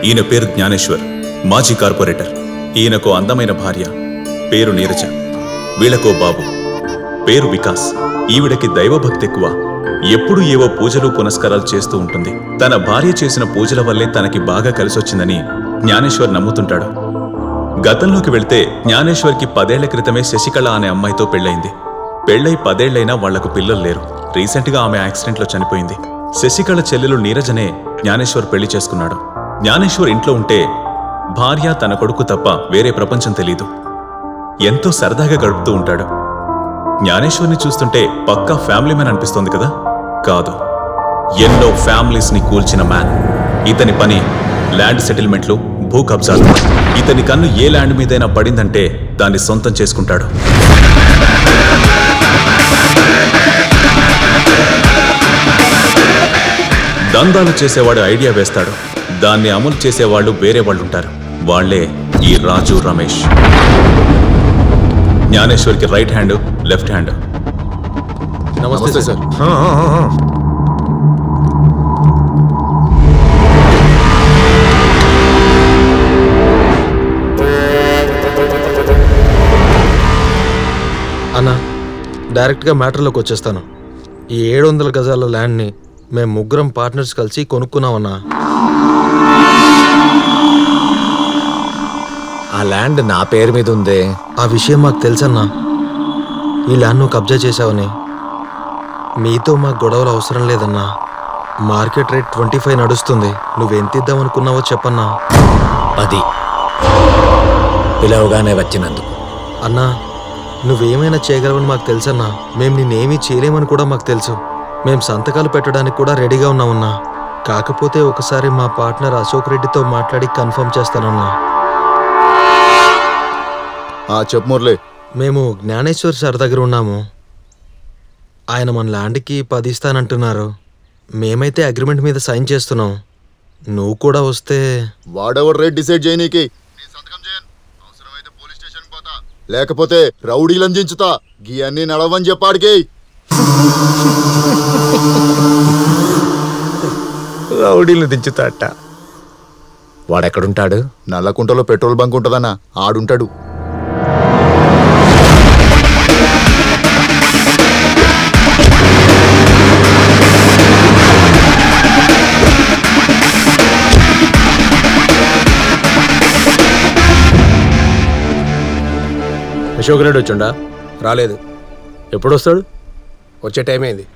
ఈయన పేరు జ్ఞానేశ్వర్, మాజీ కార్పొరేటర్. ఈయనకు అందమైన భార్య, పేరు నీరజ. వీళ్ళకో బాబు, పేరు వికాస్. ఈవిడకి దైవభక్తి ఎక్కువ. ఎప్పుడూ ఏవో పూజలు పునస్కారాలు చేస్తూ ఉంటుంది. తన భార్య చేసిన పూజల వల్లే తనకి బాగా కలిసొచ్చిందని జ్ఞానేశ్వర్ నమ్ముతుంటాడు. గతంలోకి వెళ్తే జ్ఞానేశ్వర్కి 10 ఏళ్ల క్రితమే శశికళ అనే అమ్మాయితో పెళ్ళయింది. పెళ్ళై 10 ఏళ్లైనా వాళ్లకు పిల్లలు లేరు. రీసెంట్గా ఆమె యాక్సిడెంట్లో చనిపోయింది. శశికళ చెల్లెలు నీరజనే జ్ఞానేశ్వర్ పెళ్లి చేసుకున్నాడు. జ్ఞానేశ్వర్ ఇంట్లో ఉంటే భార్య, తన కొడుకు తప్ప వేరే ప్రపంచం తెలీదు. ఎంతో సరదాగా గడుపుతూ ఉంటాడు. జ్ఞానేశ్వర్ని చూస్తుంటే పక్కా ఫ్యామిలీ మ్యాన్ అనిపిస్తోంది కదా? కాదు, ఎన్నో ఫ్యామిలీస్ ని కూల్చిన మ్యాన్. ఇతని పని ల్యాండ్ సెటిల్మెంట్లు, భూ కబ్జాలు. ఇతని కన్ను ఏ ల్యాండ్ మీదైనా పడిందంటే దాన్ని సొంతం చేసుకుంటాడు. దందాలు చేసేవాడు ఐడియా వేస్తాడు, దాన్ని అమలు చేసేవాళ్ళు వేరే వాళ్ళు ఉంటారు. వాళ్లే ఈ రాజు, రమేష్. జ్ఞానేశ్వర్కి రైట్ హ్యాండ్, లెఫ్ట్ హ్యాండ్. నమస్తే సార్. అన్నా, డైరెక్ట్గా మ్యాటర్లోకి వచ్చేస్తాను. ఈ 700 గజాల ల్యాండ్ని మేము ముగ్గురం పార్ట్నర్స్ కలిసి కొనుక్కున్నామన్నా. ఆ ల్యాండ్ నా పేరు మీద ఉందే. ఆ విషయం మాకు తెలుసన్నా. ఈ ల్యాండ్ నువ్వు కబ్జా చేసావని. మీతో మాకు గొడవలు అవసరం లేదన్నా. మార్కెట్ రేట్ 25 నడుస్తుంది. నువ్వెంత ఇద్దామనుకున్నావో చెప్పన్నా. 10 పిలవగానే వచ్చినందుకు. అన్నా, నువ్వేమైనా చేయగలవని మాకు తెలుసన్నా. మేము నిన్నేమీ చేయలేమని కూడా మాకు తెలుసు. మేము సంతకాలు పెట్టడానికి కూడా రెడీగా ఉన్నామన్నా. కాకపోతే ఒకసారి మా పార్ట్నర్ అశోక్ రెడ్డితో మాట్లాడి కన్ఫర్మ్ చేస్తానన్నా. చెప్పు మురళి. మేము జ్ఞానేశ్వర్ సార్ దగ్గర ఉన్నాము. ఆయన మన ల్యాండ్కి 10 ఇస్తానంటున్నారు. మేమైతే అగ్రిమెంట్ మీద సైన్ చేస్తున్నాం. నువ్వు కూడా వస్తే. వాడెవర్ రేట్ డిసైడ్ చేయనీకి సంతకం చేయను. అవసరమైతే పోలీస్ స్టేషన్ పోతా, లేకపోతే రౌడీలను దించుతా. గీ అన్ని నడవని చెప్పాడికి. రౌడీలు దించుతాట. వాడెక్కడుంటాడు? నల్లకుంటలో పెట్రోల్ బంక్ ఉంటుందన్నా, ఆడుంటాడు. అశోక్ రెడ్డి వచ్చిండా? రాలేదు. ఎప్పుడు వస్తాడు? వచ్చే టైం అయింది.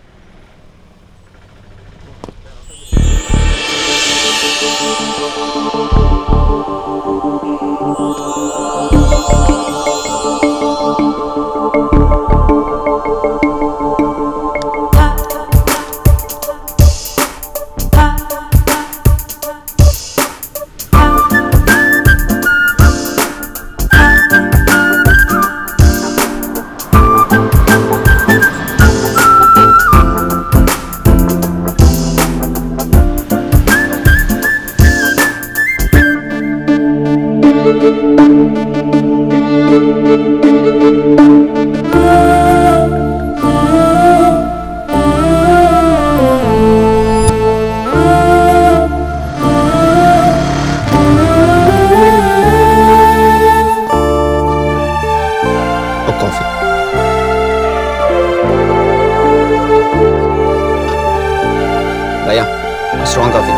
Strong coffee.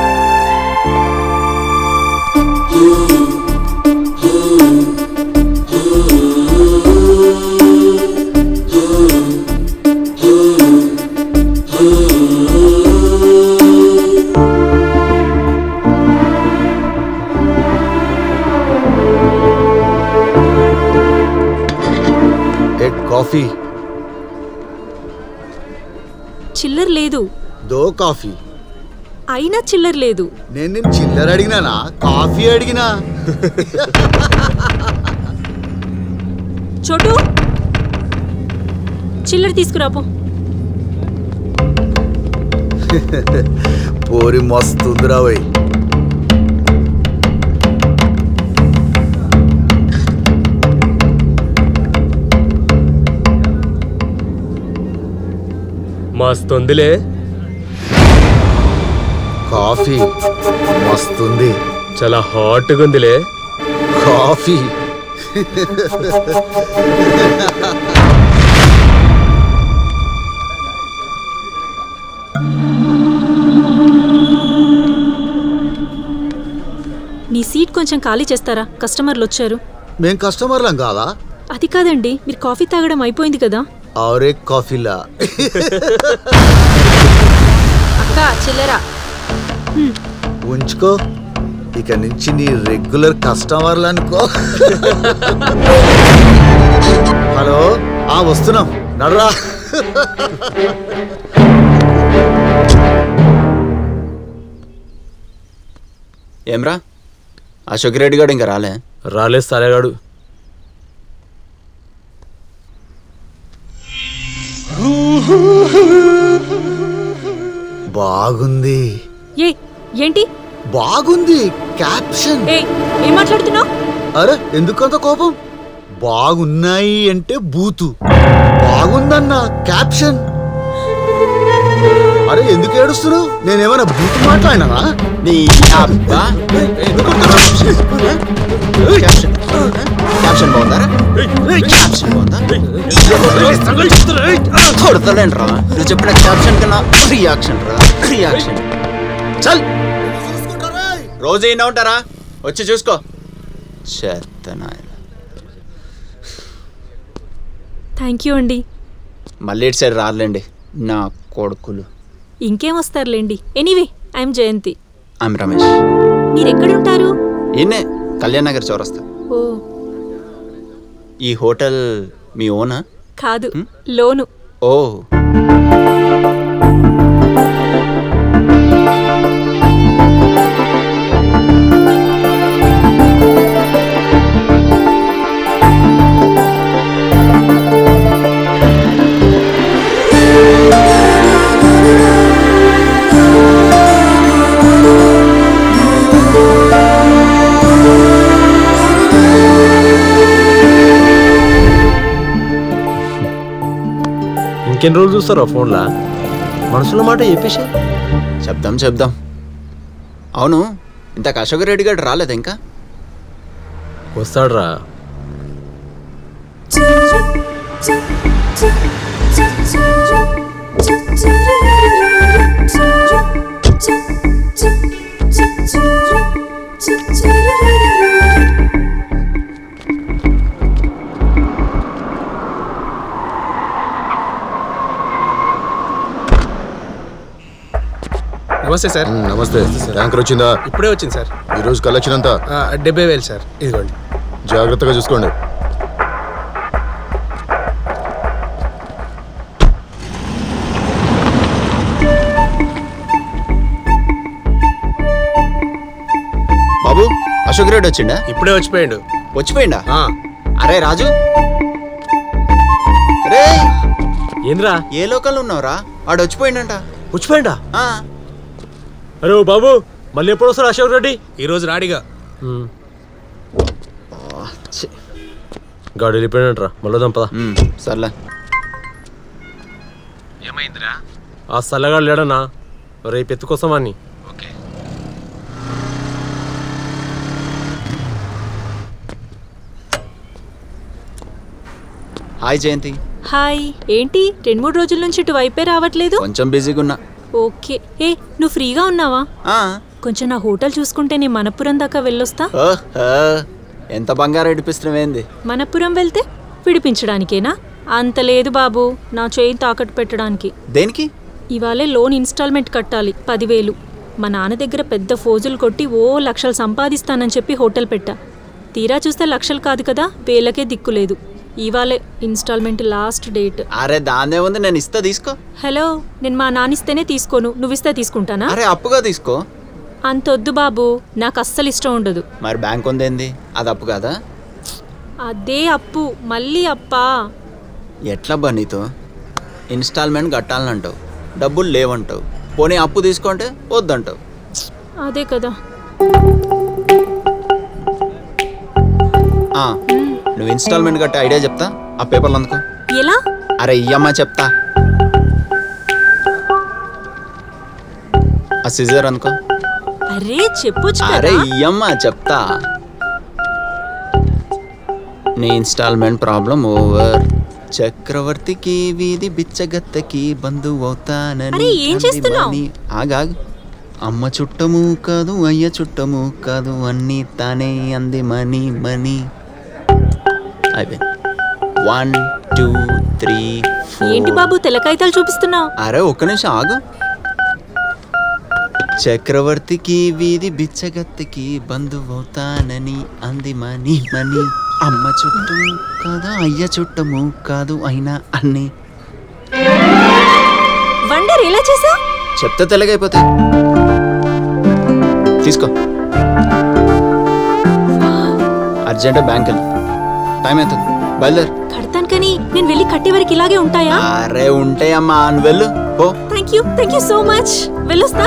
కాఫీ. చిల్లర లేదు. దో కాఫీ. అయినా చిల్లర లేదు. నేను చిల్లర అడిగినానా? కాఫీ అడిగినా. చోటు, చిల్లర తీసుకురాపో. పోరి మస్తుందిరా వై. మస్తుందిలే. కాఫీ మస్తుంది. చాలా హాట్గా ఉందిలే. కాఫీ. నీ సీట్ కొంచెం ఖాళీ చేస్తారా? కస్టమర్లు వచ్చారు. మేం కస్టమర్లం కాదా? అది కాదండి, మీరు కాఫీ తాగడం అయిపోయింది కదా. ఆరే కాఫీలా. అక్క చిల్లరా ఉంచుకో, ఇక నుంచి నీ రెగ్యులర్ కస్టమర్లు అనుకో. హలో, వస్తున్నాం, నడరా. ఏమ్రా అశోక్ రెడ్డి గారు ఇంకా రాలే? రాలేదు సాలేగాడు. బాగుంది. ఏంటి బాగుంది క్యాప్షన్. ఏం మాట్లాడుతున్నావు? అరే ఎందుకంత కోపం? బాగున్నాయి అంటే బూతు, బాగుందన్న క్యాప్షన్. అరే ఎందుకు ఏడుస్తున్నావు? నేనేమైనా బూతు మాట్లాడినా? నీ అబ్బా క్యాప్షన్ బాగుందా? క్యాప్షన్ బాగుందా? కొడతలేంట్రా నువ్వు చెప్పిన క్యాప్షన్ కన్నా రియాక్షన్ రా, రియాక్షన్. చల్, రోజు అయినా ఉంటారా? వచ్చి చూసుకో. చెత్తనాయన. థ్యాంక్ యూ అండి. మళ్ళీ ఇటు సైడ్ రాలేండి నా కొడుకులు. ఇంకేం వస్తారులేండి. Anyway, I'm Jayanthi. I'm Ramesh. మీరెక్కడుంటారు? ఈయనే కళ్యాణ్ నగర్ చౌరస్తా. ఓ, ఈ హోటల్ మీ ఓనా? కాదు, లోను. ఓ, ఇంకెన్ని రోజులు చూస్తారా ఫోన్లా? మనసులో మాట చెప్పేసి చెప్దాం. అవును, ఇంతకు అశోక్ రెడ్డి గారు రాలేదు ఇంకా? వస్తాడురా. నమస్తే సార్. నమస్తే. ట్యాంకర్ వచ్చిందా? ఇప్పుడే వచ్చింది సార్. ఈరోజు కలెక్షన్ అంతా 70,000 సార్. ఇదిగోండి. జాగ్రత్తగా చూసుకోండి. బాబు, అశోక్ రెడ్డి వచ్చిండా? ఇప్పుడే వచ్చిపోయాడు. వచ్చిపోయిండా? అరే రాజు, రే ఏంద్రా? ఏ లోకల్ ఉన్నావురా? వాడు వచ్చిపోయిండంట. వచ్చిపోయిండా? ఆ, అరే ఓ బాబు, మళ్ళీ ఎప్పుడు వస్తాడు అశోక్ రెడ్డి? ఈరోజు రాడిగా. గాడి వెళ్ళిపోయినట్రా. మళ్ళీ దంపదా. సర్లే. ఏమైందిరా? ఆ సల్లగాడు లేడన్నా, రేపు ఎత్తుకోసమని. ఓకే. హాయ్ జయంతి. హాయ్. ఏంటి 2-3 రోజుల నుంచి ఇటు వైపే రావట్లేదు? కొంచెం బిజీగా ఉన్నా. ఓకే. నువ్వు ఫ్రీగా ఉన్నావా? ఆ, కొంచెం నా హోటల్ చూసుకుంటే నేను మనపురం దాకా వెళ్ళొస్తా. ఓహో, ఎంత బంగారం ఇడిపిస్తున్నావేంది? మనపురం వెళ్తే విడిపించడానికేనా? అంత లేదు బాబు, నా చేయి తాకట్టు పెట్టడానికి. దేనికి? ఇవాళే లోన్ ఇన్స్టాల్మెంట్ కట్టాలి 10,000. మా నాన్న దగ్గర పెద్ద ఫోజులు కొట్టి లక్షలు సంపాదిస్తానని చెప్పి హోటల్ పెట్టా. తీరా చూస్తే లక్షలు కాదు కదా, వేలకే దిక్కులేదు. ఇవాళే ఇన్స్టాల్మెంట్ లాస్ట్ డేట్. అరే దాన్నే ఉంది, నేను ఇస్తా, తీసుకో. హలో, నేను మా నానిస్తేనే తీసుకోను, నువ్విస్తే తీసుకుంటానా? అరే అప్పుగా తీసుకో. అంతొద్దు బాబు, నాకు అస్సలు ఇష్టం ఉండదు. మరి బ్యాంక్ ఉందేంది, అది అప్పు కాదా? అదే అప్పు, మళ్ళీ అప్పా? ఎట్లా బా నీతో? ఇన్స్టాల్మెంట్ కట్టాలంటావు, డబ్బులు లేవంటావు, పోనీ అప్పు తీసుకుంటే వద్దంటావు. అదే కదా. నువ్వు ఇన్స్టాల్మెంట్ కట్టే ఐడియా చెప్తా, ఆ పేపర్లు అందుకో. ఎలా? అరే ఇయ్యమ్మా చెప్తా. ఆ సిజర్ అనుకో. అరే చెప్పొచ్చు అరే కదా. ఇయ్యమ్మా చెప్తా. నీ ఇన్స్టాల్మెంట్ ప్రాబ్లం ఓవర్. చక్రవర్తికి వీధి బిచ్చగత్తకి బంధువు అవుతానని. అరే, ఏం చేస్తున్నావ్? ఆగాగ్. అమ్మ చుట్టము కాదు అయ్య చుట్టము కాదు అన్నీ తానే అంది మనీ మనీ. అయిపోయింది. 1 2 3 4. ఏంటి బాబు తెల్లకాయితాలు చూపిస్తున్నావు? అరే ఒక్క నిమిషం ఆగు. చక్రవర్తికి వీధి బిచ్చగత్తకి బంధువు అవుతానని అంది మనీ మనీ. అమ్మ చుట్టము కాదు అయ్య చుట్టము కాదు అయినా అన్ని. వండర్ ఎలా చేసావు? చెప్తే తెల్లగైపోతాయి. తీసుకో. అర్జెంట్ బ్యాంక్ వెళ్ళి టైం అవుతుంది. బయలుదేరు. కడతాను కానీ నేను వెళ్ళి కట్టే వరకు ఇలాగే ఉంటాయా? అరే ఉంటాయమ్మా నువ్వు వెళ్ళు పో. Thank you so much. వెళ్ళొస్తా.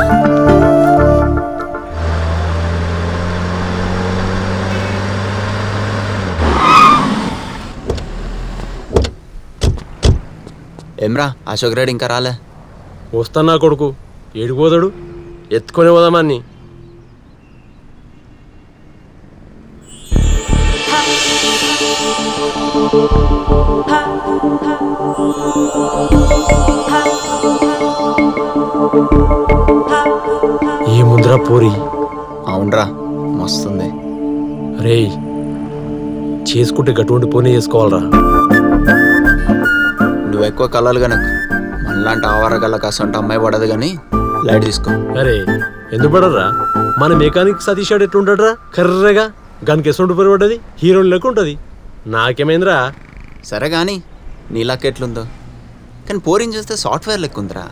ఏమ్రా అశోక్ రెడ్డి ఇంకా రాలే? వస్తానా కొడుకు, ఏడిపోతాడు? ఎత్తుకొని పోదామని. ఈ ముందర పోరి. అవునరా మస్తుంది. రే చేసుకుంటే గటువంటి పోనీ చేసుకోవాలరా. నువ్వు ఎక్కువ కలలు గనకు మనలాంటి ఆవారగల కాసంటే అమ్మాయి పడదు కానీ లైట్ తీసుకో. అరే ఎందుకు పడరా? మన మెకానిక్ సతీష్ గారు ఎట్లుంటాడరా? కర్రగా గనికి ఎసుంటు పరి పడ్డది, హీరోని లెక్క ఉంటుంది. నాకేమైందిరా? సరే కానీ నీ లక్ ఎట్లుందో, కానీ పోరిని చూస్తే సాఫ్ట్వేర్ లెక్క ఉందిరా.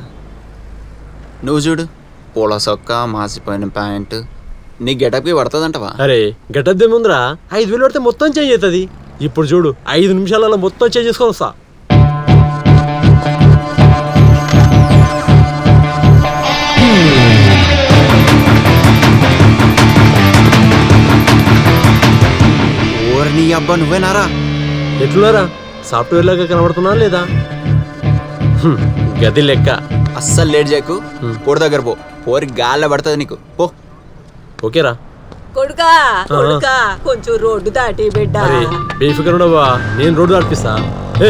నువ్వు చూడు, పూల సొక్క, మాసిపోయిన ప్యాంటు, నీ గెటప్కి పడుతుందంటవా? అరే గెటప్ దేముందిరా, 5,000 పడితే మొత్తం చేంజ్ అవుతుంది. ఇప్పుడు చూడు 5 నిమిషాలలో మొత్తం చేంజ్ చేసుకొని వస్తా. ఓరి నీ అబ్బా నువ్వేనారా? ఎట్లున్నారా? సాఫ్ట్వేర్ లాగా కనబడుతున్నా లేదా? గది లెక్క. అస్సలు లేట్ చేయకు, పోరు దగ్గర పో. పోరి గాల్లో పడుతుంది నీకు, పో. ఓకేరా? కొడుకా కొడుకా కొంచెం రోడ్డు దాటి బిడ్డ. అరే బేఫికర్ ఉండవా, నేను రోడ్డు నడిపిస్తా. ఏ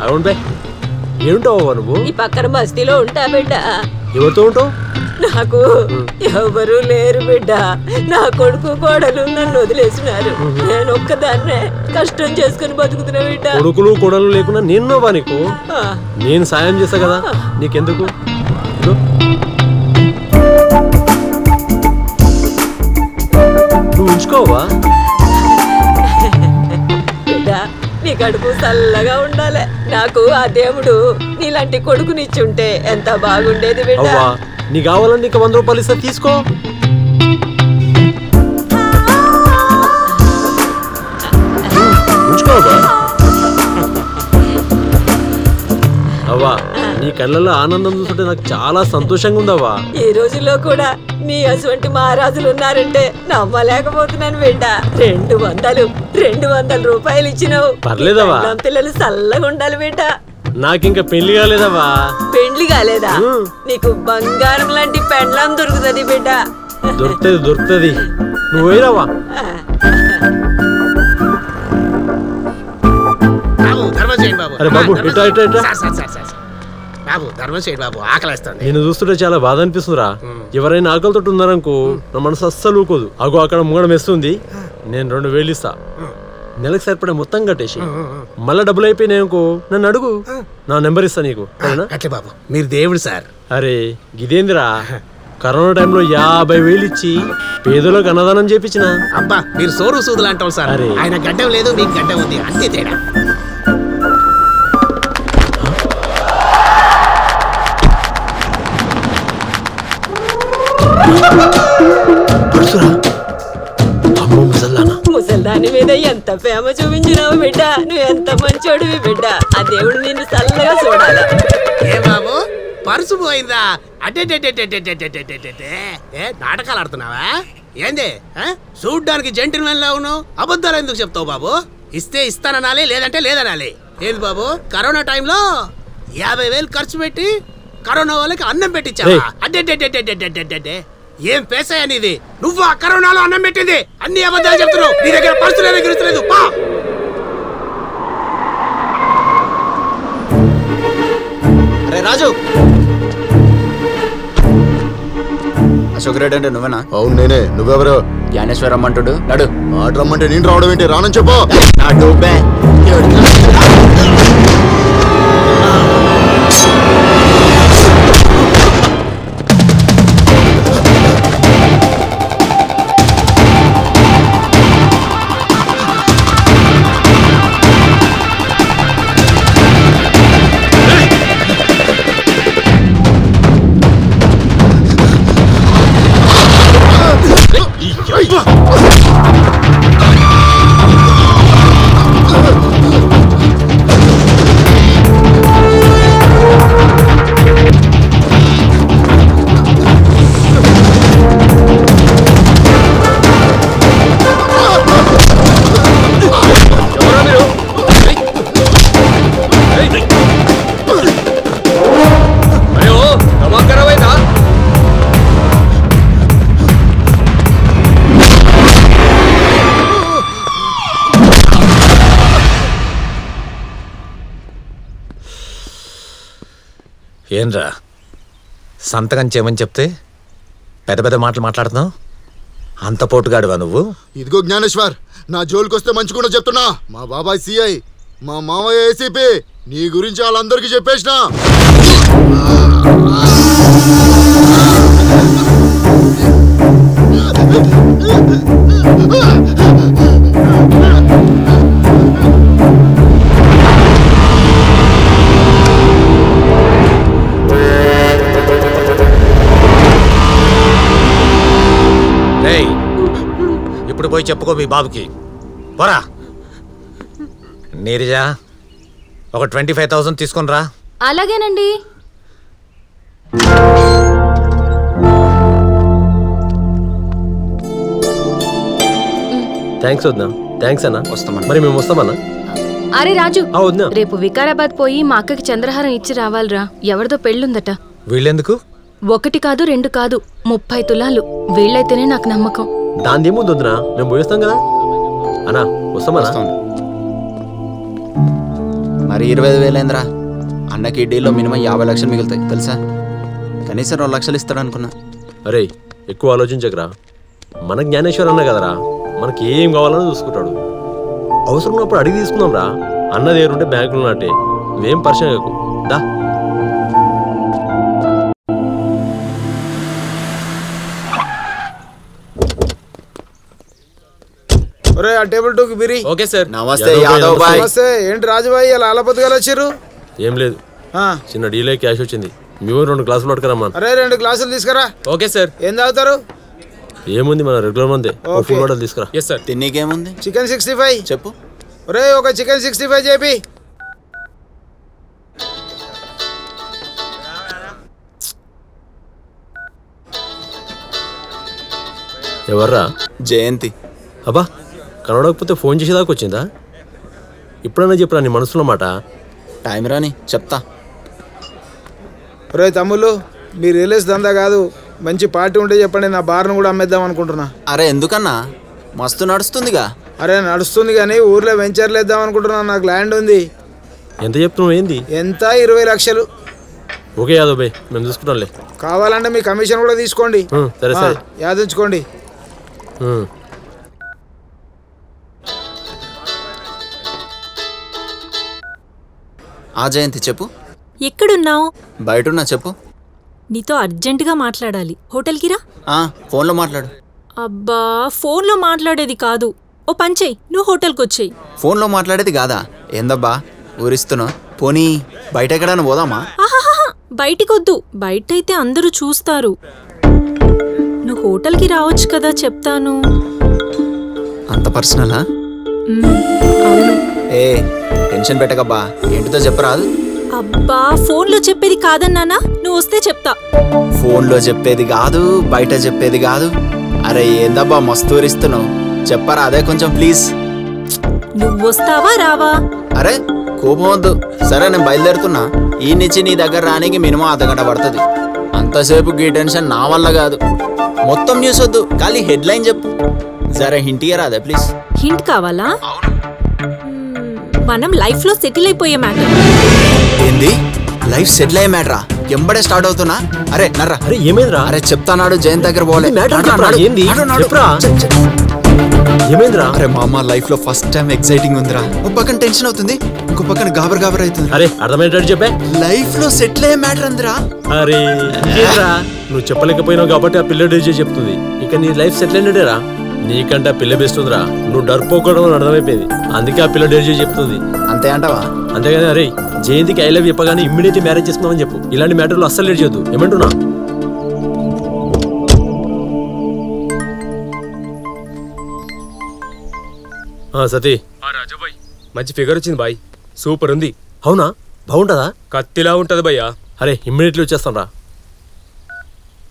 అవును బే, ఏముంటావా నువ్వు? ఈ పక్కన మస్తీలో ఉంటా బిడ్డ. ఎవరితో ఉంటావు? నాకు ఎవరు లేరు బిడ్డ. నా కొడుకు కోడలు నన్ను వదిలేసినారు. నేను ఒక్కదాన్నే కష్టం చేసుకుని బతుకుతున్నా బిడ్డ. కొడుకులు కోడలు లేకుండా నేనున్నావా నీకు? నేను సాయం చేస్తా కదా, నీకెందుకు? నువ్వు ఉంచుకోవా బిడ్డ? నీ కడుపు చల్లగా ఉండాలి. నాకు ఆ దేవుడు నీలాంటి కొడుకునిచ్చుంటే ఎంత బాగుండేది బిడ్డ. అవ్వా నీ కావాలని నీకు 100 రూపాయలు ఇస్తా, తీసుకో. ఉంచుకోవా? అవ్వా నీ కళ్ళల్లో ఆనందం చూస్తుంటే నాకు చాలా సంతోషంగా ఉందవ్వా. ఈ రోజుల్లో కూడా నీ అటువంటి మహారాజులు ఉన్నారంటే నమ్మలేకపోతున్నాను బిడ్డ. 200 రూపాయలు ఇచ్చినావు. పర్లేదవ్వా. పిల్లలు చల్లగా ఉండాలి బిడ్డ. నాకింకా పెళ్లి కాలేదవ్వా. పెండ్లి కాలేదా? నీకు బంగారం లాంటి పెండ్లం దొరుకుతుంది బిడ్డ. దొరుకుతుంది. నువ్వు వేయరావా? అరే బాబు ఇట్లా ఇట్లా ఇట్లా. బాబు ధర్మం చేయండి బాబు, ఆకలిస్తుంది. నేను చూస్తుంటే చాలా బాధ అనిపిస్తుందిరా. ఎవరైనా ఆకలితో ఉన్నారనుకో నా మనసు అస్సలు ఊకోదు. అగో అక్కడ ముంగడం వేస్తుంది. నేను 2,000 ఇస్తా, నెలకు సరిపడే మొత్తం కట్టేసి. మళ్ళీ డబ్బులు అయిపోయినాయనుకో నన్ను అడుగు, నా నెంబర్ ఇస్తా నీకు. అట్లే బాబు, మీరు దేవుడు సార్. అరే గిదేందిరా, కరోనా టైంలో 50,000 ఇచ్చి పేదలకు అన్నదానం చేపించిన. అబ్బా మీరు సోరు సూదులు అంటాం సార్. అరే. ఆయన గడ్డం లేదు, మీకు గడ్డం ఉంది, అంతే తేడా. ముసల్దాని మీద ఎంత ప్రేమ చూపించినావు బిడ్డ. నువ్వు ఎంత మంచోడివి బిడ్డ. ఆ దేవుడు నిన్ను చల్లగా చూడాలి. ఏ బాబు పర్సు పోయిందా? అటే నాటకాలు ఆడుతున్నావా ఏంది? చూడ్డానికి జెంటిల్మెన్ లా ఉన్నావు, అబద్ధాలు ఎందుకు చెప్తావు బాబు? ఇస్తే ఇస్తాననాలి, లేదంటే లేదనాలి. ఏంది బాబు కరోనా టైంలో 50,000 ఖర్చు పెట్టి కరోనా వాళ్ళకి అన్నం పెట్టించావా? అడ్డే ఏం పేసాయా నీది? నువ్వు ఆ కరోనాలో అన్నం పెట్టింది. అన్ని అబద్ధాలు చెప్తున్నావు. నీ దగ్గర పర్సులు ఎగిరిస్తలేదు. పా రాజు. అశోక్ రెడ్డి అంటే నువ్వేనా? అవును నేనే. నువ్వెవరు? జ్ఞానేశ్వర్ రమ్మంటుడు. నడు. మాట రమ్మంటే నేను రావడం ఏంటి? రానని చెప్పు. ఏంరా సంతకం చేయమని చెప్తే పెద్ద పెద్ద మాటలు మాట్లాడుతున్నావు? అంత పోటుగాడువా నువ్వు? ఇదిగో జ్ఞానేశ్వర్, నా జోలికొస్తే మంచిగా చెప్తున్నా. మా బాబాయ్ సిఐ, మా మామయ్య ఏసీపీ, నీ గురించి వాళ్ళందరికీ చెప్పేసిన. ఇప్పుడు పోయి చెప్పుకో మీ బాబుకి. పోరా. నీరజ, ఒక 25,000 తీసుకొని రా. అలాగేనండి. థ్యాంక్స్ వద్దా. థ్యాంక్స్ అన్నా. వస్తామన్నా. మరి మేము వస్తామన్నా. అరే రాజు, వద్దా. రేపు వికారాబాద్ పోయి మా అక్కకి చంద్రహారం ఇచ్చి రావాలిరా. ఎవరిదో పెళ్ళుందట. వీళ్ళెందుకు? 1 కాదు 2 కాదు 30 తులాలు. వీళ్ళైతేనే నాకు నమ్మకం. దాని ఏముంది వద్దునా, మేము పోయిస్తాం కదా అన్నా. వస్తామన్నా. మరి 25,000 ఏంద్రా? అన్నకి ఈ డీల్లో మినిమం 50 లక్షలు మిగులుతాయి తెలుసా? కనీసం 2 లక్షలు ఇస్తాడు అనుకున్నా. అరే ఎక్కువ ఆలోచించకరా. మన జ్ఞానేశ్వర్ అన్న కదరా, మనకి ఏం కావాలని చూసుకుంటాడు. అవసరం ఉన్నప్పుడు అడిగి తీసుకుందాం రా. అన్న దగ్గరుంటే బ్యాంకులు నాటే. నువ్వేం పరిచయం దా. ఆ టేబుల్ 2కి బిరి. Okay sir. నమస్తే యాదవ్ బాయ్. నమస్తే. ఏంటి రాజుబాయి అలా ఆలపతిగా వచ్చారు? ఏం లేదు, చిన్న డీలే క్యాష్ వచ్చింది. మేము 2 గ్లాసులు పట్టుకురమ్మా. అరే 2 గ్లాసులు తీసుకురా. Okay sir. ఏం తాగుతారు? ఏముంది మన రెగ్యులర్ మందే. ఫుల్ మోడల్ తీసుకురా. Yes sir. తిన్నీకేముంది? చికెన్ 65 చెప్పు. ఒరే ఒక చికెన్ 65 చెప్పి. ఎవర్రా? జయంతి. అబ్బా, కనబడకపోతే ఫోన్ చేసేదాకా వచ్చిందా? ఇప్పుడన్నా చెప్పరా నీ మనసులో మాట. టైం రాని చెప్తా. ఒరే తమ్ముళ్ళు, మీ రియలెస్ దందా కాదు, మంచి పార్టీ ఉంటే చెప్పండి. నా బార్ను కూడా అమ్మేద్దాం అనుకుంటున్నా. అరే ఎందుకన్నా? మస్తు నడుస్తుందిగా. అరే నడుస్తుంది కానీ ఊర్లో వెంచర్లు వేద్దాం అనుకుంటున్నా. నాకు ల్యాండ్ ఉంది. ఎంత చెప్తున్నావు? ఏంది? ఎంత? 20 లక్షలు. ఓకే యాదవ్ భాయ్, మేము చూసుకుంటాంలే. కావాలంటే మీ కమిషన్ కూడా తీసుకోండి. సరే సరే, యాదించుకోండి. ఆ జయంతి చెప్పు. ఎక్కడున్నావు? బయటున్నా చెప్పు. నీతో అర్జెంటుగా మాట్లాడాలి. హోటల్కి రా. ఫోన్లో మాట్లాడు. అబ్బా, ఫోన్లో మాట్లాడేది కాదు. ఓ పంచేయి, నువ్వు హోటల్కి వచ్చేయి. ఫోన్లో మాట్లాడేది కాదా? ఏందబ్బా ఊరిస్తున్నావు? పోనీ బయట ఎక్కడైనా పోదామా? బయటికొద్దు, బయటైతే అందరూ చూస్తారు. నువ్వు హోటల్కి రావచ్చు కదా, చెప్తాను. అంత పర్సనలా? అవును. ఏ టెన్షన్ పెట్టకబ్బా, ఏంటితో చెప్పరాదు. అబ్బా, ఫోన్లో చెప్పేది కాదన్నానా? నువ్వు వస్తే చెప్తా. ఫోన్లో చెప్పేది కాదు, బయట చెప్పేది కాదు. అరే ఏందబ్బా మస్తూరిస్తున్నావు, చెప్పరా అదే కొంచెం ప్లీజ్. నువ్వు వస్తావా రావా? అరే కోపం వద్దు. సరే నేను బయలుదేరుతున్నా. ఈ నుంచి నీ దగ్గర రానికి మినిమం అర్ధగంట పడుతుంది. అంతసేపు గీ టెన్షన్ నా వల్ల కాదు. మొత్తం న్యూస్ వద్దు, ఖాళీ హెడ్లైన్ చెప్పు. జరా హింట్ ఇయ్యరాదా ప్లీజ్? హింట్ కావాలా? మనం లైఫ్ లో సెటిల్ అయిపోయే మ్యాటర్. ఏంది లైఫ్ సెటిల్ అయ్యే మ్యాటరా? ఎంబడే స్టార్ట్ అవుతున్నా. అరే నర్రా. అరే ఏమైందిరా? అరే చెప్తానాడు జయంత్ దగ్గర పోలే. ఏమైందిరా? అరే మామ లైఫ్ లో ఫస్ట్ టైం ఎక్సైటింగ్ ఉందిరా. ఒక పక్కన టెన్షన్ అవుతుంది, ఇంకో పక్కన గాబర్ గాబర్ అవుతుంది. అరే అర్థమయ్యేటట్టు చెప్పే. లైఫ్ లో సెటిల్ అయ్యే మ్యాటర్ అందిరా. అరే నువ్వు చెప్పలేకపోయినావు కాబట్టి ఆ పిల్ల డేజీ చెప్తుంది. ఇక నీ లైఫ్ సెటిల్ అయినట్టేరా. నీకంటే ఆ పిల్ల బెస్ట్ ఉందిరా. నువ్వు డర్పోకడం అర్థమైపోయింది, అందుకే ఆ పిల్ల డేజీ చెప్తుంది. అంతే అంటావా? అంతేగాని అరే జయంతికి ఐ లవ్ చెప్పగానే ఇమ్మీడియట్లీ మ్యారేజ్ చేసుకున్నామని చెప్పు. ఇలాంటి మ్యాటర్లు అస్సలు లేట్ చేయొద్దు. ఏమంటున్నా? సతీ రాజుబాయ్ మంచి ఫిగర్ వచ్చింది బాయ్, సూపర్ ఉంది. అవునా? బాగుంటుందా? కత్తిలా ఉంటది భయ్యా. అరే ఇమ్మీడియట్లీ వచ్చేస్తాను రా.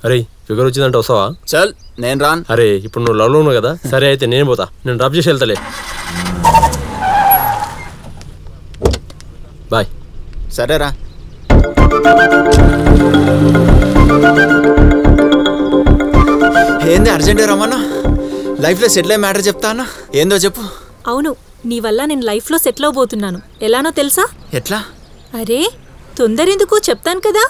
అరే ఫిగర్ వచ్చిందంటే వస్తావా? చల్ నేను రాను. అరే ఇప్పుడు నువ్వు లవ్లో ఉన్నావు కదా, సరే అయితే నేను పోతా. నేను డ్రాప్ చేసి వెళ్తాలే. బాయ్. సరేరా. ఏంది అర్జెంట్ రమ్మన్నా? లైఫ్ లో సెటిల్ అయ్యే మ్యాటర్ చెప్తా అన్నా, ఏందో చెప్పు. అవును, నీ వల్ల నేను లైఫ్ లో సెటిల్ అవబోతున్నాను. ఎలానో తెలుసా? ఎట్లా? అరే తొందరెందుకు, చెప్తాను కదా.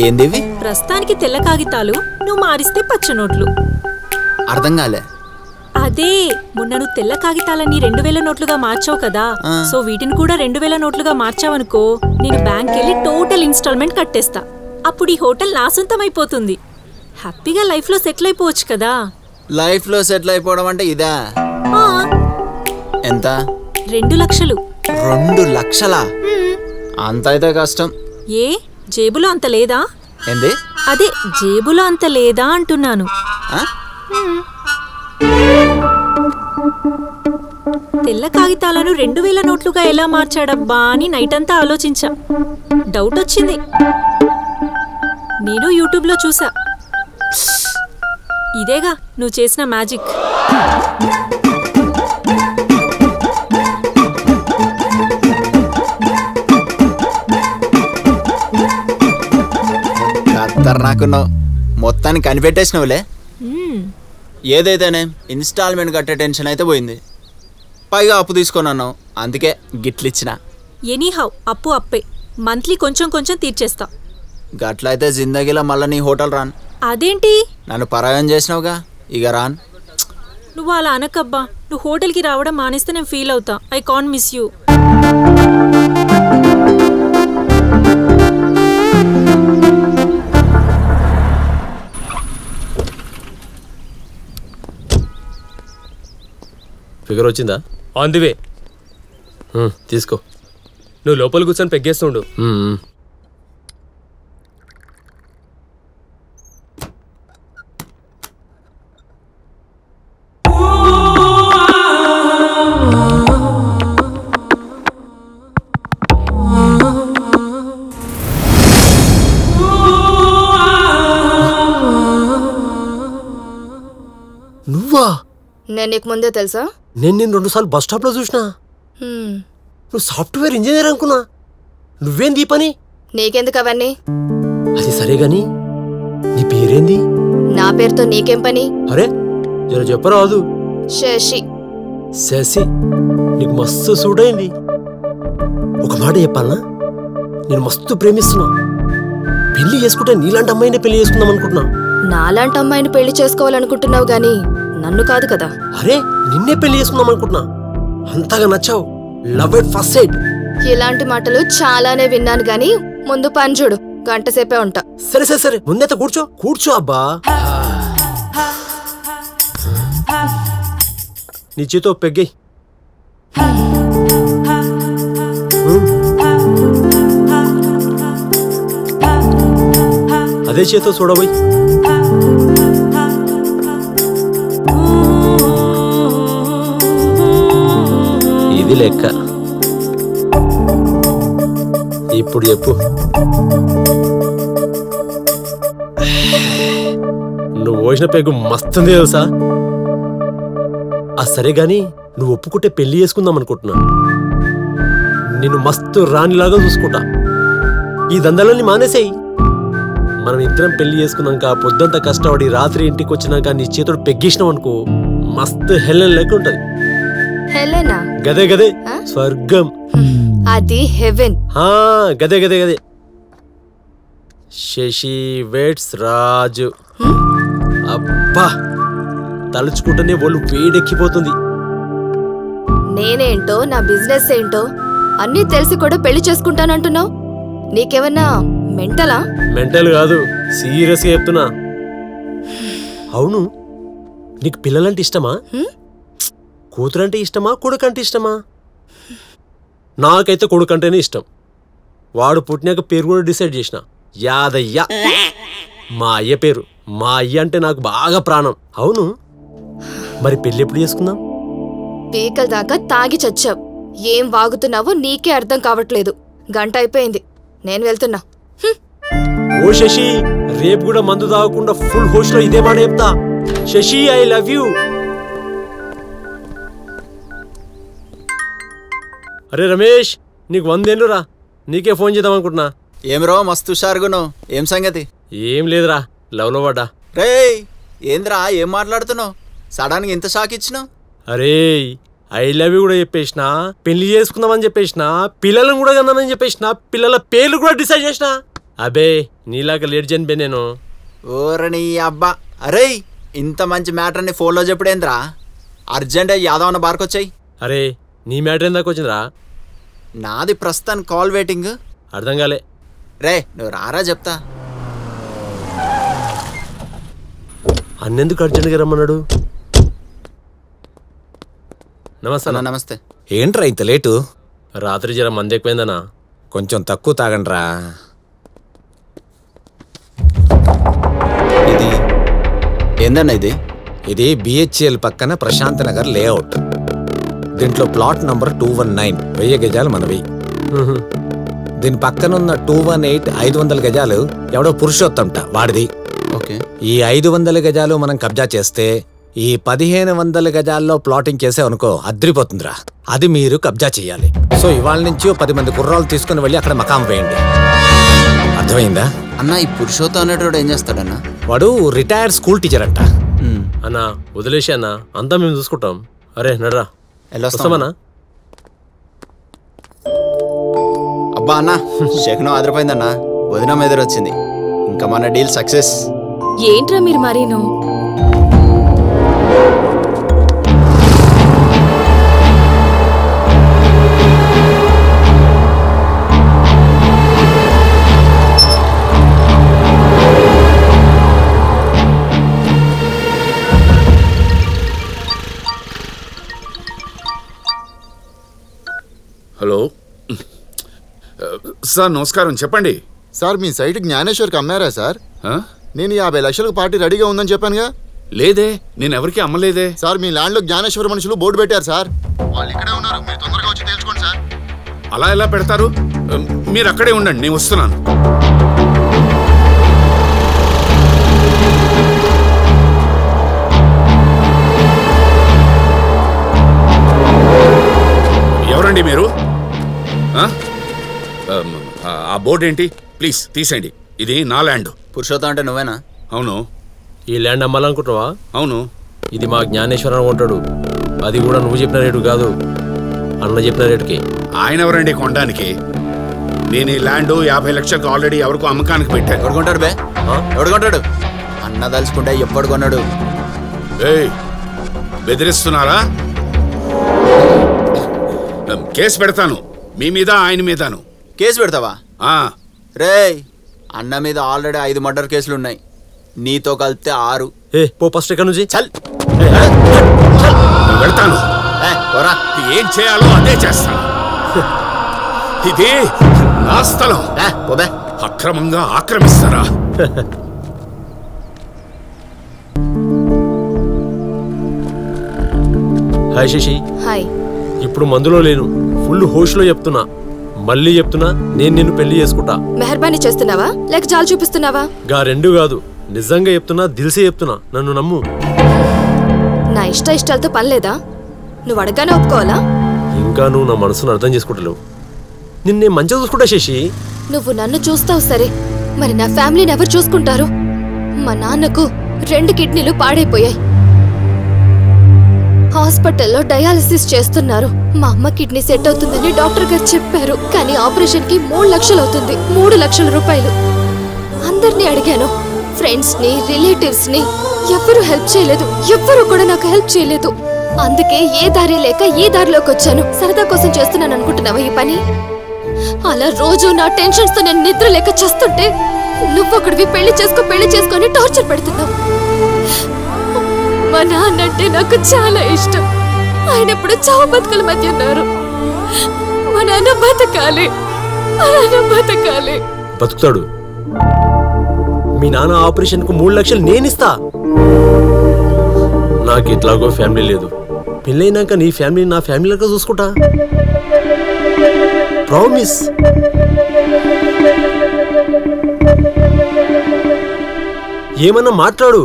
ఏందివి? ప్రస్తుతానికి తెల్ల కాగితాలు, నువ్వు మారిస్తే పచ్చ నోట్లు. అర్థం కాలే. అదే మొన్న నువ్వు తెల్ల కాగితాలన్నీ 2000 నోట్లుగా మార్చావు కదా, సో వీటిని కూడా 2000 నోట్లుగా మార్చావనుకో, నేను బ్యాంక్ వెళ్ళి టోటల్ ఇన్స్టాల్మెంట్ కట్టేస్తా. అప్పుడు ఈ హోటల్ నా సొంతం అయిపోతుంది. హ్యాపీగా లైఫ్ లో సెటిల్ అయిపోవచ్చు కదా. లైఫ్ లో సెటిల్ అయిపోవడం అంటే ఇదా? ఎంత? 2 లక్షలు. 2 లక్షలా? అంత అయితే కష్టం. ఏ జేబులో అంత లేదా? ఏంది? అదే జేబులో అంత లేదా అంటున్నాను. తెల్ల కాగితాలను 2000 నోట్లుగా ఎలా మార్చాడబ్బా అని నైట్ అంతా ఆలోచించా. డౌట్ వచ్చింది. నేను యూట్యూబ్లో చూసా. ఇదేగా నువ్వు చేసిన మ్యాజిక్. ఖతర్నాకున్నావు, మొత్తాన్ని కనిపెట్టేసినవులే. ఏదైతేనే ఇన్స్టాల్మెంట్ కట్టే టెన్షన్ అయితే పోయింది. పైగా అప్పు తీసుకున్నాను, అందుకే గిట్లిచ్చిన. ఎనీహౌ అప్పు అప్పే, మంత్లీ కొంచెం కొంచెం తీర్చేస్తా. గట్లయితే జిందగీలో మళ్ళీ నీ హోటల్ రాను. అదేంటి? నన్ను పరాయం చేసినావుగా, ఇక రాను. నువ్వు అలా అనకబ్బా. నువ్వు హోటల్కి రావడం మానేస్తే నేను ఫీల్ అవుతా. I can't miss you. Figure వచ్చిందా? On the way. తీసుకో. నువ్వు లోపల కూర్చొని పెగ్గేస్తుండు. నువ్వా? నేను నీకు ముందే తెలుసా? నేను 2 సార్లు బస్ స్టాప్ లో చూసినా. నువ్వు సాఫ్ట్వేర్ ఇంజనీర్ అనుకున్నా. నువ్వేంది ఈ పని? నీకెందుకు అవన్నీ? అది సరే గాని నీ పేరేంది? నా పేరుతో నీకేం పని? అరే జర చెప్పరాదు. శశి. శశి, నీకు మస్తు సూట్ అయింది. ఒక మాట చెప్పాలనా, నేను మస్తు ప్రేమిస్తున్నా. పెళ్లి చేసుకుంటే నీలాంటి అమ్మాయిని పెళ్లి చేసుకుందాం అనుకుంటున్నా. నాలాంటి అమ్మాయిని పెళ్లి చేసుకోవాలనుకుంటున్నావు గాని నన్ను కాదు కదా. అరే నిన్నే పెళ్లి చేసుకుందాం అనుకుంటున్నా. అంతగా నచ్చావు. Love at first sight. ఇలాంటి మాటలు చాలానే విన్నాను గాని ముందు పని చూడు, గంట సేపే ఉంటా. సరే సరే సరే, ముందైతే కూర్చో. కూర్చో అబ్బా. నీ చేతో పెగ్గై. అదే చేతో చూడబోయ్. ఇది లెక్క. ఇప్పుడు చెప్పు, నువ్వు పోసిన పెగ్గు మస్తుంది తెలుసా? సరే గాని నువ్వు ఒప్పుకుంటే పెళ్లి చేసుకుందాం అనుకుంటున్నా. నిన్ను మస్తు రాణిలాగా చూసుకుంటా. ఈ దందాలన్నీ మానేసేయి. మనం ఇద్దరం పెళ్లి చేసుకున్నాక పొద్దుంతా కష్టపడి రాత్రి ఇంటికి వచ్చినాక నీ చేతుడు పెగ్గిసినాం అనుకో, మస్తు హెలెన్ లెక్క ఉంటది. హెలెనా? గదే గదే స్వర్గం. అది హెవెన్. గదే గదే గదే. శశి వెట్స్ రాజు. అబ్బా తలుచుకుంటేనే వాళ్ళు వేడెక్కిపోతుంది. నేనేంటో నా బిజినెస్ ఏంటో అన్నీ తెలిసి కూడా పెళ్లి చేసుకుంటానంటున్నావు. నీకేమన్నా మెంటలా? మెంటల్ కాదు, సీరియస్ గా చెప్తున్నా. అవును, నీకు పిల్లలంటే ఇష్టమా? కూతురంటే ఇష్టమా, కొడుకంటే ఇష్టమా? నాకైతే కొడుకంటేనే ఇష్టం. వాడు పుట్టినాక పేరు కూడా డిసైడ్ చేసిన, యాదయ్య. మా అయ్య పేరు. మా అయ్య అంటే నాకు బాగా ప్రాణం. అవును, మరి పెళ్ళి ఎప్పుడు చేసుకుందాం? పీకల దాకా తాగి చచ్చావు. ఏం వాగుతున్నావో నీకే అర్థం కావట్లేదు. గంట అయిపోయింది, నేను వెళ్తున్నా. ఓ శశి, రేపు కూడా మందు తాగకుండా ఫుల్ హోష్ లో ఇదే మాట చెప్తా. Sashi, I love you. అరే రమేష్, నీకు 100 ఏళ్ళు రా, నీకే ఫోన్ చేద్దాం అనుకుంటున్నా. ఏం రో మస్తు హుషారుగును. ఏం సంగతి? ఏం లేదురా, లవ్ లో పడ్డా. రే ఏంద్రా, ఏం మాట్లాడుతున్నావు? సడన్ గా ఇంత షాక్ ఇచ్చినావు? అరే ఐ లవ్ యూ కూడా చెప్పేసిన, పెళ్లి చేసుకుందామని చెప్పేసిన, పిల్లలను కూడా కన్నామని చెప్పేసిన, పిల్లల పేర్లు కూడా డిసైడ్ చేసిన. అబే నీలాగా లేట్ చేయను బే నేను. ఓరని అబ్బా. అరే ఇంత మంచి మ్యాటర్ని ఫోన్లో చెప్పుడేంద్రా? అర్జెంట్ యాదవ్ అన్న బార్కొచ్చాయి. అరే నీ మ్యాటర్ ఎందాక వచ్చిందిరా? నాది ప్రస్తుతం కాల్ వెయిటింగ్. అర్థం కాలే. రే నువ్వు రారా చెప్తా. అన్నెందుకు అర్జెంట్గా రమ్మన్నాడు? నమస్తే. నమస్తే. ఏంట్రా ఇంత లేటు? రాత్రి జర మంది ఎక్కువైందనా. కొంచెం తక్కువ తాగండ్రా. ఇది ఏందన్నా? ఇది బిహెచ్ఎల్ పక్కన ప్రశాంత్ నగర్ లేఅవుట్. దీంట్లో ప్లాట్ నంబర్ 219, 1000 గజాలు మనవి. దీని పక్కనున్న 218, 500 గజాలు ఎవడో పురుషోత్తంట వాడిది. ఈ 500 గజాలు మనం కబ్జా చేస్తే ఈ 1500 గజాల్లో ప్లాటింగ్ చేసావనుకో అద్రిపోతుందిరా. అది మీరు కబ్జా చెయ్యాలి. సో ఇవాళ నుంచి 10 మంది కుర్రాలు తీసుకుని వెళ్ళి అక్కడ మకాం వేయండి. అర్థమైందా? అన్న ఈ పురుషోత్తం అనేటోడు ఏం చేస్తాడన్నా? వాడు రిటైర్డ్ స్కూల్ టీచర్ అంట. అన్నా వదిలేసి అన్నా, అంతా మేము చూసుకుంటాం. అరే నడరా, వస్తామన్నా. అబ్బా అన్న, శకునం ఆదిరిపోయిందన్నా. వదిన ఎదురు వచ్చింది. ఇంకా మన డీల్ సక్సెస్. ఏంట్రా మీరు మరీను? హలో సార్, నమస్కారం. చెప్పండి సార్. మీ సైట్ జ్ఞానేశ్వర్కి అమ్మారా సార్? నేను 50 లక్షలకు పార్టీ రెడీగా ఉందని చెప్పానుగా. లేదే, నేను ఎవరికి అమ్మలేదే సార్. మీ ల్యాండ్ లో జ్ఞానేశ్వర మనుషులు బోర్డు పెట్టారు సార్. వాళ్ళు ఇక్కడే ఉన్నారు, మీరు తొందరగా వచ్చి తెలుసుకోండి సార్. అలా ఎలా పెడతారు? మీరు అక్కడే ఉండండి, నేను వస్తున్నాను. ఎవరండి మీరు? ఆ బోర్డు ఏంటి? ప్లీజ్ తీసేయండి. ఇది నా ల్యాండ్. పురుషోత్తం అంటే నువ్వేనా? అవును. ఈ ల్యాండ్ అమ్మాలనుకుంటున్నావా? అవును. ఇది మా జ్ఞానేశ్వరం కొంటాడు. అది కూడా నువ్వు చెప్పిన రేటు కాదు, అన్న చెప్పిన రేటుకి. ఆయన ఎవరండి కొనడానికి? నేను ఈ ల్యాండ్ 50 లక్షలకు ఆల్రెడీ ఎవరికో అమ్మకానికి పెట్టాను. ఎవరు కొంటాడు బే? ఎవడు కొంటాడు? అన్న తలుచుకుంటే ఎప్పుడు కొన్నాడు? బెదిరిస్తున్నారా? కేసు పెడతాను, మీ మీద ఆయన మీదను. కేసు పెడతావా? రే అన్న మీద ఆల్రెడీ 5 మర్డర్ కేసులు ఉన్నాయి. నీతో కలిపితే 6. పో ఫస్ట్ ఇక్కడ నుంచి. చల్ వెళ్తాను. ఏం చేయాలో అదే చేస్తాను. ఇది నా స్థలం. అక్రమంగా ఆక్రమిస్తారా? హాయ్ శశి. హాయ్. ఇప్పుడు మందులో లేను, ఫుల్ హోష్ లో చెప్తున్నా. మళ్ళీ చెప్తున్నా, నేను నిన్ను పెళ్లి చేసుకుంటా. మెహర్బానీ చేస్తున్నావా లేక జాలు చూపిస్తున్నావా? గా రెండు కాదు, నిజంగా చెప్తున్నా, దిల్సే చెప్తున్నా, నన్ను నమ్ము. నా ఇష్టాలతో పని లేదా? నువ్వు అడగానే ఒప్పుకోవాలా? ఇంకా నువ్వు నా మనసును అర్థం చేసుకుంటలేవు. నిన్నే మంచిగా చూసుకుంటా శశి. నువ్వు నన్ను చూస్తావు సరే, మరి నా ఫ్యామిలీని ఎవరు చూసుకుంటారు? మా నాన్నకు 2 కిడ్నీలు పాడైపోయాయి. హాస్పిటల్లో డయాలసిస్ చేస్తున్నారు. మా అమ్మ కిడ్నీ సెట్ అవుతుందని డాక్టర్ గారు చెప్పారు. కానీ ఆపరేషన్ కి 3 లక్షలు అవుతుంది. 3 లక్షల రూపాయలు. అందరినీ అడిగాను, ఫ్రెండ్స్ ని, రిలేటివ్స్ ని. ఎవ్వరూ హెల్ప్ చేయలేదు. ఎవ్వరూ కూడా నాకు హెల్ప్ చేయలేదు. అందుకే ఏ దారి లేక ఈ దారిలోకి వచ్చాను. సరదా కోసం చేస్తున్నాను అనుకుంటున్నావా ఈ పని? అలా రోజు నా టెన్షన్స్ తో నేను నిద్ర లేక చేస్తుంటే నువ్వొకడివి పెళ్లి చేసుకొని టార్చర్ పెడుతున్నావు. మా నాన్న అంటే నాకు చాలా ఇష్టం. ఆయన ఇప్పుడు చావు బతుకుల మధ్య ఉన్నారు. మా నాన్న బతకాలి. బతుకుతాడు. మీ నాన్న ఆపరేషన్ కు 3 లక్షలు నేనిస్తా. నాకు ఎట్లాగో ఫ్యామిలీ లేదు. పెళ్ళైనాక నీ ఫ్యామిలీ నా ఫ్యామిలీ లాగా చూసుకుంటా. ప్రామిస్. ఏమన్నా మాట్లాడు.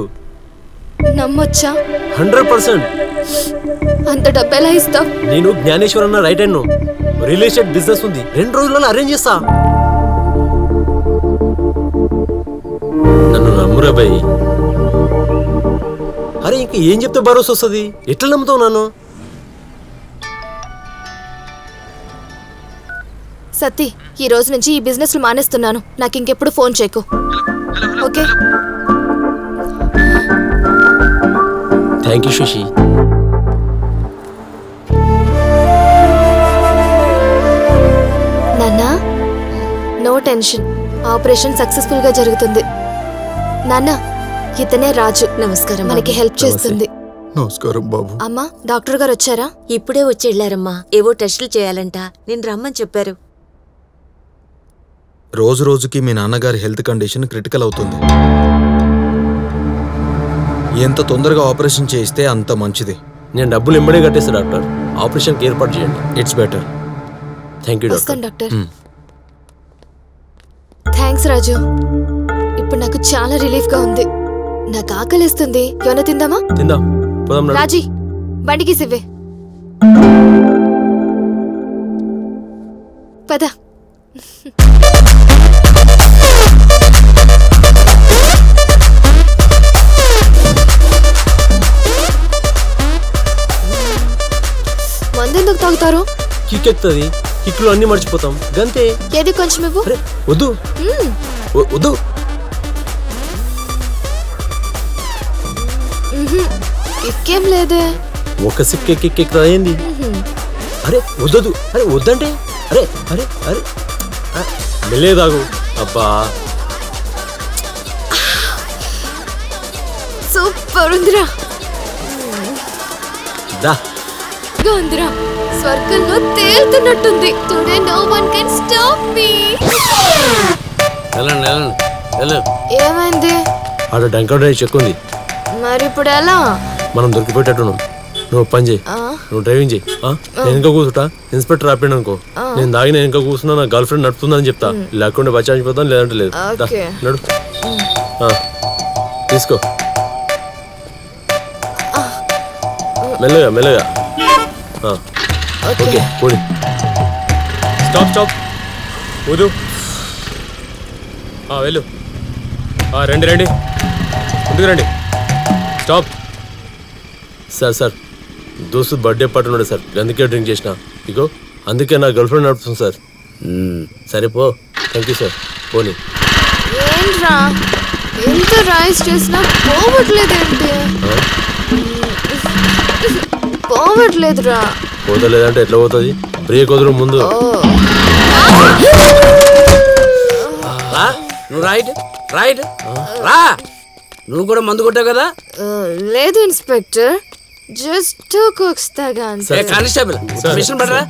నమ్మొచ్చా? 100%. అంత డబ్బు ఎలా ఇస్తావు? నేను జ్ఞానేశ్వర్ అన్న right hand. Real estate business ఉంది. 2 రోజులలో అరేంజ్ చేస్తా. నన్ను నమ్మురా భయ్. అరే ఇంక ఏం చెప్తే భరోసా వస్తుంది? ఎట్లా నమ్ముతావు నన్ను? సత్తి, ఈ రోజు నుంచి ఈ బిజినెస్ మానేస్తున్నాను. నాకు ఇంకెప్పుడు ఫోన్ చేయకు. ఓకే? Thank you Sashi. నాన్న, నో టెన్షన్. ఆపరేషన్ సక్సెస్ఫుల్ గా జరుగుతుంది. నాన్న, ఇతనే రాజు. నమస్కారం. మనకి హెల్ప్ చేస్తుంది. నమస్కారం బాబు. అమ్మా, డాక్టర్ గారు వచ్చారా? ఇప్పుడే వచ్చి వెళ్ళారమ్మా. ఏవో టెస్టులు చేయాలంట. నేను రమ్మని చెప్పారు. రోజు రోజుకి మీ నాన్నగారి హెల్త్ కండిషన్ క్రిటికల్ అవుతుంది. ఎంత తొందరగా ఆపరేషన్ చేయిస్తే అంత మంచిది. నేను డబ్బులు ఎంబడే కట్టేస్తా డాక్టర్. ఆపరేషన్కి ఏర్పాటు చేయండి. It's better. Thank you doctor. Thanks Raju. ఇప్పుడు నాకు చాలా రిలీఫ్ గా ఉంది. నాకు ఆకలిస్తుంది. ఏమైనా తిందామా? తిందాం. రాజీ, బండికి సివ్వే. పద. మందెందుకు తాగుతారు? కిక్ ఎక్కుతుంది. కిక్లు అన్ని మర్చిపోతాం గంతే. ఏది కొంచెం ఇవ్వు. వద్దు వద్దు. ఇక్కేం లేదే. ఒక సిప్ కిక్ ఎక్కుతా ఏంది? అరే వద్దదు. అరే వద్దంటే. అరే అరే అరే మెల్లే తాగు. అబ్బా సూపర్ ఉందిరా. దా ఉందిరా. స్వర్గంలో తేలుతున్నట్టుంది. Today no one can stop me. ఏమైంది? ఆడ డంకర్ డ్రైవ్ చెక్ ఉంది. మరి ఇప్పుడు ఎలా? మనం దొరికిపోయేటట్టున్నాం. నువ్వు పని చేయి. నువ్వు డ్రైవింగ్ చేయి. నేను ఇంకా కూర్చుంటా. ఇన్స్పెక్టర్ ఆపాడు అనుకో, నేను దాగి నేను ఇంకా కూర్చున్నా, నా గర్ల్ ఫ్రెండ్ నడుపుతుందని చెప్తా. లేకుండా బచాయించిపోతాను, లేదంటే లేదు. నడు. తీసుకో. మెల్లగా మెల్లగా. ఓకే పోడి. Stop stop. వద్దు. వెళ్ళు. రండి రండి. ముందుకు రండి. స్టాప్. సార్ దోస్తు బర్త్డే పార్టీ ఉన్నాడు సార్, అందుకే డ్రింక్ చేసిన. ఇగో అందుకే నా గర్ల్ ఫ్రెండ్ నడుపుతుంది సార్. సరే పో. Thank you sir. పోనీ. ఏంట్రా ఎంత రైస్ చేసినా పోవట్లేదేంటి? పోవట్లేదురా. పోతలేదంటే ఎట్లా పోతుంది? బ్రేక్ వదలు ముందు. నువ్వు రైట్ రైట్ రా. నువ్వు కూడా మందు కొట్టావు కదా? లేదు ఇన్స్పెక్టర్, జస్ట్ కొక్స్తాగా. కానిస్టేబుల్ మిషన్ పడరా.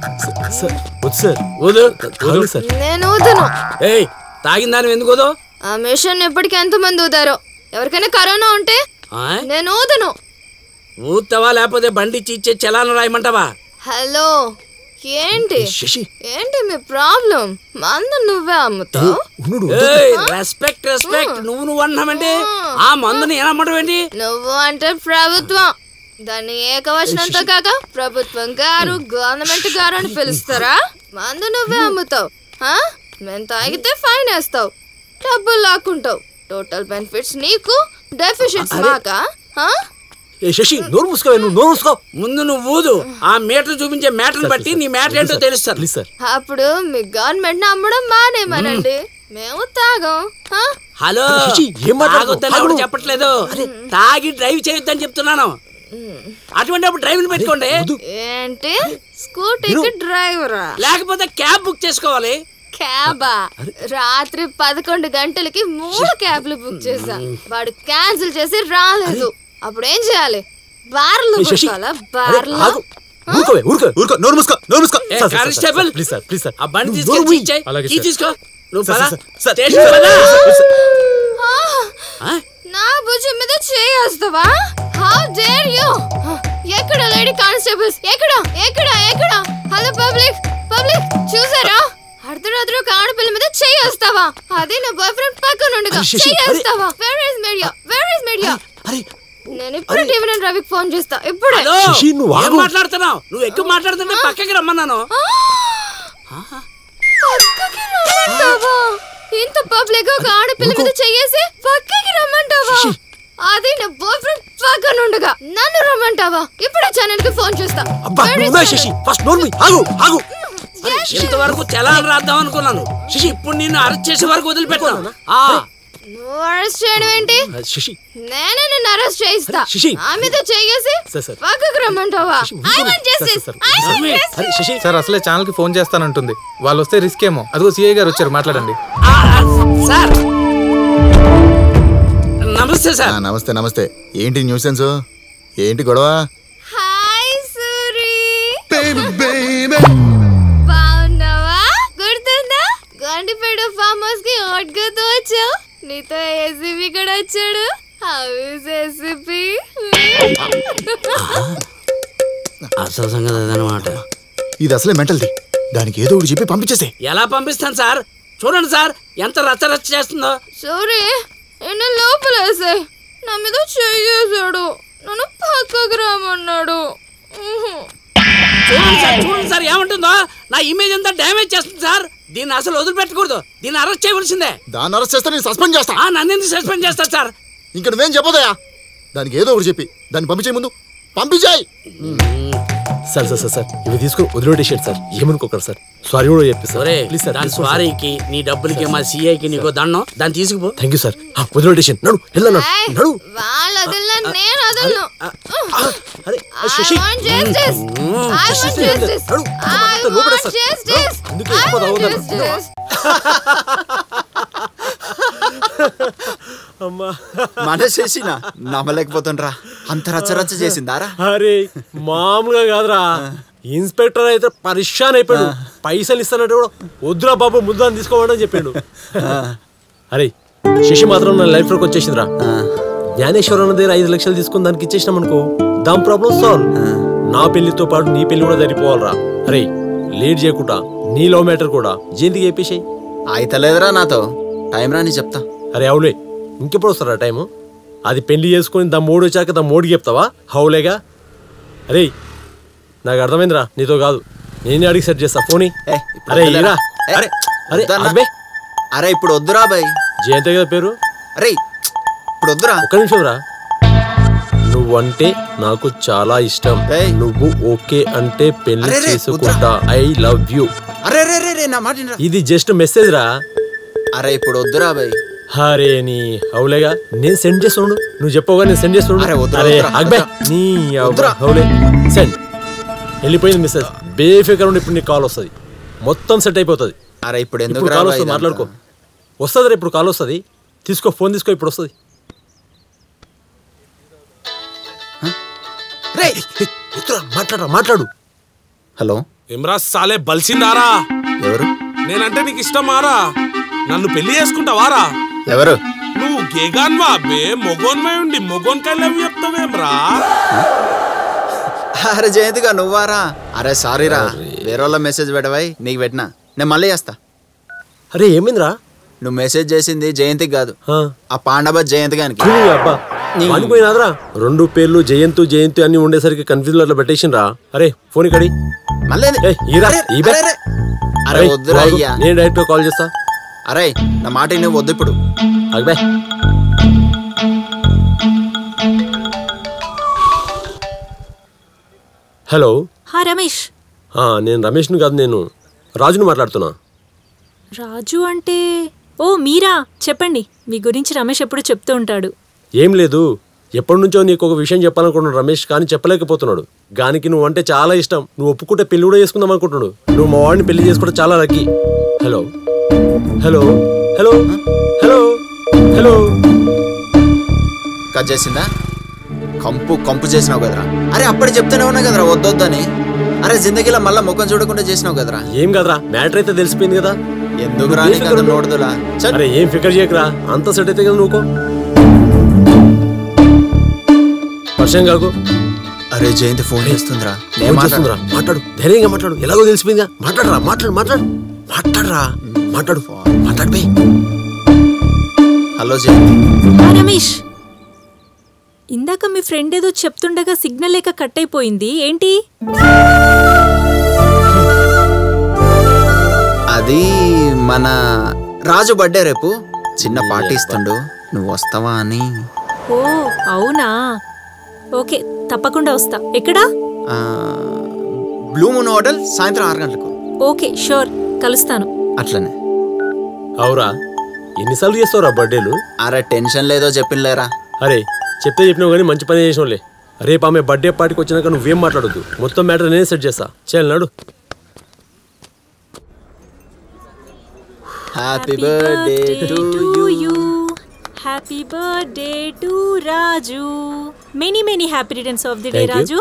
నేను ఊదను. ఏయ్ తాగిన దాని ఎందుకు ఊదో? ఆ మిషన్ ఎప్పటికీ ఎంత మంది ఊదారో. ఎవరికైనా కరోనా ఉంటే నేను ఊదను. ఊతావా లేకపోతే బండి ఇచ్చే చలాన రాయమంటావా? హలో, ఏంటి ఏంటి మీ ప్రాబ్లం? మందు నువ్వే అమ్ముతావు. Respect respect. నువ్వు అన్నామంటే ఆ మందుని ఎలా అమ్మటం ఏంటి? నువ్వు అంటే ప్రభుత్వం. దాన్ని ఏకవచనంతో కాక ప్రభుత్వం గారు, గవర్నమెంట్ గారు అని పిలుస్తారా? మందు నువ్వే అమ్ముతావు. మేము తాగితే ఫైన్ వేస్తావు, డబ్బులు లాక్కుంటావు. టోటల్ బెనిఫిట్స్ నీకు, డెఫిషిట్స్ మాకా? శశి నోరు మూసుకోవే, నువ్వు నోరు మూసుకో. ముందు నువ్వు ఊదు, ఆ మీటర్ చూపించే మ్యాటర్ బట్టి నీ మ్యాటర్ ఏంటో తెలుస్తారు. Please sir. అప్పుడు మీ గవర్నమెంట్ అమ్మడం మానేమనండి, మేము తాగం. హలో, తాగొద్దని ఎవరు చెప్పట్లేదు, తాగి డ్రైవ్ చేయొద్దని చెప్తున్నాను. అటువంటి అప్పుడు డ్రైవ్ పెట్టుకోండి. ఏంటి స్కూటీకి డ్రైవరా? లేకపోతే క్యాబ్ బుక్ చేసుకోవాలి. క్యాబా? రాత్రి 11 గంటలకి 3 క్యాబ్లు బుక్ చేశా, వాడు క్యాన్సిల్ చేసి రాలేదు. అప్పుడు ఏం చేయాలి? బార్లు కూర్చోవాలా? బార్లు? Constable please sir, please sir, ఆ బండి తీసుకెళ్ళి ఇచ్చేయ్. కీ తీసుకో. నువ్వు పద. నా భుజం మీద చేస్తావా? How dare you! ఎక్కడ లేడీ కానిస్టేబుల్స్? ఎక్కడ ఎక్కడ ఎక్కడ? హలో పబ్లిక్, పబ్లిక్ చూసారా? అర్ధరాత్రి ఒక ఆడపిల్ల మీద చేస్తావా? అది నా బాయ్ ఫ్రెండ్ పక్కన ఉండగా చేస్తావా? Where is media? Where is media? నేను ఇప్పుడు టీవీ రవికి ఫోన్ చేస్తా. ఇప్పుడే. ఏం మాట్లాడుతున్నావు? నువ్వు ఎక్కువ మాట్లాడుతుంటే పక్కకి రమ్మన్నాను. పక్కకి రమ్మంటావా? ఇంత పబ్లిక్ ఒక ఆడపిల్ల మీద చేసి పక్కకి రమ్మంటావా? అది నా బాయ్ ఫ్రెండ్ పక్కన ఉండగా నన్ను రమ్మంటావా? ఇప్పుడే ఛానల్ కి ఫోన్ చేస్తా. ఇంతవరకు చలాన్ రాద్దాం అనుకున్నాను. ఇప్పుడు నిన్ను అరెస్ట్ చేసే వరకు వదిలిపెట్టాను. నువ్వు అరెస్ట్ చేయడం ఏంటి? నేనే నిన్ను అరెస్ట్ చేయిస్తా. నా మీద చేసి పక్కకు రమ్మంటావా? సార్ అసలే ఛానల్ కి ఫోన్ చేస్తానంటుంది, వాళ్ళు వస్తే రిస్క్ ఏమో. అదిగో సిఐ గారు వచ్చారు, మాట్లాడండి. సార్ నమస్తే సార్. నమస్తే నమస్తే. ఏంటి న్యూసెన్స్? ఏంటి గొడవ? హాయ్ సూరి, బాగున్నావా? గుర్తుందా గండిపేట ఫామ్ హౌస్ కి హాట్గాతో వచ్చావు? నీతో ఏసీపీ కూడా వచ్చాడు. How is ACP? అసలు సంగతి అదనమాట. ఇది అసలే మెంటల్ది, దానికి ఏదో ఒకటి చెప్పి పంపించేసే. ఎలా పంపిస్తాను సార్? చూడండి సార్ ఎంత రచ్చరచ్చ చేస్తుందో. సూరి నిన్ను లోపలేసే, నా మీద చేసాడు, నన్ను పక్కకు రామన్నాడు. చూడండి సార్ ఏమంటుందో. నా ఇమేజ్ అంతా డ్యామేజ్ చేస్తుంది సార్. దీన్ని అసలు వదిలిపెట్టకూడదు, దీన్ని అరెస్ట్ చేయవలసిందే. దాన్ని అరెస్ట్ చేస్తే నేను సస్పెండ్ చేస్తా. నన్ను ఎందుకు సస్పెండ్ చేస్తారు సార్? ఇంకా నువ్వేం చెప్పదయా, దానికి ఏదో ఒకటి చెప్పి దాన్ని పంపించే ముందు పంపించాయి. సార్ సార్ సార్ ఇవి తీసుకుని వదిలేటేసాడు సార్, ఏమనుకోకరు సార్. సారీ కూడా చెప్పేస్తారు. ప్లీజ్ సార్, దాని సారీకి నీ డబ్బులకి మా సిఐకి నీకు దండం, దాన్ని తీసుకుపో. Thank you sir. వదిలేటేసాను. నడు వెళ్ళను. నడు. వాళ్ళు వదిలినా నేను వదలను. అరే శశి మన చేసినా నమ్మలేకపోతుండ్రా, అంత రచ్చరచ్చ చేసిందారా? అరే మామూలుగా కాదురా, ఇన్స్పెక్టర్ అయితే పరిశాన్ అయిపోయాడు. పైసలు ఇస్తానంటే కూడా వద్దురా బాబు ముందు అని తీసుకోవాలని చెప్పాడు. అరే శశి మాత్రం నా లైఫ్ లోకి వచ్చేసిందిరా. జ్ఞానేశ్వరన్న దగ్గర 5 లక్షలు తీసుకుని దానికి ఇచ్చేసినాం అనుకో, దాని ప్రాబ్లం సాల్వ్. నా పెళ్లితో పాటు నీ పెళ్లి కూడా జరిగిపోవాలరా. అరే లేట్ చేయకుండా నీ లవ్ మ్యాటర్ కూడా జయంతికి చెప్పేసాయి. అయితే లేదురా నాతో, టైం రాని చెప్తా. అరే అవులే, ఇంకెప్పుడు వస్తారా టైము? అది పెళ్లి చేసుకుని దా మోడు వచ్చాక దా మోడికి చెప్తావా? హౌలేగా. అరే నాకు అర్థమైందిరా, నీతో కాదు, నేనే అడిగి సెట్ చేస్తా. ఫోని. అరే ఇరా. అరే అరే అబ్బే, అరే ఇప్పుడు వద్దురా బాయ్. జయంతి కదా పేరు. అరే ఇప్పుడు వద్దురా. ఒక్క నిమిషం రా. నువ్వంటే నాకు చాలా ఇష్టం. నువ్వు ఓకే అంటే పెళ్లి చేసుకుంటా. I love you. అరే నా మాట. ఇది జస్ట్ మెసేజ్ రా. అరే ఇప్పుడు వద్దురా బాయ్. అరే నీ అవులేగా, నేను సెండ్ చేస్తుండు, నువ్వు చెప్పవుగా నేను సెండ్ చేస్తుండు. అరే అక్బే నీ అవులే సెండ్. వెళ్ళిపోయింది మెసేజ్. బేఫికర్ ఉండి ఇప్పుడు నీకు కాల్ వస్తుంది, మొత్తం సెట్ అయిపోతుంది. అరే ఇప్పుడు ఎందుకు కాల్ వస్తుంది, మాట్లాడుకో. వస్తుంది రా, ఇప్పుడు కాల్ వస్తుంది. తీసుకో, ఫోన్ తీసుకో, ఇప్పుడు వస్తుంది. మాట్లాడు. హలో ఇమ్రా సాలే బల్సిందారా? ఎవరు? నేనంటే నీకు ఇష్టమారా? నన్ను పెళ్లి చేసుకుంటావారా? ఎవరు? నువ్వు గేగాన్వా బే, మొగోన్మై ఉండి మొగోన్ కైలవి చెప్తావేమ్రా? అరే జయంతిగా నువ్వారా? అరే సారీరా, వేరే వాళ్ళ మెసేజ్ పెట్టవాయి, నీకు పెట్టినా. నేను మళ్ళీ చేస్తా. అరే ఏమైందిరా? నువ్వు మెసేజ్ చేసింది జయంతికి కాదు, ఆ పాండవ జయంతి గానికి. అనుకున్నాదరా, 2 పేర్లు జయంతు జయంతి అన్ని ఉండేసరికి కన్ఫ్యూజన్ అట్లా పెట్టేసిండ్రా. అరే ఫోన్ ఇక్కడి. మళ్ళీ అరే వద్దురా అయ్యా, నేను డైరెక్ట్ కాల్ చేస్తా. అరే నా మాట నువ్వు వద్దు ఇప్పుడు. అగ్బే హలో. రమేష్. నేను రమేష్ని కాదు, నేను రాజుని మాట్లాడుతున్నా. రాజు అంటే ఓ మీరా, చెప్పండి. మీ గురించి రమేష్ ఎప్పుడు చెప్తూ ఉంటాడు. ఏం లేదు, ఎప్పటి నుంచో నీకు ఒక విషయం చెప్పాలనుకుంటున్నాడు రమేష్, కానీ చెప్పలేకపోతున్నాడు. గానికి నువ్వు అంటే చాలా ఇష్టం. నువ్వు ఒప్పుకుంటే పెళ్లి కూడా చేసుకుందాం అనుకుంటున్నాడు. నువ్వు మా వాడిని పెళ్లి చేసుకోవడం చాలా lucky. Hello hello hello hello hello. Cut చేసిందా? కంపు చేసినావు కదరా. అరే అప్పుడే చెప్తూనే ఉన్నా కదరా వద్దొద్దని. అరే జిందగీలో మళ్ళా ముఖం చూడకుండా చేసినావు కదరా. ఏం కదరా, మ్యాటర్ అయితే తెలిసిపోయింది కదా. ఎందుకు రా నోడుదులా? అరే ఏం ఫికర్ చేయకరా, అంత సెట్ అయితే కదా నువ్వు. వర్షం కాకు. అరే జయంతి ఫోన్ చేస్తుందిరా. మాట్లాడుతుందిరా, మాట్లాడు, ధైర్యంగా మాట్లాడు. ఎలాగో తెలిసిపోయిందిగా, మాట్లాడరా, మాట్లాడరా. మాట్లాడిపోయి. హలో జయంతి. రమేష్, ఇందాక మీ ఫ్రెండ్ ఏదో చెప్తుండగా సిగ్నల్ లేక కట్ అయిపోయింది ఏంటి? అది మన రాజు బర్త్డే రేపు, చిన్న పార్టీ ఇస్తుండు, నువ్వు వస్తావా అని. ఓ అవునా, ఓకే తప్పకుండా వస్తా. ఎక్కడా? బ్లూ మూన్ హోటల్, సాయంత్రం 6 గంటలకు. ఓకే షూర్, కలుస్తాను. అట్లనే. అవురా, ఎన్నిసార్లు చేస్తావురా బర్త్డేలు? అరే టెన్షన్ లేదో చెప్పింలేరా. అరే చెప్తే చెప్పినావు కానీ మంచి పని చేసినోలే. రేపు ఆమె బర్త్డే పార్టీకి వచ్చినాక నువ్వేం మాట్లాడొద్దు, మొత్తం మ్యాటర్ నేనే సెట్ చేస్తా. చెల్లాడు. Happy birthday to you. Happy birthday to Raju. Many many happy returns of the day Raju.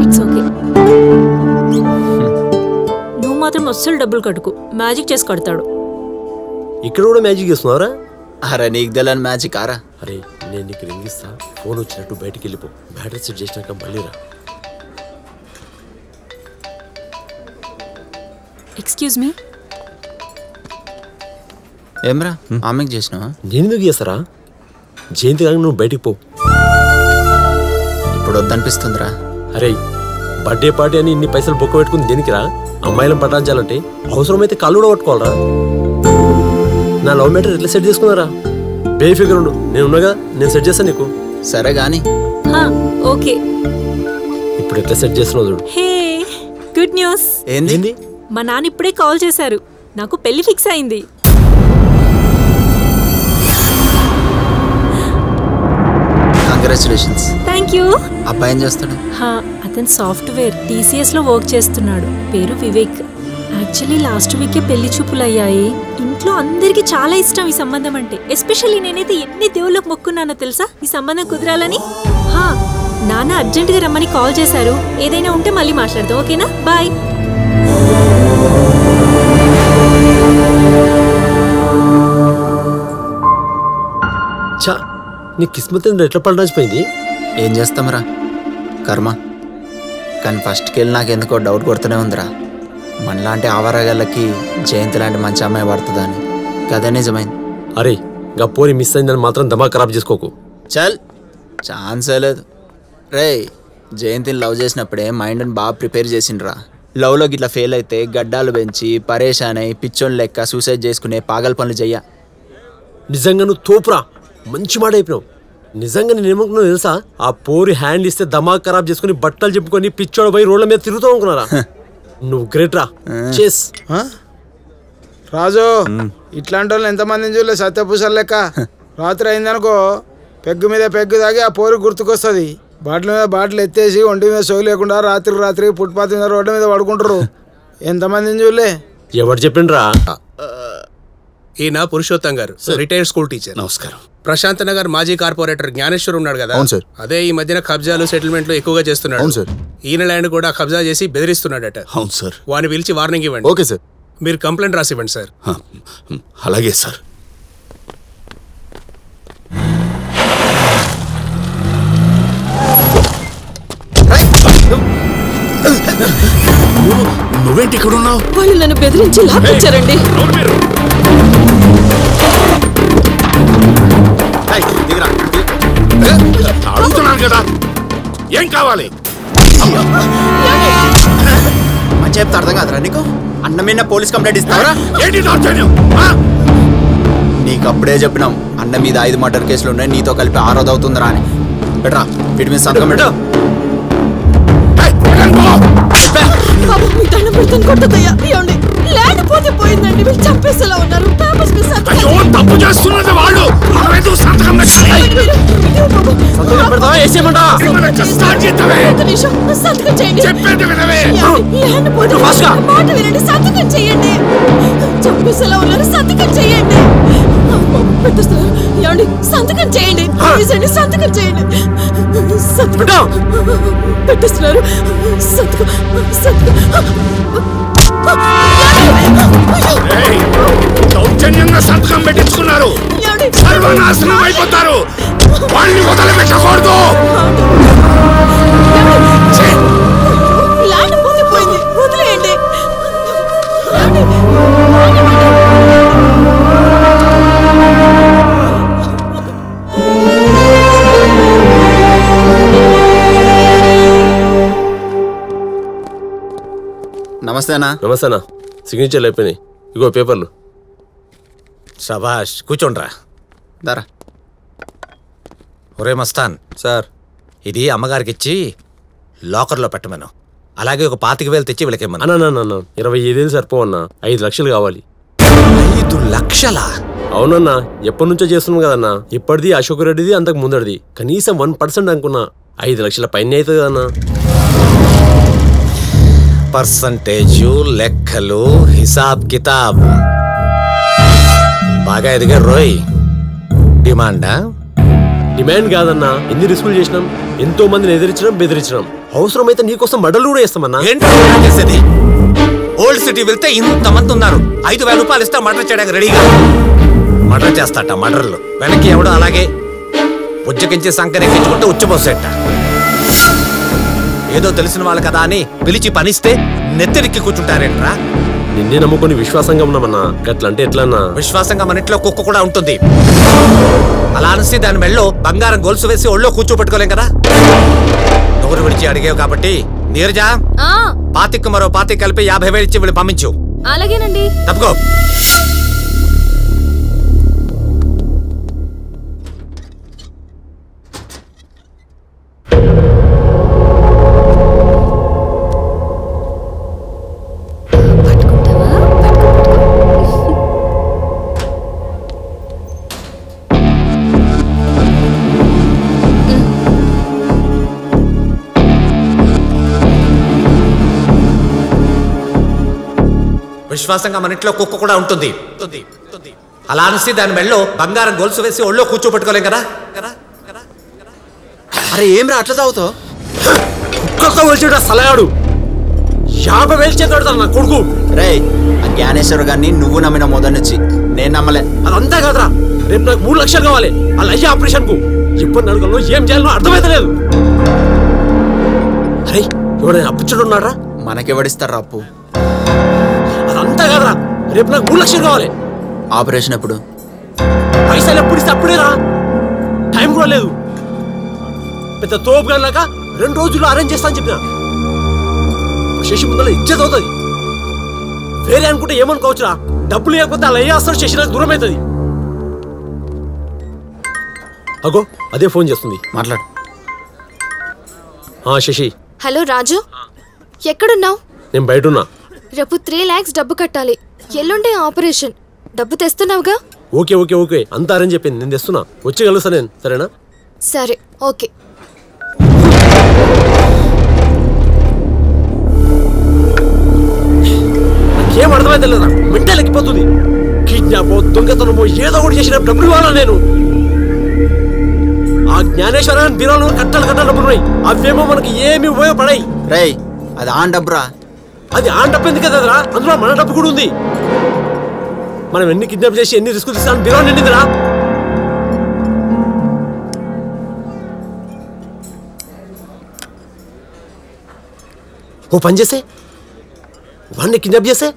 It's okay. నువ్వు మాత్రం అస్సలు డబ్బులు కట్టుకు, మ్యాజిక్ చేసి కడతాడు. ఇక్కడ కూడా మ్యాజిక్ చేస్తున్నారా? అరే నీకు తెలియని మ్యాజిక్ ఆరా. అరే నేను నీకు రింగ్ ఇస్తా, ఫోన్ వచ్చినట్టు బయటికి వెళ్ళిపో. బ్యాటరీ సెట్ చేసినాక మళ్ళీ రా. Excuse me. ఏమ్రా ఆమెకు చేసినావా? నేను ఎందుకు చేస్తారా? జయంతి కానీ నువ్వు బయటికి పో. ఇప్పుడు వద్దనిపిస్తుందిరా. అరే బర్త్డే పార్టీ అని ఇన్ని పైసలు బొక్క పెట్టుకుని దేనికిరా? అమ్మాయిలను పట్టించాలంటే అవసరమైతే కాళ్ళు కూడా పట్టుకోవాలరా. నా లవ్ మ్యాటర్ ఎట్లా సెట్ చేసుకున్నారా? బేఫికర్ ఉండు, నేను ఉన్నాగా, నేను సెట్ చేస్తాను నీకు. సరే గాని ఓకే. ఇప్పుడు ఎట్లా సెట్ చేస్తున్నావు చూడు. Hey good news. ఏంది? మా నాన్న ఇప్పుడే కాల్ చేశారు, నాకు పెళ్లి ఫిక్స్ అయింది. కంగ్రాచులేషన్స్. Thank you. అబ్బాయి ఏం చేస్తాడు? అతను సాఫ్ట్వేర్ TCS లో వర్క్ చేస్తున్నాడు. పేరు వివేక్. యాక్చువల్లీ లాస్ట్ వీకే పెళ్లి చూపులు అయ్యాయి. ఇంట్లో అందరికి చాలా ఇష్టం ఈ సంబంధం అంటే. ఎస్పెషల్లీ నేనైతే ఎన్ని దేవుళ్ళకు మొక్కున్నానో తెలుసా ఈ సంబంధం కుదరాలని. నాన్న అర్జెంటుగా రమ్మని కాల్ చేశారు. ఏదైనా ఉంటే మళ్ళీ మాట్లాడదాం, ఓకేనా? బాయ్. చా, నీ కిస్మత్ ఎట్లా పడరాచిపోయింది? ఏం చేస్తామరా, కర్మ. కానీ ఫస్ట్కి వెళ్ళి నాకు ఎందుకో డౌట్ కొడుతూనే ఉందిరా. మనలాంటి ఆవరగాళ్ళకి జయంతి లాంటి మంచి అమ్మాయి పడుతుందా అని. కదే నిజమైంది. అరే గప్పోరి మిస్ అయిందని మాత్రం దమా ఖరాబ్ చేసుకోకు. చల్, ఛాన్సే లేదు. రే జయంతిని లవ్ చేసినప్పుడే మైండ్ని బాగా ప్రిపేర్ చేసిండ్రా. లవ్లో గిట్లా ఫెయిల్ అయితే గడ్డాలు పెంచి పరేషాన్ అయి పిచ్చోన్ లెక్క సూసైడ్ చేసుకునే పాగల పనులు చెయ్య. నిజంగా నువ్వు తోపురా, మంచి మాట అయిపోయినావు. నిజంగా నేను ఏమనుకున్నావు తెలుసా? ఆ పోరి హ్యాండ్ ఇస్తే దమాక్ ఖరాబ్ చేసుకుని బట్టలు చెప్పుకొని పిచ్చోడు పోయి రోడ్ల మీద తిరుగుతావు అనుకున్నారా? నువ్వు గ్రేట్ రా. చేస్ రాజు, ఇట్లాంటి వాళ్ళు ఎంతమందిని చూడలే సత్యపూసలు లెక్క. రాత్రి అయిందనుకో పెగ్గు మీద పెగ్గు తాగి ఆ పోరు గుర్తుకొస్తుంది. బాటిల్ మీద బాటిల్ ఎత్తేసి ఒంటి మీద సోయి లేకుండా రాత్రి ఫుట్పాత్ మీద రోడ్ల మీద పడుకుంటారు. ఎంతమందిని చూడలే. ఎవరు చెప్పిండ్రా? ఈయన పురుషోత్తం గారు, రిటైర్డ్ స్కూల్ టీచర్. నమస్కారం. ప్రశాంత్ నగర్ మాజీ కార్పొరేటర్ జ్ఞానేశ్వర్ ఉన్నాడు కదా. అవును సార్. అదే ఈ మధ్యన కబ్జాలు సెటిల్మెంట్లు ఎక్కువగా చేస్తున్నాడు. అవును సార్. ఈయన ల్యాండ్ కూడా కబ్జా చేసి బెదిరిస్తున్నాడట. అవును సార్. వాడిని పిలిచి వార్నింగ్ ఇవ్వండి. Okay sir. మీరు కంప్లైంట్ రాసి ఇవ్వండి సార్. అలాగే సార్. నువ్వేంటి ఇక్కడ ఉన్నావు? వాళ్ళు నన్ను బెదిరించి లాక్కొచ్చారండి. కదా ఏం కావాలి మంచి చెప్తా అర్థం కాదురా నీకు అన్న మీద పోలీస్ కంప్లైంట్ ఇస్తావరా ఏంటి దౌర్జన్యం నీకు అప్పుడే చెప్పినాం అన్న మీద 5 మర్డర్ కేసులు ఉన్నాయి నీతో కలిపి 6వ అవుతుందిరా అని బెటరా వీటి మీద సంతకం పెట్టు బాబు మీ దండం పెడుతుంది కొట్టదయ్యా ఏమండి ల్యాండ్ పోతే పోయిందండి మీరు చంపేసేలా ఉన్నారు పేపర్స్ మీద అయ్యో తప్పు చేస్తున్నది వాళ్ళు నువ్వేదో సంతకం సంతకం చేయండి చెప్పేది వినవే ల్యాండ్ పోతే మాట వినండి సంతకం చేయండి చంపేసేలా ఉన్నారు సంతకం చేయండి పెట్టేస్తున్నారు ఏమండి సంతకం చేయండి ప్లీజ్ అండి సంతకం చేయండి సంతకం పెట్టేస్తున్నారు సంతకం దౌర్జన్యంగా సంతకం పెట్టించుకున్నారు సర్వనాశనం అయిపోతారు వాళ్ళని వదిలిపెట్టకూడదు ల్యాండ్ పోతే వదిలేయండి నమస్తే అన్న నమస్తేనా సిగ్నేచర్లు అయిపోయినాయి ఇగో పేపర్లు శభాష్ కూర్చోండ్రా దారా ఒరే మస్తాన్ సార్ ఇది అమ్మగారికి ఇచ్చి లాకర్లో పెట్టమను అలాగే ఒక 25,000 తెచ్చి వీళ్ళకేమన్నా అన్న 25 ఏళ్ళు సరిపోవన్నా 5 లక్షలు కావాలి 5 లక్షలా అవునన్నా ఎప్పటి నుంచో చేస్తున్నాం కదన్నా ఇప్పటిది అశోక్ రెడ్డిది అంతకు ముందడిది కనీసం 1% అనుకున్నా 5 లక్షల పైన అవుతుంది కదన్నా పర్సంటేజు లెక్కలు హిసాబ్ కితాబ్ బాగా ఎదిగారు రోయ్ డిమాండా డిమాండ్ కాదన్నా ఎన్ని రిస్కులు చేసినాం ఎంతో మందిని ఎదిరించడం బెదిరించడం అవసరమైతే నీకోసం మడలు కూడా చేస్తామన్నా చేసేది ఓల్డ్ సిటీ వెళ్తే ఇంతమంది ఉన్నారు 5,000 రూపాయలు ఇస్తా మర్డర్ చేయడానికి రెడీగా మర్డర్ చేస్తాట మర్డర్లు వెనక్కి ఎవడో అలాగే పుజ్జకించి సంకరెక్కించుకుంటే ఉచ్చబోసేట ఏదో తెలిసిన వాళ్ళు కదా అని పిలిచి పనిస్తే నెత్తిరికి కూర్చుంటారేంట్రా నిన్నే నమ్ముకొని విశ్వాసంగా ఉన్నామన్నా గట్లంటే ఎట్లన్నా విశ్వాసంగా మన ఇంట్లో కుక్క కూడా ఉంటుంది అలా అనిసి దాని మెళ్ళో బంగారం గొలుసు వేసి ఒళ్ళో కూర్చోబెట్టుకోలేం కదా నోరు విడిచి అడిగావు కాబట్టి నీరజా పాతికి మరో 25 కలిపి 50,000 ఇచ్చి వీళ్ళు పంపించు అలాగేనండి తప్పుకో విశ్వాసంగా మన ఇంట్లో కుక్క కూడా ఉంటుంది అలా అనిసి దాని మెళ్ళో బంగారం గొలుసు వేసి ఒళ్ళో కూర్చోబెట్టుకోలేం కదా అరే ఏం రా అట్లా తాగుతావు కుక్కతో వచ్చేట సలహాడు 50,000 చేతాడు నా కొడుకు రే ఆ జ్ఞానేశ్వర్ గారిని నువ్వు నమ్మిన మొదటి నేను నమ్మలే అదంతా కాదురా రేపు నాకు 3 లక్షలు కావాలి అలా అయ్యే ఆపరేషన్ కు ఇప్పుడు నడుకల్లో ఏం చేయాలో అర్థమైతలేదు అరే ఎవడైనా అప్పించడు ఉన్నారా మనకెవడిస్తారా అప్పు అదంతా కాదురా రేపు నాకు 3 లక్షలు కావాలి ఆపరేషన్ ఎప్పుడు పైసలు ఎప్పుడు ఇస్తే అప్పుడేరా టైం కూడా లేదు పెద్ద తోపు గారిలాగా 2 రోజుల్లో అరేంజ్ చేస్తా అని చెప్పిన శశి ముందర ఇజ్జత్ అవుతుంది వేరే అనుకుంటే ఏమనుకోవచ్చురా డబ్బులు లేకపోతే అలా ఏ అసలు శశి నాకు దూరం అవుతుంది అగో అదే ఫోన్ చేస్తుంది మాట్లాడు శశి హలో రాజు ఎక్కడున్నావు నేను బయట ఉన్నా రేపు 3 lakhs డబ్బు కట్టాలి ఎల్లుండే ఆపరేషన్ డబ్బు తెస్తున్నావుగా ఓకే ఓకే ఓకే అంతా అరేంజ్ చెప్పింది నేను తెస్తున్నా వచ్చి కలుస్తా నేను సరేనా సరే ఓకే నాకేం అర్థమైతే లేదా మెంటల్ ఎక్కిపోతుంది కిడ్నాప్ దొంగతనమో ఏదో ఒకటి చేసిన డబ్బులు ఇవ్వాలా నేను ఆ జ్ఞానేశ్వరాన్ని బీరాలు కట్టలు డబ్బులు ఉన్నాయి అవేమో మనకి ఏమి ఉపయోగపడాయి రేయ్ అది ఆన్ డబ్బురా అది ఆన్ డబ్బు ఎందుకు కదరా అందులో మన డబ్బు కూడా ఉంది మనం ఎన్ని కిడ్నాప్ చేసి ఎన్ని రిస్క్ తీసాను బీరా నిండిందిరా ఓ పని చేసే వాడిని కిడ్నాప్ చేసే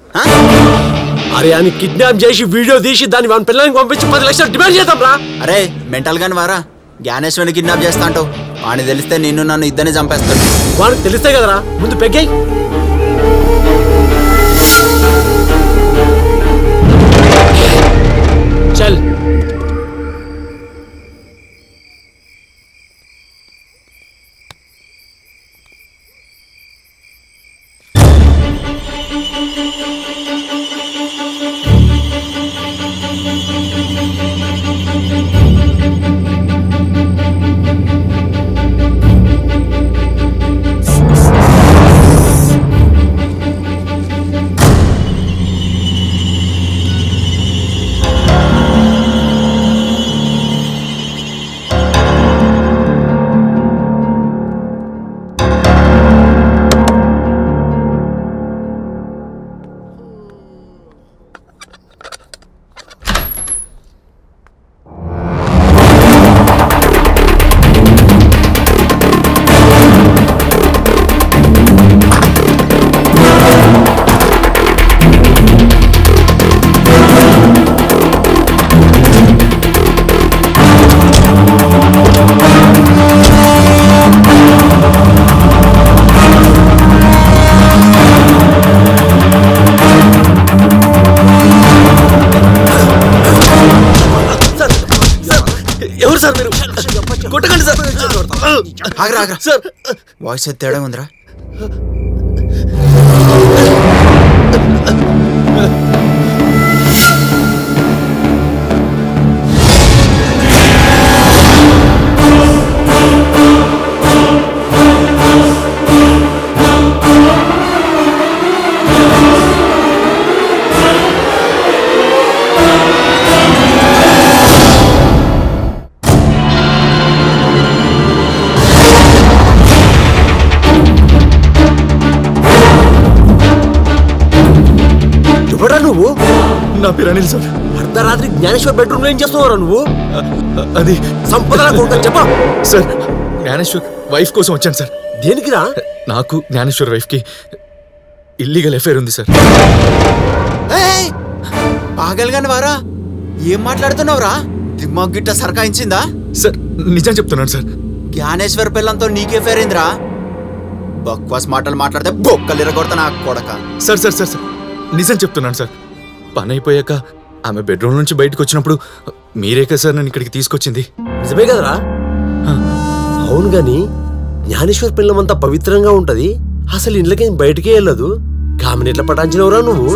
అరే అని కిడ్నాప్ చేసి వీడియో తీసి దాన్ని వాని పిల్లలకి పంపించి 10 లక్షలు డిమాండ్ చేద్దాం రా అరే మెంటల్ గాని వారా జ్ఞానేశ్వరిని కిడ్నాప్ చేస్తా అంటావు? వాడిని తెలిస్తే నిన్ను నన్ను ఇద్దరిని చంపేస్తాడు. వాడికి తెలిస్తే కదరా ముందు పెగ్గాయి. చల్ వాయిస్ తేడా ఉందిరా. నువ్వు? నా పేరు అనిల్ సార్. అర్ధరాత్రి జ్ఞానేశ్వర్ బెడ్రూమ్ లో ఏం చేస్తున్నావురా నువ్వు? అది సంపద చెప్పా సార్. జ్ఞానేశ్వర్ వైఫ్ కోసం వచ్చాను సార్. దేనికిరా? నాకు జ్ఞానేశ్వర్ వైఫ్ కి ఇల్లీగల్ అఫైర్ ఉంది సార్. పాగల్గాని వారా, ఏం మాట్లాడుతున్నావురా? దిమ్మాగ్ గిట్ట సర్కాయించిందా? సార్ నిజం చెప్తున్నాను సార్. జ్ఞానేశ్వర్ పిల్లంతో నీకే ఫేరైందిరా? బక్వాస్ మాటలు మాట్లాడితే బొక్కలు ఇరగొడతా నా కొడక. సార్ సార్ సార్ సార్ నిజం చెప్తున్నాను సార్. పని అయిపోయాక ఆమె బెడ్రూమ్ నుంచి బయటకు వచ్చినప్పుడు మీరే కదా సార్ నన్ను ఇక్కడికి తీసుకొచ్చింది. నిజమే కదరా? అవును గాని జ్ఞానేశ్వర్ పిల్లమంతా పవిత్రంగా ఉంటది, అసలు ఇంట్లోకి బయటకే వెళ్ళదు. కామెని ఎట్లా పటాంచినవురా నువ్వు?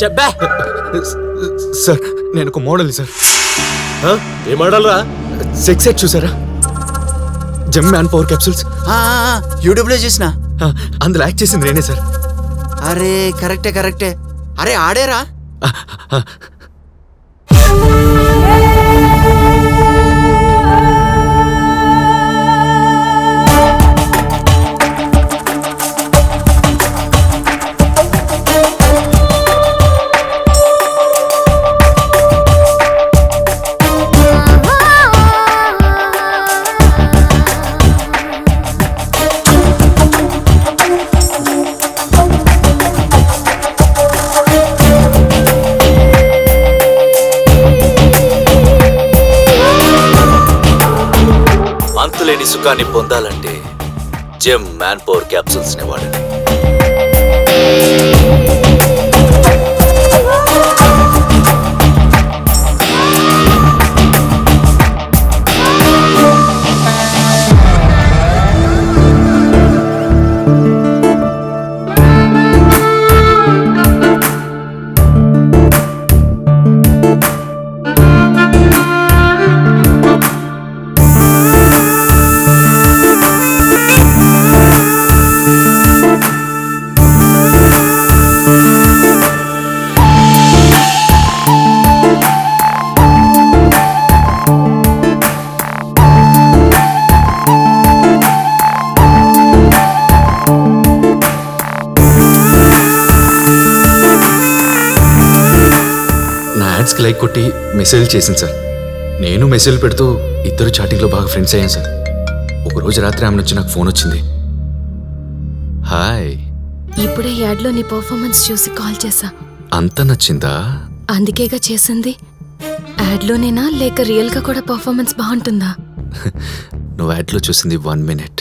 చెప్పా సార్ నేను ఒక మోడల్ సార్. ఏ మోడల్ రా? సెక్స్ యాక్ట్ చూసారా? Gem man power capsules YouTube లో చూసిన. అందులో యాక్ట్ చేసింది నేనే సార్. అరే కరెక్టే కరెక్టే. అరే ఆడేరా? అంతులేని సుఖాన్ని పొందాలంటే జెమ్ మ్యాన్ పవర్ క్యాప్సూల్స్ ని వాడండి. యాడ్స్కి లైక్ కొట్టి మెసేజ్ చేసింది సార్. నేను మెసేజ్ పెడుతూ ఇద్దరు చాటింగ్లో బాగా ఫ్రెండ్స్ అయ్యాం సార్. ఒకరోజు రాత్రి ఆమె నుంచి నాకు ఫోన్ వచ్చింది. హాయ్, ఇప్పుడే యాడ్లో నీ పర్ఫార్మెన్స్ చూసి కాల్ చేశా. అంత నచ్చిందా? అందుకేగా చేసింది. యాడ్లోనేనా లేక రియల్గా కూడా పర్ఫార్మెన్స్ బాగుంటుందా? నువ్వు యాడ్లో చూసింది 1 minute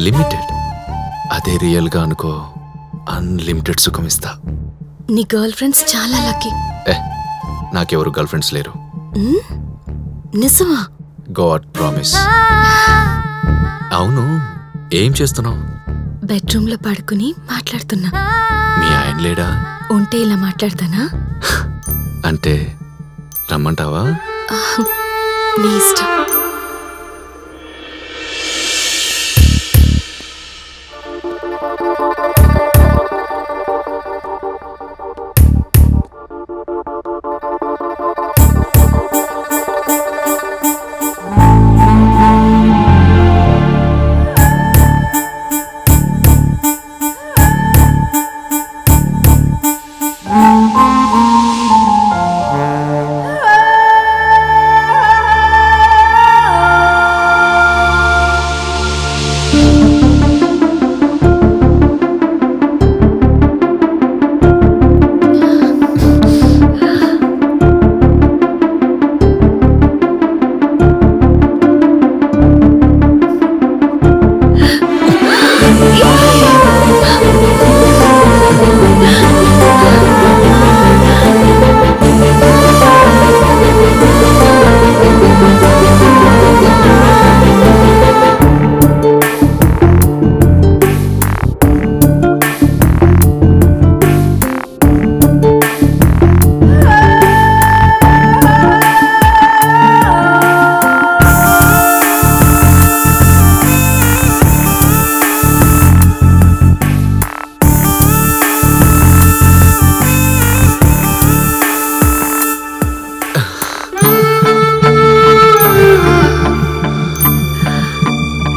లిమిటెడ్. అదే రియల్గా అనుకో అన్లిమిటెడ్ సుఖం ఇస్తా. నీ గర్ల్ ఫ్రెండ్స్ చాలా లక్కీ. నాకెవరు గర్ల్ ఫ్రెండ్స్ లేరు. నిజమా? God promise. అవును, ఏం చేస్తున్నావు? బెడ్రూమ్ లో పడుకుని మాట్లాడుతున్నా. మీ ఆయన లేడా? ఉంటే ఇలా మాట్లాడతానా? అంటే రమ్మంటావా? నీ ఇష్టం.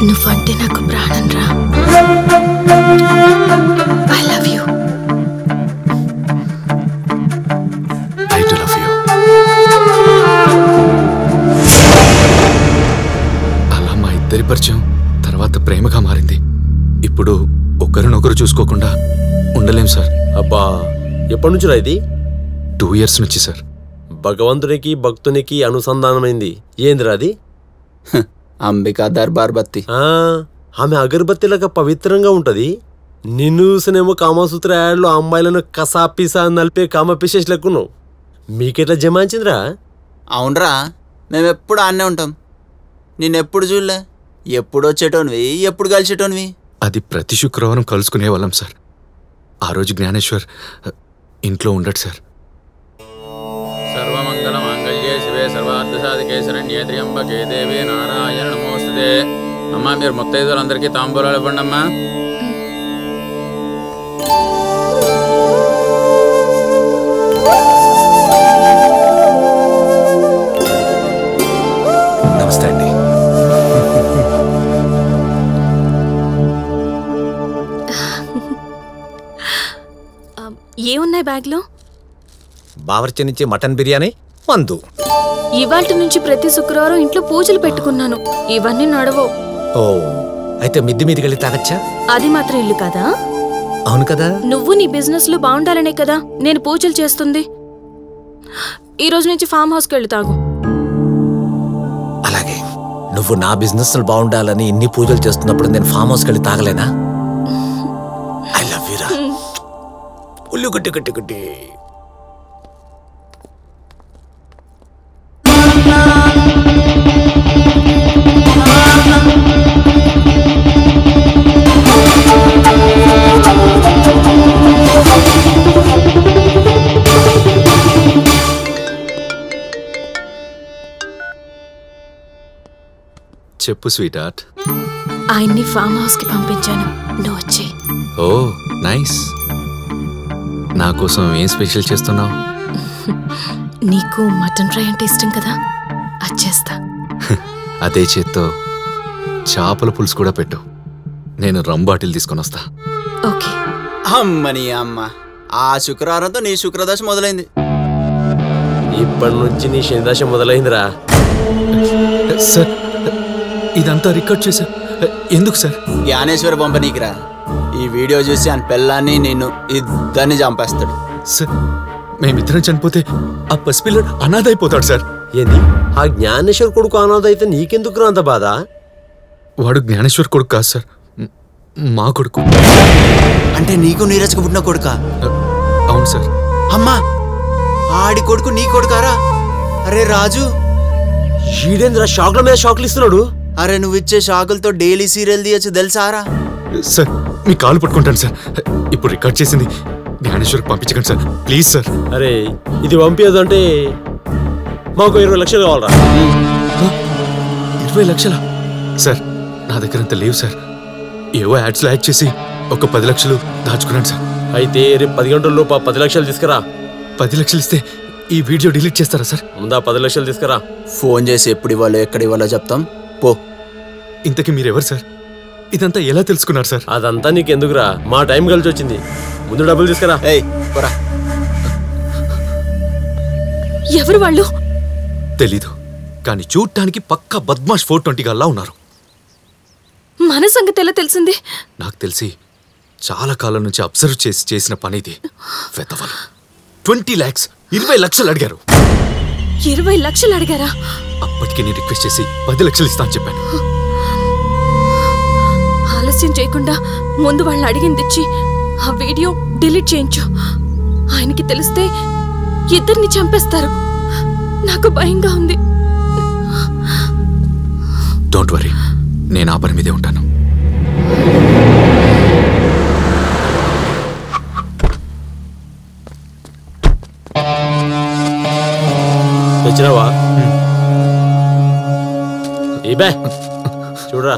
నువ్వంటే నాకు ప్రాణం రా. I love you. I to love you. అలా మా ఇద్దరి పరిచయం తర్వాత ప్రేమగా మారింది. ఇప్పుడు ఒకరినొకరు చూసుకోకుండా ఉండలేం సార్. అబ్బా, ఎప్పటి నుంచి రా ఇది? 2 years నుంచి సార్. భగవంతునికి భక్తునికి అనుసంధానమైంది. ఏందిరా అది? అంబికా దర్బార్ బత్తి. ఆమె అగరబత్తిలాగా పవిత్రంగా ఉంటది. నిన్ను చూసినేమో కామసూత్ర యాడ్లో అమ్మాయిలను కసాపిసా నలిపే కామపిశేష్ లెక్కున్నావు. మీకెట్లా జమాయించిందిరా? అవునరా, మేమెప్పుడు ఆన్నే ఉంటాం. నిన్నెప్పుడు చూడలే. ఎప్పుడు వచ్చేటోనివి, ఎప్పుడు కలిసేటోనివి. అది ప్రతి శుక్రవారం కలుసుకునే వాళ్ళం సార్. ఆ రోజు జ్ఞానేశ్వర్ ఇంట్లో ఉండడు సార్. సర్వమంగళ మాంగళ్యే శివే సర్వార్థ సాధికే శరణ్యే త్ర్యంబకే దేవే నారాయణ నమోస్తుతే. అమ్మా, మీరు ముత్తైదులందరికీ తాంబూలాలు ఇవ్వండి అమ్మా. నమస్తే అండి. ఏమున్నాయి బ్యాగ్లో? బావర్చి నుంచి మటన్ బిర్యానీ 100. ఇవాల్టి నుంచి ప్రతి శుక్రవారం ఇంట్లో పూజలు పెట్టుకున్నాను. ఇవన్నీ నడవో. ఓ, అయితే మిద్ది మీదికి వెళ్ళి తాగచ్చా? అది మాత్రం ఇల్లు కదా. అవును కదా. నువ్వు నీ బిజినెస్ లో బాగుండాలనే కదా నేను పూజలు చేస్తుంది. ఈ రోజు నుంచి ఫామ్ హౌస్కి వెళ్ళి తాగు. అలాగే. నువ్వు నా బిజినెస్ బాగుండాలని ఇన్ని పూజలు చేస్తున్నప్పుడు నేను ఫామ్ హౌస్కి వెళ్ళి తాగలేనా? ఐ లవ్ యూ రా. ఉల్లు గుట్టి గుట్టి గుట్టి. చెప్పు స్వీట్ హార్ట్. ఆయన్ని ఫామ్ హౌస్ కి పంపించాను, నువ్వు వచ్చే. ఓ నైస్. నా కోసం ఏం స్పెషల్ చేస్తున్నావు? నీకు మటన్ ఫ్రై అంటే ఇష్టం కదా, వచ్చేస్తా. అదే చేత్తో చేపల పులుసు కూడా పెట్టు. నేను రమ్ బాటిల్ తీసుకొని వస్తా. ఓకే. అమ్మని అమ్మ, ఆ శుక్రవారంతో నీ శుక్రదశ మొదలైంది. ఇప్పటి నుంచి నీ శనిదశ మొదలైందిరా. సార్, ఇదంతా రికార్డ్ చేశా. ఎందుకు సార్? జ్ఞానేశ్వర పంపనీకిరా. ఈ వీడియో చూసి ఆయన పిల్లాన్ని నిన్ను ఇద్దరిని చంపేస్తాడు. సార్, మేమిద్దరం చనిపోతే ఆ పసిపిల్లడు అనాథ అయిపోతాడు సార్. ఏంది ఆ జ్ఞానేశ్వర్ కొడుకు అనాథ అయితే నీకెందుకు అంత బాధ? వాడు జ్ఞానేశ్వర్ కొడుకు కాదు సార్, మా కొడుకు. అంటే నీకు నీరజ్కు పుట్టిన కొడుక? అవును సార్. అమ్మా ఆడి కొడుకు నీ కొడుకారా? అరే రాజు, ఈడేంద్ర షాక్ల మీద షాక్లు ఇస్తున్నాడు. అరే నువ్వు ఇచ్చే షాకులతో డైలీ సీరియల్ తీయచ్చు తెలుసారా? సార్ మీ కాలు పట్టుకుంటాను సార్. ఇప్పుడు రికార్డ్ చేసింది జ్ఞానేశ్వర్కి పంపించకండి సార్, ప్లీజ్ సార్. అరే ఇది పంపించదు అంటే మాకు 20 లక్షలు కావాలరా. 20 లక్షలా? సార్ నా దగ్గర అంత లేవు సార్. ఏవో యాడ్స్లో యాడ్ చేసి ఒక 10 లక్షలు దాచుకున్నాను సార్. అయితే రేపు 10 గంటల లోపు 10 లక్షలు తీసుకురా. 10 లక్షలు ఇస్తే ఈ వీడియో డిలీట్ చేస్తారా సార్? ముందా 10 లక్షలు తీసుకురా. ఫోన్ చేసి ఎప్పుడు ఇవ్వాలో ఎక్కడ ఇవ్వాలో చెప్తాం పో. ఇంతకీ మీరెవరు సార్? ఇదంతా ఎలా తెలుసుకున్నారు సార్? అదంతా నీకెందుకురా, మా టైం కలిసి వచ్చింది. ముందు డబ్బులు తీసుకురా. ఎవరు వాళ్ళు? తెలీదు, కానీ చూడటానికి పక్కా బద్మాష్ 420 గల్లా ఉన్నారు. మన సంగతి ఎలా తెలిసింది? నాకు తెలిసి చాలా కాలం నుంచి అబ్జర్వ్ చేసి చేసిన పని ఇది. వెతవలు 20 lakhs 20 లక్షలు అడిగారు. 20 లక్షలు అడిగారా? అప్పటికి నేను రిక్వెస్ట్ చేసి 10 లక్షలు ఇస్తా అని చెప్పాను. ఆలస్యం చేయకుండా ముందు వాళ్ళు అడిగింది ఇచ్చి ఆ వీడియో డిలీట్ చేయించు. ఆయనకి తెలిస్తే ఇద్దరిని చంపేస్తారు. నాకు భయంగా ఉంది. డోంట్ వరీ, నేను ఆ పని మీదే ఉంటాను. తెచ్చినావా? ఏ చూడరా.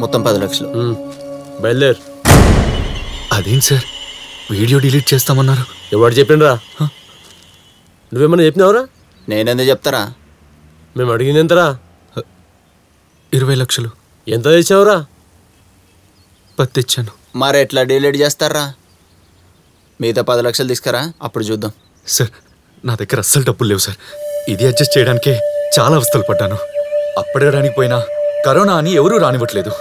మొత్తం 10 లక్షలు. బయలుదేరు. అదేం సార్ వీడియో డిలీట్ చేస్తామన్నారు? ఎవరు చెప్పిండ్రా? నువ్వేమన్నా చెప్పినావురా? నేనెందుకు చెప్తారా? మేము అడిగింది ఎంతరా? 20 లక్షలు. ఎంత తెచ్చావురా? 10 తెచ్చాను. మరి ఎట్లా డిలీట్ చేస్తారా? మిగతా 10 లక్షలు తీసుకురా, అప్పుడు చూద్దాం. సార్ నా దగ్గర అస్సలు డబ్బులు లేవు సార్. ఇది అడ్జస్ట్ చేయడానికే చాలా అవస్థలు పడ్డాను. అప్పడడానికి పోయినా కరోనా అని ఎవరూ రానివ్వట్లేదు.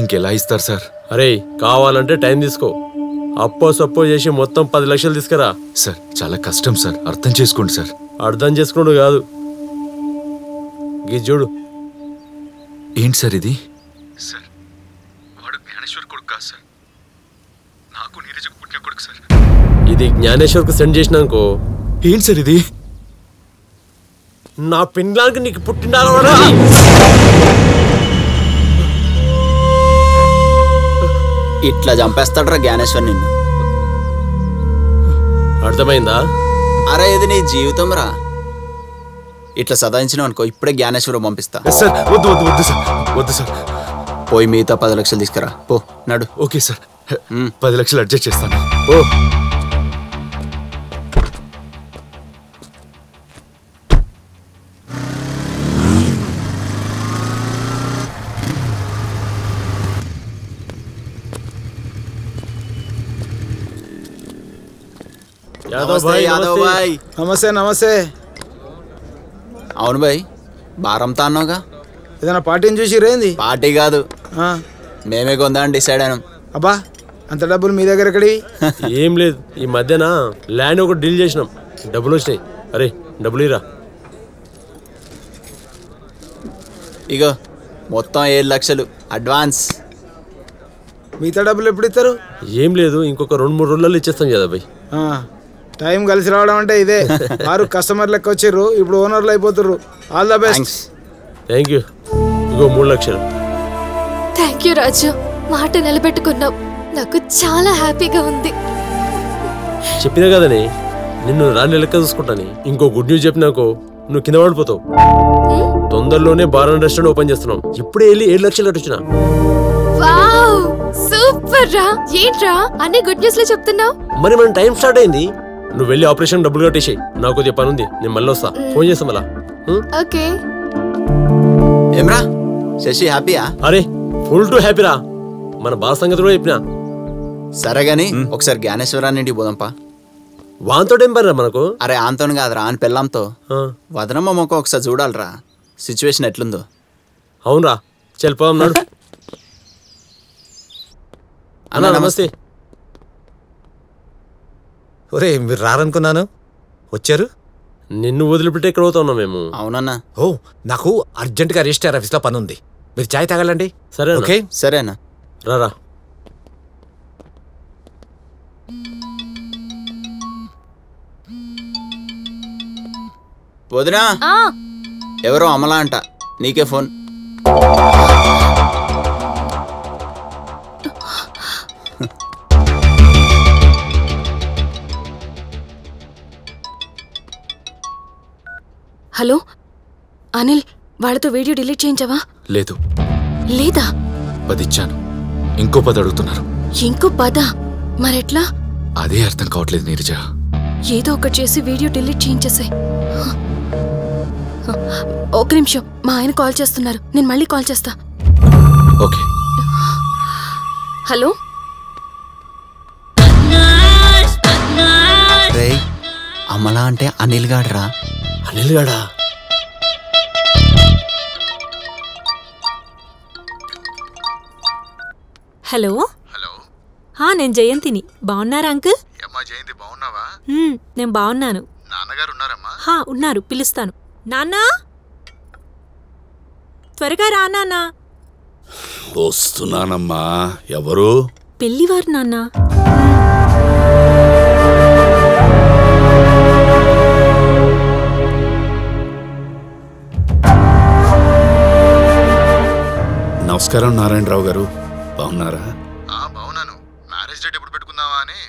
ఇంకెలా ఇస్తారు సార్? అరే కావాలంటే టైం తీసుకో, అప్పో సప్పో చేసి మొత్తం 10 లక్షలు తీసుకురా. సార్ చాలా కష్టం సార్, అర్థం చేసుకోండి సార్. అర్థం చేసుకోండు కాదు, గీ చూడు. ఏంటి సార్ ఇది? సార్ వాడు జ్ఞానేశ్వర్ కొడుకు కాదు సార్, నాకు నీరజకు పుట్టిన కొడుకు సార్. ఇది జ్ఞానేశ్వర్కు సెండ్ చేసినాకో. ఏంటి సార్ ఇది? నా పిన్లానికి నీకు పుట్టిన ఇట్లా చంపేస్తాడ్రా జ్ఞానేశ్వర్ నిన్ను. అర్థమైందా? అరే ఇది నీ జీవితం రా. ఇట్లా సదాయించినావు అనుకో, ఇప్పుడే జ్ఞానేశ్వరం పంపిస్తా. సార్ వద్దు వద్దు వద్దు సార్, వద్దు సార్. పోయి మిగతా 10 లక్షలు తీసుకురా పో. నడు. ఓకే సార్, 10 లక్షలు అడ్జస్ట్ చేస్తాను. ఓ యాదవ్ భాయ్. నమస్తే నమస్తే. అవును భాయ్, బారంతా అన్నావుగా. ఏదైనా పార్టీని చూసి రేంది? పార్టీ కాదు, మేమే కొందామని డిసైడ్ అయినాం. అబ్బా అంత డబ్బులు మీ దగ్గర ఎక్కడివి? ఏం లేదు, ఈ మధ్యన ల్యాండ్ ఒకటి డీల్ చేసినాం, డబ్బులు వచ్చినాయి. అరే డబ్బులు ఇరా. ఇగో మొత్తం 7 లక్షలు అడ్వాన్స్. మిగతా డబ్బులు ఎప్పుడు ఇస్తారు? ఏం లేదు, ఇంకొక 2-3 రోజుల్లో ఇచ్చేస్తాం కదా భయ్. టైం కలిసి రావడం అంటే ఇదే. వారు కస్టమర్ లెక్క వచ్చారు, ఇప్పుడు ఓనర్లు అయిపోతారు. All the best. Thank you. ఇగో 3 లక్షలు. థ్యాంక్ యూ రాజు, మాట నిలబెట్టుకున్నావు. నాకు చాలా హ్యాపీగా ఉంది. చెప్పినా కదనే నిన్ను రాని లెక్క చూసుకుంటాను. ఇంకో గుడ్ న్యూస్ చెప్పినాకో నువ్వు కింద పడిపోతావు. తొందరలోనే బార్ అండ్ రెస్టారెంట్ ఓపెన్ చేస్తున్నాం. ఇప్పుడే వెళ్ళి 7 లక్షలు కట్టొచ్చినా. వావ్ సూపర్ రా. ఏంట్రా అన్ని గుడ్ న్యూస్ లో చెప్తున్నావు? మరి మన టైం స్టార్ట్ అయింది. నువ్వు వెళ్ళి ఆపరేషన్ డబ్బులు కట్టేసాయి. నాకు కొద్దిగా పని ఉంది, నేను మళ్ళీ వస్తా. ఫోన్ చేస్తా మళ్ళా. ఓకే. ఏమ్రా శశి హ్యాపీయా? అరే ఫుల్ టు హ్యాపీరా. మన బాస్ సంగతి కూడా చెప్పినా. సరే గాని ఒకసారి జ్ఞానేశ్వరాన్ని ఇంటికి పోదాంపా. వాంతో ఏం పనిరా మనకు? అరే ఆంతోని కాదురా, అని పెళ్ళాంతో. వదనమ్మ మొక్క ఒకసారి చూడాలరా, సిచ్యువేషన్ ఎట్లుందో. అవునరా, చెల్లిపోదాం నాడు. అన్నా నమస్తే. ఒరే మీరు రారనుకున్నాను, వచ్చారు. నిన్ను వదిలిపెట్టి ఎక్కడ అవుతా ఉన్నాం మేము. అవునన్నా. ఓ నాకు అర్జెంటుగా రిజిస్టర్ ఆఫీస్లో పని ఉంది, మీరు చాయ్ తాగాలండి. సరే ఓకే సరేనా. రారా. వదినా, ఎవరో అమలా అంట, నీకే ఫోన్. హలో అనిల్, వాళ్ళతో వీడియో డిలీట్ చేయించావా? లేదు. లేదా? 10 ఇచ్చాను, ఇంకో 10 అడుగుతున్నారు. ఇంకో 10? మరెట్లా? అదే అర్థం కావట్లేదు నీరజ. ఏదో ఒకటి చేసి వీడియో డిలీట్ చేయించేసాయి. ఒక నిమిషం, మా ఆయన కాల్ చేస్తున్నారు, నేను మళ్ళీ కాల్ చేస్తా. ఓకే. హలో రేయ్, అమలా అంటే అనిల్ గాడ్రా. అనిల్ గాడా? హలో. నేను జయంతిని. బాగున్నారా అంకుల్? జయంతి బాగున్నావా? నేను బాగున్నాను. నాన్నగారు ఉన్నారమ్మా? ఉన్నారు, పిలుస్తాను. నాన్నా, త్వరగా రా నాన్నా. వస్తున్నానమ్మా. ఎవరు? పెళ్లివారు నాన్నా. నమస్కారం నారాయణరావు గారు, బాగున్నారా? బాగున్నాను. మ్యారేజ్ డేట్ ఎప్పుడు పెట్టుకుందామా అని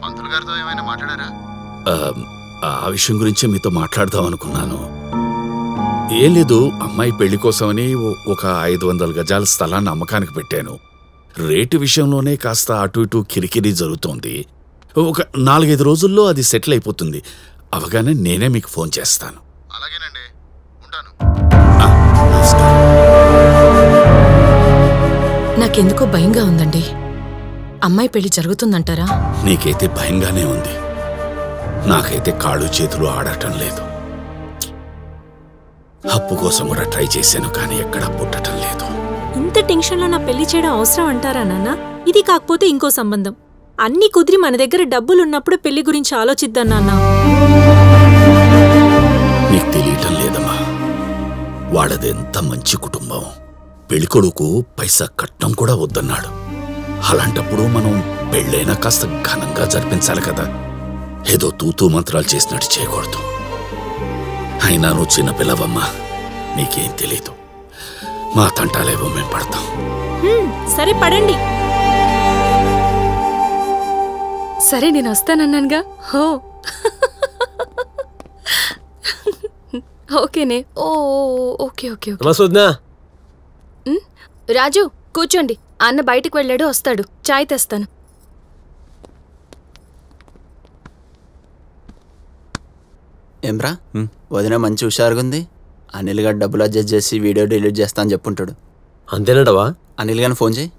పంతులు గారితో ఏమైనా మాట్లాడారా? ఆ విషయం గురించి మీతో మాట్లాడదాం అనుకున్నాను. ఏం లేదు, అమ్మాయి పెళ్లి కోసమని ఒక 500 గజాల స్థలాన్ని అమ్మకానికి పెట్టాను. రేటు విషయంలోనే కాస్త అటు ఇటు కిరికిరి జరుగుతోంది. ఒక 4-5 రోజుల్లో అది సెటిల్ అయిపోతుంది. అవగానే నేనే మీకు ఫోన్ చేస్తాను. అలాగేనండి, ఉంటాను. నాకెందుకో భయంగా ఉందండి. అమ్మాయి పెళ్లి జరుగుతుందంటారా? నీకైతే భయంగానే ఉంది, నాకైతే కాళ్ళు చేతులు ఆడటం లేదు. అప్పు కోసం కూడా ట్రై చేశాను, కానీ ఎక్కడా పుట్టడం లేదు. ఇంత టెన్షన్లో నా పెళ్లి చేయడం అవసరం అంటారా నాన్న? ఇది కాకపోతే ఇంకో సంబంధం. అన్నీ కుదిరి మన దగ్గర డబ్బులున్నప్పుడు పెళ్లి గురించి ఆలోచిద్దాం నాన్న. నీకు తెలియటం లేదమ్మా, వాడది ఎంత మంచి కుటుంబం. పెళ్ళికొడుకు పైసా కట్నం కూడా వద్దన్నాడు. అలాంటప్పుడు మనం పెళ్ళైనా కాస్త ఘనంగా జరిపించాలి కదా. ఏదో తూతూ మంత్రాలు చేసినట్టు చేయకూడదు. అయినా నువ్వు చిన్నపిల్లవమ్మా, నీకేం తెలీదు. మా తంటాలేవో మేం పడతాం. సరే పడండి. సరే నేను వస్తానన్నానుగా. హో ఓకేనే. Okay okay okay. రాజు కూర్చోండి, అన్న బయటికి వెళ్ళాడు, వస్తాడు, చాయ్ తెస్తాను. ఏమ్రా, వదిన మంచి హుషారుగుంది. అనిల్ గారు డబ్బులు అడ్జస్ట్ చేసి వీడియో డిలీట్ చేస్తా అని చెప్పుంటాడు. అంతేనటవా? అనిల్ గారిని ఫోన్ చేయి.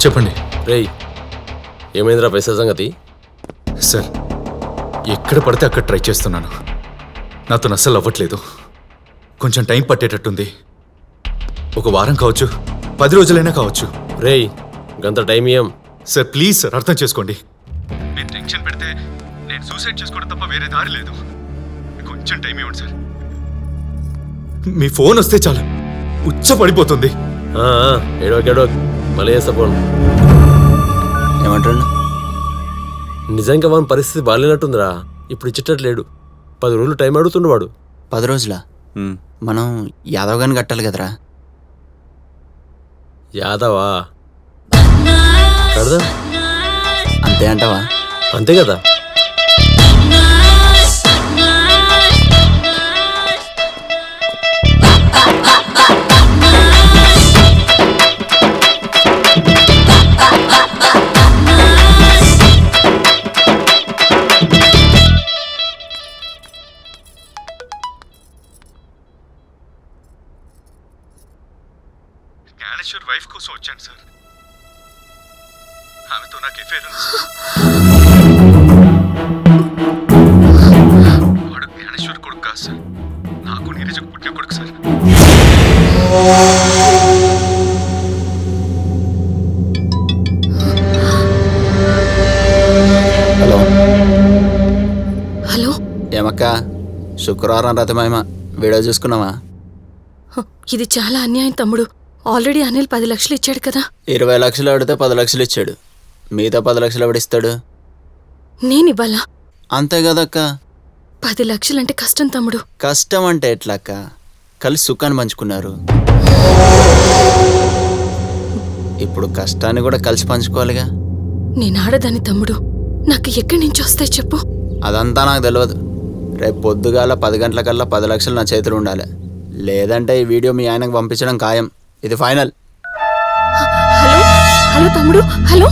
చెప్పండి. రేయ్, ఏమైందిరా పైసా సంగతి? సార్, ఎక్కడ పడితే అక్కడ ట్రై చేస్తున్నాను, నాతో అస్సలు అవ్వట్లేదు. కొంచెం టైం పట్టేటట్టుంది. ఒక వారం కావచ్చు, 10 రోజులైనా కావచ్చు. రేయ్, గంత టైం ఏం? సార్ ప్లీజ్ సార్, అర్థం చేసుకోండి. మీరు టెన్షన్ పెడితే నేను సూసైడ్ చేసుకోవడం తప్ప వేరే దారి లేదు. కొంచెం టైం ఇవ్వండి సార్. మీ ఫోన్ వస్తే చాలు, ఉచ్చ పడిపోతుంది. ఏడో మళ్ళీ సపోన్ ఏమంటాడు? నిజంగా వాని పరిస్థితి బాగాలేనట్టుందిరా. ఇప్పుడు ఇచ్చేటట్లేడు. 10 రోజులు టైం అడుగుతుండు వాడు. 10 రోజులా? మనం యాదవ్ గారిని కట్టాలి కదరా. యాదవా? కడదా? అంతే అంటావా? అంతే కదా. జ్ఞానేశ్వర్ వైఫ్ కోసం వచ్చాను సార్. ఆమెతో నాకు ఎఫైర్ ఉంది. వాడు జ్ఞానేశ్వర్ కొడుకు కాదు సార్, నాకు నీరజకు పుట్టిన కొడుకు సార్. శుక్రవారం రథమేమ వీడియో చూసుకున్నావా? ఇది చాలా అన్యాయం తమ్ముడు. ఆల్రెడీ అనిల్ 10 లక్షలు ఇచ్చాడు కదా. 20 లక్షలు అడితే 10 లక్షలు ఇచ్చాడు. మిగతా 10 లక్షలు ఎవడిస్తాడు? నేనివ్వాలా? అంతే కదక్క. 10 లక్షలంటే కష్టం తమ్ముడు. కష్టం అంటే ఎట్లక్క? కలిసి సుఖాన్ని పంచుకున్నారు. ఇప్పుడు కష్టాన్ని కూడా కలిసి పంచుకోవాలిగా. నేను ఆడదాని తమ్ముడు, నాకు ఎక్కడి నుంచి వస్తాయి చెప్పు. అదంతా నాకు తెలియదు. రేపు పొద్దుగాల 10 గంటలకల్లా 10 లక్షలు నా చేతులు ఉండాలి. లేదంటే ఈ వీడియో మీ ఆయనకు పంపించడం ఖాయం. ఇది ఫైనల్. హలో హలో తమ్ముడు, హలో.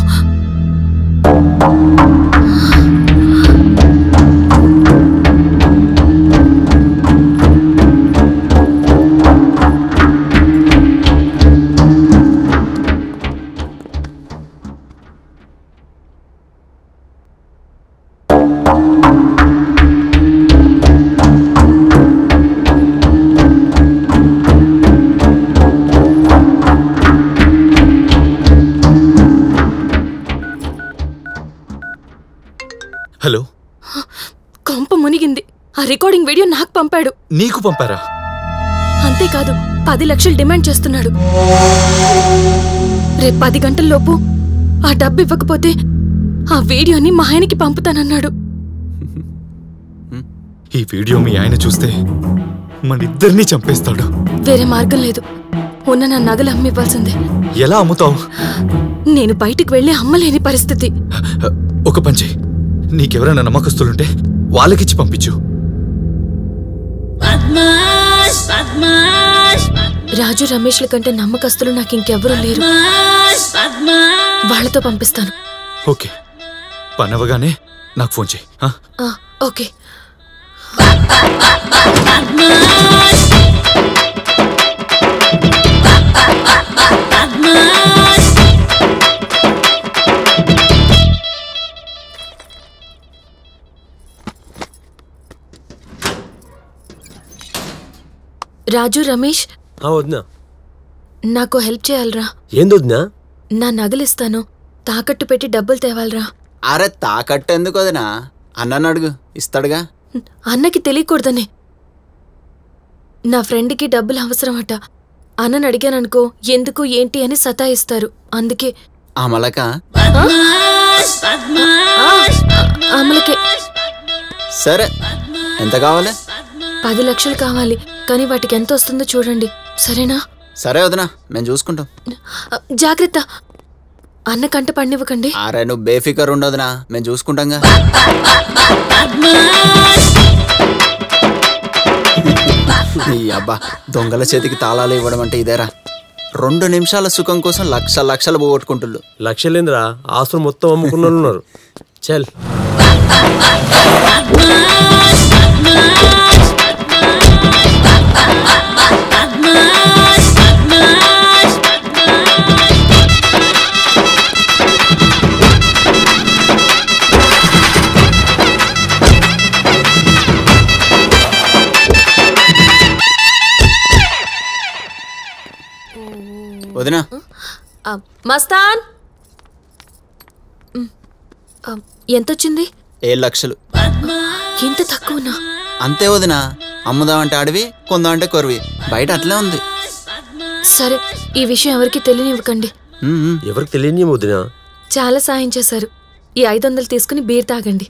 హలో. కొంప మునిగింది. ఆ రికార్డింగ్ వీడియో నాకు పంపాడు. నీకు పంపారా? అంతేకాదు 10 లక్షలు డిమాండ్ చేస్తున్నాడు. రేపు 10 గంటల్లోపు ఆ డబ్బు ఇవ్వకపోతే ఆ వీడియోని మా ఆయనకి పంపుతానన్నాడు. ఈ వీడియో మీ ఆయన చూస్తే మనిద్దరినీ చంపేస్తాడు. వేరే మార్గం లేదు. ఉన్న నా నగలు అమ్మివ్వాల్సిందే. ఎలా అమ్ముతావు? నేను బయటికి వెళ్ళి అమ్మలేని పరిస్థితి. ఒక పని చెయ్యి, నీకెవరైనా నమ్మకస్తులుంటే వాళ్ళకిచ్చి పంపించు. రాజు రమేష్ల కంటే నమ్మకస్తులు నాకు ఇంకెవరూ లేరు. వాళ్ళతో పంపిస్తాను. ఓకే, పనవగానే నాకు ఫోన్ చేయి. ఓకే. రాజు రమేష్, వదినా నాకు హెల్ప్ చేయాలరా. ఏంది వదినా? నా నగలిస్తాను, తాకట్టు పెట్టి డబ్బులు తేవాలరా. అరే తాకట్టు ఎందుకు వదినా? అన్నను అడుగు, ఇస్తాడుగా. అన్నకి తెలియకూడదనే. నా ఫ్రెండ్కి డబ్బులు అవసరమట. అన్నని అడిగాననుకో ఎందుకు ఏంటి అని సతాయిస్తారు. అందుకే. అమలక? అమలకే. సరే, ఎంత కావాలి? 10 లక్షలు కావాలి, కానీ వాటికి ఎంత వస్తుందో చూడండి, సరేనా? సరే వదినా, మేము చూసుకుంటాం. జాగ్రత్త, అన్న కంట పడినివ్వకండి. అరే నువ్వు బేఫికర్ ఉండదునా, మేము చూసుకుంటాంగా. ఈ అబ్బా, దొంగల చేతికి తాళాలు ఇవ్వడం అంటే ఇదేరా. 2 నిమిషాల సుఖం కోసం లక్షలు పోగొట్టుకుంటుళ్ళు. లక్షలేంద్రా, ఆస్తులు మొత్తం అమ్ముకున్న వాళ్ళు ఉన్నారు. చల్. వదినా. మస్తాన్, ఎంతొచ్చింది? 7 లక్షలు. ఎంత తక్కువనా? అంతే వదినా, అమ్ముదామంటే అడవి, కొందామంటే కొరవి. బయట అట్లే ఉంది. సరే, ఈ విషయం ఎవరికి తెలియనివ్వకండి. ఎవరికి తెలియని వదినా? చాలా సాయం చేశారు. ఈ 500 తీసుకుని బీర్ తాగండి.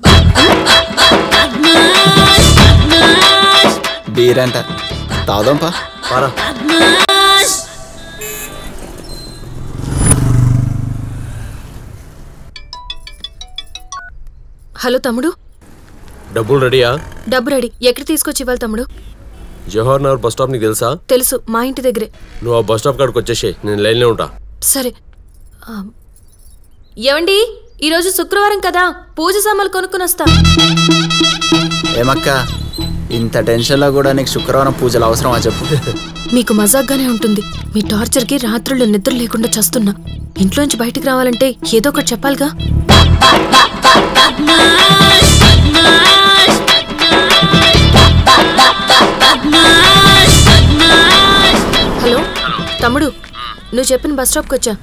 బీర్ అంట తాగుదాంపా. హలో తమ్ముడు. డబ్బులు రెడీయా? డబ్బు రెడీ. ఎక్కడ తీసుకొచ్చి ఇవ్వాలి తమ్ముడు? జవహర్ నగర్ బస్ స్టాప్ నీకు తెలుసా? తెలుసు, మా ఇంటి దగ్గరే. నువ్వు ఆ బస్ స్టాప్ కాడికి వచ్చేసి నేను లైన్లో ఉంటా. సరే. ఏమండి, ఈరోజు శుక్రవారం కదా, పూజ సామాన్లు కొనుక్కుని వస్తా. ఏమక్క, ఇంత టెన్షన్లో కూడా నీకు శుక్రవారం పూజలు అవసరమా చెప్పు? మీకు మజాగ్గానే ఉంటుంది. మీ టార్చర్కి రాత్రులు నిద్ర లేకుండా చస్తున్నా. ఇంట్లోంచి బయటికి రావాలంటే ఏదో ఒకటి చెప్పాలిగా. హలో తమ్ముడు, నువ్వు చెప్పిన బస్ స్టాప్కి వచ్చా.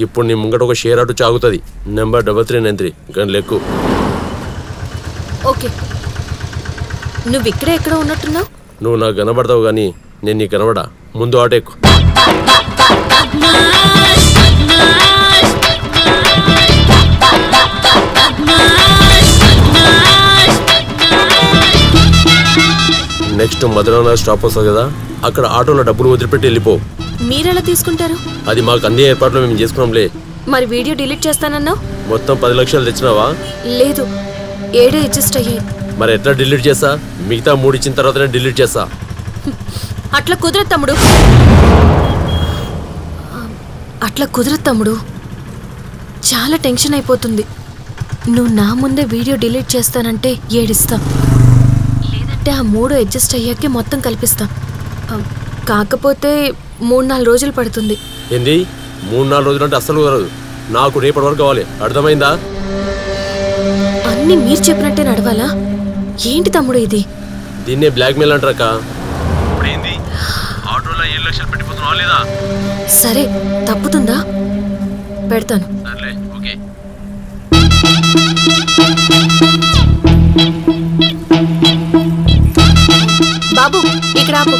ఇప్పుడు నీ ముంగట ఒక షేర్ ఆటో చాగుతుంది. నెంబర్ 3393 గంటలు ఎక్కువ. ఓకే. నువ్వు ఇక్కడే ఎక్కడ ఉన్నట్టున్నావు? నువ్వు నాకు కనబడతావు కానీ నేను నీకు కనబడా. ముందు ఆటో ఎక్కు. నెక్స్ట్ మధురానగర్ స్టాప్ వస్తుంది కదా, అక్కడ ఆటోలో డబ్బులు వదిలిపెట్టి వెళ్ళిపో. మీరెలా తీసుకుంటారు? అది మాకు అన్ని ఏర్పాట్లు మేము చేసుకున్నాంలే. మరి వీడియో డిలీట్ చేస్తానన్నావు? మొత్తం 10 లక్షలు తెచ్చినావా? లేదు, 7 అడ్జస్ట్ అయ్యాయి. మరి ఎట్లా డిలీట్ చేస్తా? మిగతా 3 ఇచ్చిన తర్వాతనే డిలీట్ చేస్తా. అట్లా కుదరదు తమ్ముడు, అట్లా కుదరదు తమ్ముడు. చాలా టెన్షన్ అయిపోతుంది. నువ్వు నా ముందే వీడియో డిలీట్ చేస్తానంటే ఏడిస్తా, లేదంటే ఆ 3 అడ్జస్ట్ అయ్యాకే మొత్తం కల్పిస్తా. కాకపోతే 3-4 రోజులు పడుతుంది. ఏంది 3-4 రోజులు అంటే అస్సలు కుదరదు. నాకు రేపటి వరకు కావాలి, అర్థమైందా? అన్నీ మీరు చెప్పినట్టే నడవాలా? ఏంటి తమ్ముడు ఇది? దీన్నే బ్లాక్మెయిల్ అంటారక్క. ఇప్పుడేంది ఆటోలో 7 లక్షలు పెట్టిపోతున్నావా లేదా? సరే, తప్పుతుందా? పెడతాను. సర్లే, ఓకే. బాబు ఇక్కడ ఆపు.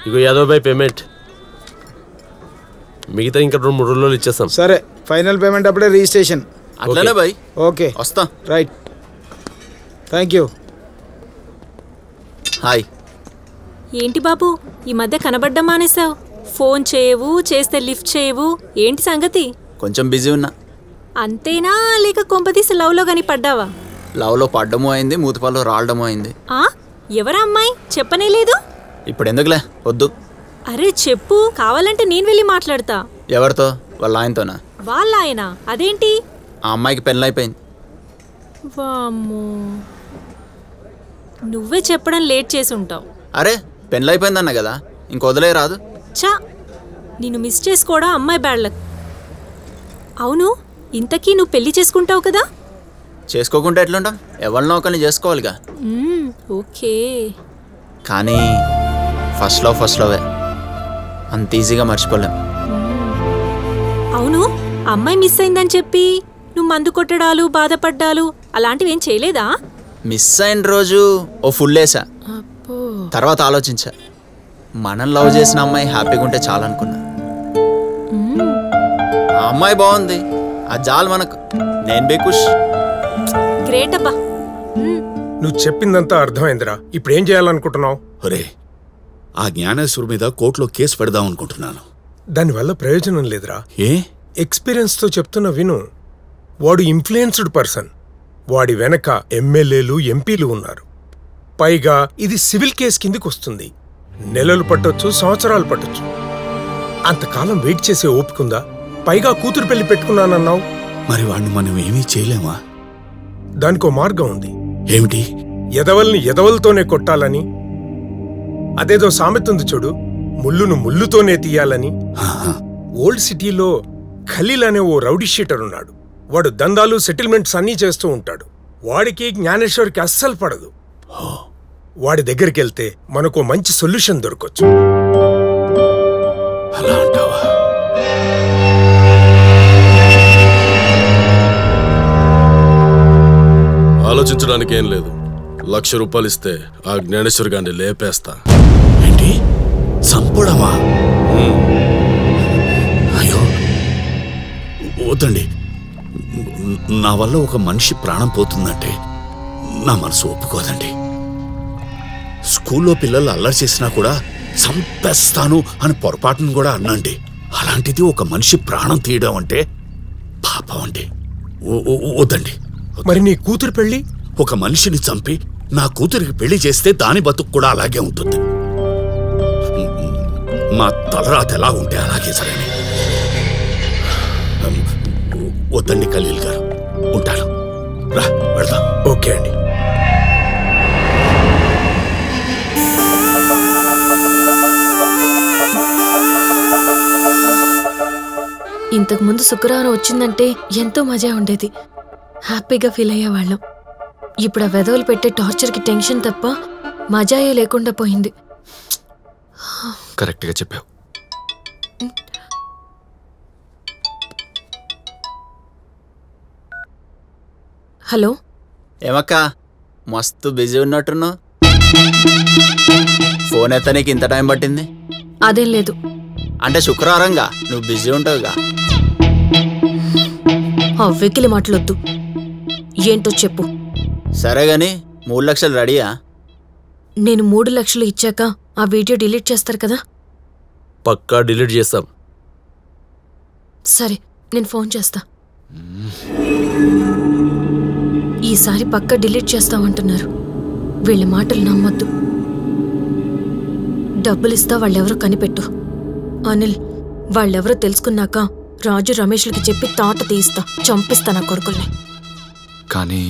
ఇగో యాదవ్ భాయ్ పేమెంట్. మిగతా ఇంకా 2-3 రోజులు ఇచ్చేస్తాం. సరే, ఫైనల్ పేమెంట్ అప్పుడే రిజిస్ట్రేషన్. అట్లనే బాయ్. ఓకే, వస్తా. Right, thank you. హాయ్. ఏంటి బాబు ఈ మధ్య కనబడ్డం మానేసావు? ఫోన్ చేయవు, చేస్తే లిఫ్ట్ చేయవు, ఏంటి సంగతి? కొంచెం బిజీ ఉన్నా. అంతేనా లేక కొంపదీసి లవ్లో గాని పడ్డావా? లవ్లో పడ్డమో అయింది, మూతిపాల్లో రావడమో అయింది. ఎవరా అమ్మాయి? చెప్పనే లేదు. ఇప్పుడు ఎందుకులే, వద్దు. అరే చెప్పు, కావాలంటే నేను వెళ్ళి మాట్లాడతా. ఎవరితో? వాళ్ళ ఆయనతోనా? వాళ్ళ ఆయన? అదేంటి? ఆ అమ్మాయికి పెళ్ళైపోయింది. వామ్మో, నువ్వే చెప్పడం లేట్ చేసి ఉంటావు. అరే పెళ్ళైపోయిందన్న కదా, ఇంక వదిలే రాదు. చా, నిన్ను మిస్ చేసుకోవడం అమ్మాయి బ్యాడ్ లక్. అవును, ఇంతకీ నువ్వు పెళ్లి చేసుకుంటావు కదా? చేసుకోకుంటే ఎట్లుంటాం? ఎవరినో ఒకరిని చేసుకోవాలిగా. ఓకే. కానీ ఫస్ట్ లవే అంత ఈజీగా మర్చిపోలేం. అవును, అమ్మాయి మిస్ అయిందని చెప్పి నువ్వు మందు కొట్టడాలు, బాధపడ్డాలు అలాంటివి ఏం చేయలేదా? మిస్ అయిన రోజు ఓ ఫుల్ వేసా, తర్వాత ఆలోచించా. మనం లవ్ చేసిన అమ్మాయి హ్యాపీగా ఉంటే చాలనుకున్నా. ఆ అమ్మాయి బాగుంది, ఆ జాల్ మనకు. నేను బే ఖుష్. గ్రేట్ అబ్బా. నువ్వు చెప్పిందంతా అర్థమైందిరా. ఇప్పుడు ఏం చేయాలనుకుంటున్నావు? ఒరే, ఆ జ్ఞానేశ్వర్ మీద కోర్టులో కేసు పెడదాం అనుకుంటున్నాను. దానివల్ల ప్రయోజనం లేదురా. ఏ? ఎక్స్పీరియన్స్తో చెప్తున్న విను. వాడు ఇన్ఫ్లుయెన్స్డ్ పర్సన్. వాడి వెనక ఎమ్మెల్యేలు, ఎంపీలు ఉన్నారు. పైగా ఇది సివిల్ కేసు కిందికి వస్తుంది. నెలలు పట్టొచ్చు, సంవత్సరాలు పట్టొచ్చు. అంతకాలం వెయిట్ చేసే ఓపికందా? పైగా కూతురు పెళ్లి పెట్టుకున్నానన్నావు. మరి వాడిని మనం ఏమీ చేయలేమా? దానికో మార్గం ఉంది. ఏమిటి? ఎదవల్ని ఎదవలతోనే కొట్టాలని. అదేదో సామెత ఉంది చూడు, ముళ్ళును ముళ్ళుతోనే తీయాలని. ఓల్డ్ సిటీలో ఖలీల్ అనే ఓ రౌడీ షీటర్ ఉన్నాడు. వాడు దందాలు, సెటిల్మెంట్స్ అన్నీ చేస్తూ ఉంటాడు. వాడికి జ్ఞానేశ్వర్కి అస్సలు పడదు. వాడి దగ్గరికి వెళ్తే మనకు మంచి సొల్యూషన్ దొరకొచ్చు. అలా అంటావా? ఆలోచించడానికి ఏం లేదు. 1,00,000 రూపాయలు ఇస్తే ఆ జ్ఞానేశ్వర్ గారిని లేపేస్తా. ఏంటి? చంపడమా? అయ్యో వద్దండి. నా వల్ల ఒక మనిషి ప్రాణం పోతుందంటే నా మనసు ఒప్పుకోదండి. స్కూల్లో పిల్లలు అల్లరి చేసినా కూడా చంపేస్తాను అని పొరపాటును కూడా అన్నండి. అలాంటిది ఒక మనిషి ప్రాణం తీయడం అంటే పాపం అండి. వద్దండి. మరి నీ కూతురు పెళ్లి? ఒక మనిషిని చంపి నా కూతురికి పెళ్లి చేస్తే దాని బతుకు కూడా అలాగే ఉంటుంది. మా తలరాత ఎలా ఉంటే అలాగే సరే. వద్దండి ఖలీల్ గారు, ఉంటాను. రా వెళ్దాం. ఓకే అండి. ఇంతకుముందు శుక్రవారం వచ్చిందంటే ఎంతో మజా ఉండేది, హ్యాపీగా ఫీల్ అయ్యేవాళ్ళం. ఇప్పుడు ఆ వెధవలు పెట్టే టార్చర్కి టెన్షన్ తప్ప మజాయే లేకుండా పోయింది. కరెక్ట్గా చెప్పావు. హలో, ఏమక్క మస్తు బిజీ ఉన్నట్టున్నావు. ఫోన్ ఎత్తనీకి ఇంత టైం పట్టింది? అదేం లేదు. అంటే శుక్రవారంగా నువ్వు బిజీ ఉంటావుగా. ఆ వెకిలి మాటలొద్దు, ఏంటో చెప్పు. సరే గాని 3 లక్షలు రెడీయా? నేను 3 లక్షలు ఇచ్చాక ఆ వీడియో డిలీట్ చేస్తారు కదా? పక్కా డిలీట్ చేస్తాం. సరే, నేను ఫోన్ చేస్తా. ఈసారి పక్కా డిలీట్ చేస్తామంటున్నారు. వీళ్ళ మాటలు నమ్మొద్దు. డబ్బులిస్తా, వాళ్ళెవరో కనిపెట్టు. అనిల్, వాళ్ళెవరో తెలుసుకున్నాక రాజు రమేష్లకి చెప్పి తాట తీయిస్తా, చంపిస్తా నా కొడుకుల్ని. కానీ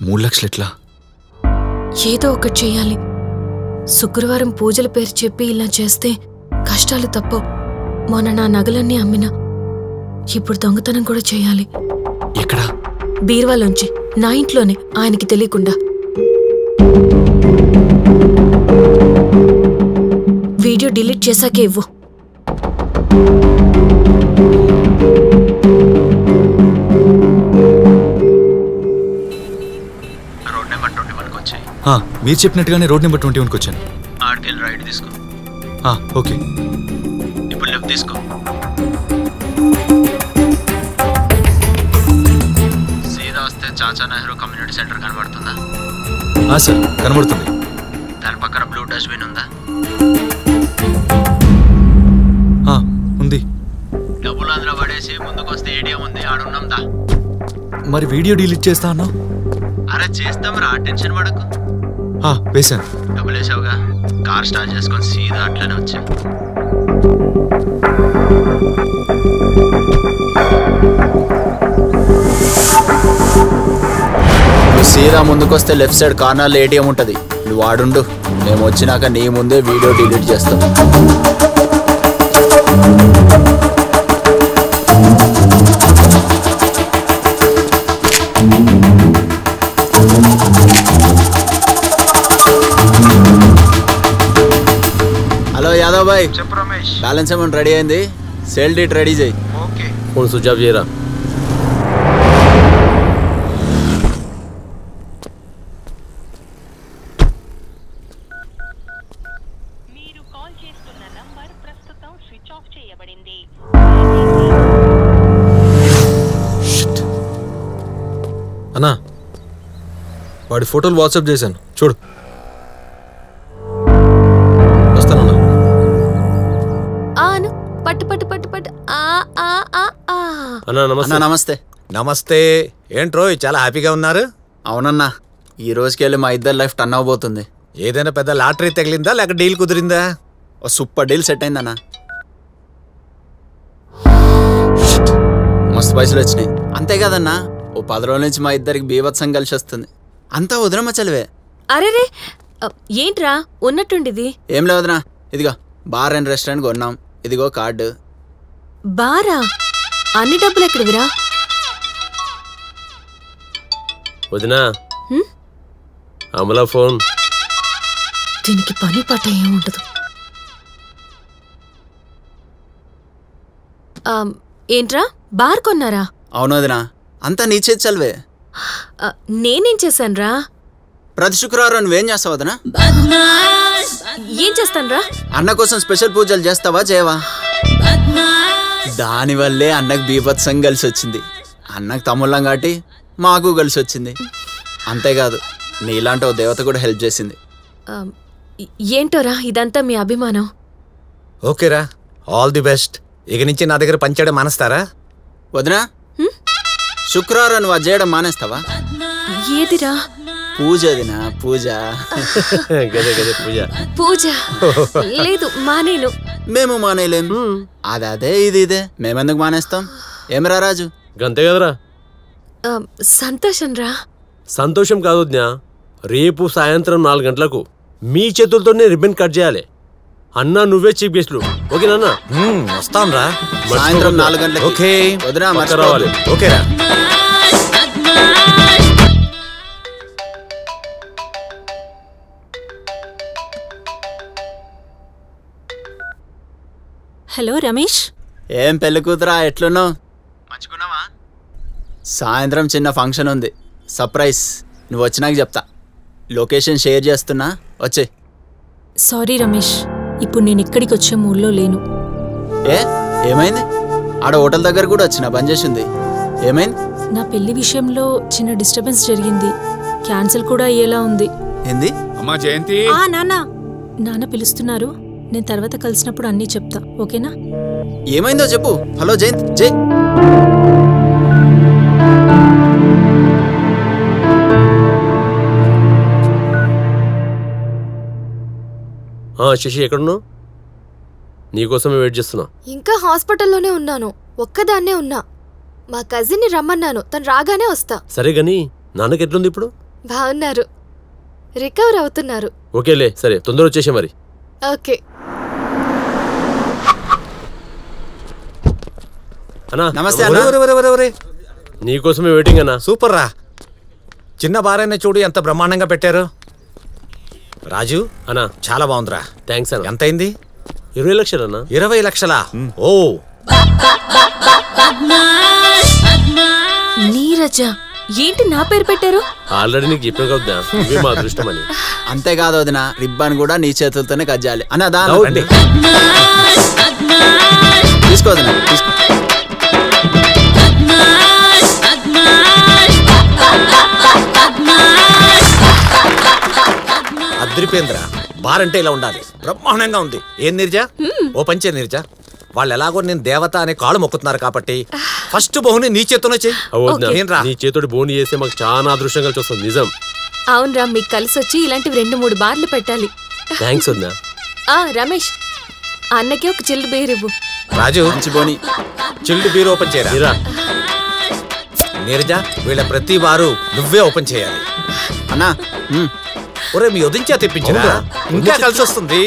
3 లక్షలు ఎట్లా? ఏదో ఒకటి చెయ్యాలి. శుక్రవారం పూజల పేరు చెప్పి ఇలా చేస్తే కష్టాలు తప్పవు. మొన్న నా నగలన్నీ అమ్మినా. ఇప్పుడు దొంగతనం కూడా చేయాలి. ఎక్కడా? బీర్వాలోంచి, నా ఇంట్లోనే, ఆయనకి తెలియకుండా. వీడియో డిలీట్ చేశాకే ఇవ్వు. రోడ్ నెంబర్ 21కి వచ్చాయి. మీరు చెప్పినట్టుగానే రోడ్ నెంబర్ 21కి వచ్చాను. ఆడికెళ్ళి రైట్ తీసుకో. ఓకే. ఇప్పుడు లెఫ్ట్ తీసుకో. సీదా వస్తే చాచా నెహ్రూ కమ్యూనిటీ సెంటర్ కనబడుతుందా? సార్, కనబడుతుంది. దాని పక్కన బ్లూ డస్ట్బిన్ ఉందా? ఉంది. డబ్బులు అందులో పడేసి ముందుకు వస్తే ఏటీఎం ఉంది, ఆడున్నాందా. మరి వీడియో డిలీట్ చేస్తా అన్నావు? అరే చేస్తాం రా, టెన్షన్ పడకు. వేశాను. డబ్బులు వేసావుగా, కార్ స్టార్ట్ చేసుకొని సీదా అట్లనే వచ్చా. నువ్వు సీదా ముందుకొస్తే లెఫ్ట్ సైడ్ కార్నర్లో ఏటీఎం ఉంటుంది. నువ్వు ఆడుండు, మేము వచ్చినాక నీ ముందే వీడియో డిలీట్ చేస్తాం. హలో యాదవ్ భాయ్, చెప్పు రమేష్. బ్యాలెన్స్ అమౌంట్ రెడీ అయింది, సేల్ డీట్ రెడీ చేయి. ఓకే. ఫోన్ స్విచ్ ఆఫ్ చేయరా. అన్నా, వాడి ఫోటోలు వాట్సాప్ చేశాను, చూడు. వస్తానన్నా. పట్టు పట్టు పట్టు పట్టు. అన్నా నమస్తే. నమస్తే. ఏంట్రో చాలా హ్యాపీగా ఉన్నారు? అవునన్నా, ఈ రోజుకెళ్ళి మా ఇద్దరు లైఫ్ టర్న్ అవబోతుంది. ఏదైనా పెద్ద లాటరీ తగిలిందా లేక డీల్ కుదిరిందా? ఓ సూపర్ డీల్ సెట్ అయిందన్నా. మస్తు పైసలు వచ్చినాయి. అంతే కదన్నా, ఓ 10 రోజుల నుంచి మా ఇద్దరికి బీభత్సం కలిసి వస్తుంది. అంతా వదినమ్మ చలివే. అరేరే, ఏంట్రా ఉన్నట్టుండిది? ఏం లేవదనా, ఇదిగో బార్ అండ్ రెస్టారెంట్ కొన్నాం, ఇదిగో కార్డు. బారా? అన్ని డబ్బులు ఎక్కడివిరా? వదినా, అమలా ఫోన్. దీనికి పని పాట ఏముండదు. ఏంట్రా, బార్ కొన్నారా? అవును వదినా, అంతా నీ చేతి చలివే. నేనేం చేశానురా? ప్రతి శుక్రవారం నువ్వేం చేస్తావు వదినా? ఏం చేస్తానురా? అన్న కోసం స్పెషల్ పూజలు చేస్తావా చేయవా? దానివల్లే అన్నకు బీభత్సం కలిసి వచ్చింది. అన్నకు తమ్ముళ్ళం కాబట్టి మాకు కలిసి వచ్చింది. అంతేకాదు, నీలాంటి ఓ దేవత కూడా హెల్ప్ చేసింది. ఏంటోరా ఇదంతా మీ అభిమానం. ఓకేరా, ఆల్ ది బెస్ట్. ఇక నుంచి నా దగ్గర పనిచేయడం మానేస్తారా? వదినా, శుక్రవారం నువ్వు అది చేయడం మానేస్తావా? ఏదిరా? పూజ వదినా, పూజ. గదే గదే పూజ. పూజ లేదు, మానేను. మేము మానేలేం. అదే ఇది ఇదే, మేమెందుకు మానేస్తాం? ఏమరా రాజు? గంతే కదరా. సంతోషం రా. సంతోషం కాదు వదినా, రేపు సాయంత్రం 4 గంటలకు మీ చేతులతోనే రిబ్బన్ కట్ చేయాలి. అన్నా నువ్వే చీఫ్ గెస్ట్లు ఓకేనా? వస్తాం రా. సాయంత్రం 4 గంటలకి. ఓకే వదినా పక్క రావాలి. ఓకేరా. హలో రమేష్. ఏం పెళ్లి కూతురా, ఎట్లున్నావు? మంచుకున్నావా? సాయంత్రం చిన్న ఫంక్షన్ ఉంది, సర్ప్రైజ్. నువ్వు వచ్చినాక చెప్తా. లొకేషన్ షేర్ చేస్తున్నా, వచ్చే. సారీ రమేష్, ఇప్పుడు నేను ఇక్కడికి వచ్చే మూడ్లో లేను. ఏమైంది? ఆడ హోటల్ దగ్గర కూడా వచ్చిన బంద్ చేసింది. ఏమైంది? నా పెళ్లి విషయంలో చిన్న డిస్టర్బెన్స్ జరిగింది. క్యాన్సిల్ కూడా అయ్యేలా ఉంది. ఏంది? అమ్మా జయంతి. నాన్న పిలుస్తున్నారు. నేను తర్వాత కలిసినప్పుడు అన్నీ చెప్తా, ఓకేనా? ఏమైందో చెప్పు. హలో జయంత్. జై శశి ఎక్కడున్నావు? నీకోసమే వెయిట్ చేస్తున్నా. ఇంకా హాస్పిటల్లోనే ఉన్నాను, ఒక్కదాన్నే ఉన్నా. మా కజిన్ని రమ్మన్నాను, తను రాగానే వస్తా. సరే గాని నాన్నకి ఎట్లుంది ఇప్పుడు? బాగున్నారు, రికవర్ అవుతున్నారు. ఓకేలే, సరే తొందర వచ్చేసే మరి. ఓకే. అన్నా నమస్తే అన్నా. నీకోసమే వెయిటింగ్ అన్నా. సూపర్ రా. చిన్న బారైనా చూడు ఎంత బ్రహ్మాండంగా పెట్టారు. రాజు అన్నా చాలా బాగుందిరా. థ్యాంక్స్ అన్న. ఎంత అయింది? 20 లక్షలు అన్నా. 20 లక్షలా? ఓ నీరజ, ఏంటి నా పేరు పెట్టారు? ఆల్రెడీ నీకు చెప్పాను కదా, ఇవే మా అదృష్టం అని. అంతేకాదు వదిన, రిబ్బన్ కూడా నీ చేతులతోనే కట్ చేయాలి. అన్న దా తీసుకోదన్నా. అద్రిపేంద్ర, బార్ అంటే ఇలా ఉండాలి, బ్రహ్మాండంగా ఉంది. ఏం నీరజ? ఓ పంచే నీరజ. వాళ్ళు ఎలాగో నేను దేవత అనే కాళ్ళు మొక్కుతున్నారు కాబట్టి ఫస్ట్ బహుని నీ చేతోనే చెయ్యి. నీ చేతోటి బోని చేస్తే మాకు చాలా అదృష్టం కలిసి వస్తుంది. నిజం. అవునరా, మీకు కలిసి వచ్చి ఇలాంటివి 2-3 బార్లు పెట్టాలి. థ్యాంక్స్ వద్దా. రమేష్, అన్నకి ఒక చిల్డ్ బీర్ ఇవ్వు. రాజు బోని చిల్డ్ బీర్ ఓపెన్ చేయరా. నీరజ, వీళ్ళ ప్రతి వారు నువ్వే ఓపెన్ చేయాలి. అన్నా ఒరే మీ వదించా తెప్పించరా, ఇంకా కలిసి వస్తుంది.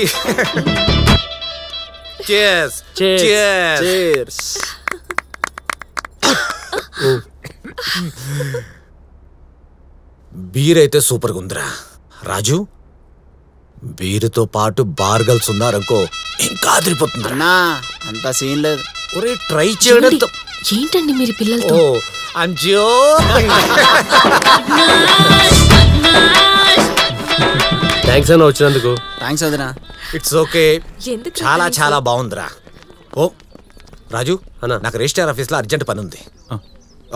బీర్ అయితే సూపర్ గా ఉందిరా. రాజు, బీరుతో పాటు బార్ గర్ల్స్ ఉన్నారనుకో ఇంకా అదిరిపోతుంది. అన్నా అంత సీన్ లేదు. ఒరే ట్రై చేయడం. ఏంటండి మీరు పిల్లలతో? థ్యాంక్స్ అన్న వచ్చినందుకు. థ్యాంక్స్ వదినా. It's okay. చాలా చాలా బాగుందిరా. ఓ రాజు అన్న, నాకు రిజిస్టర్ ఆఫీస్ లో అర్జెంట్ పని ఉంది,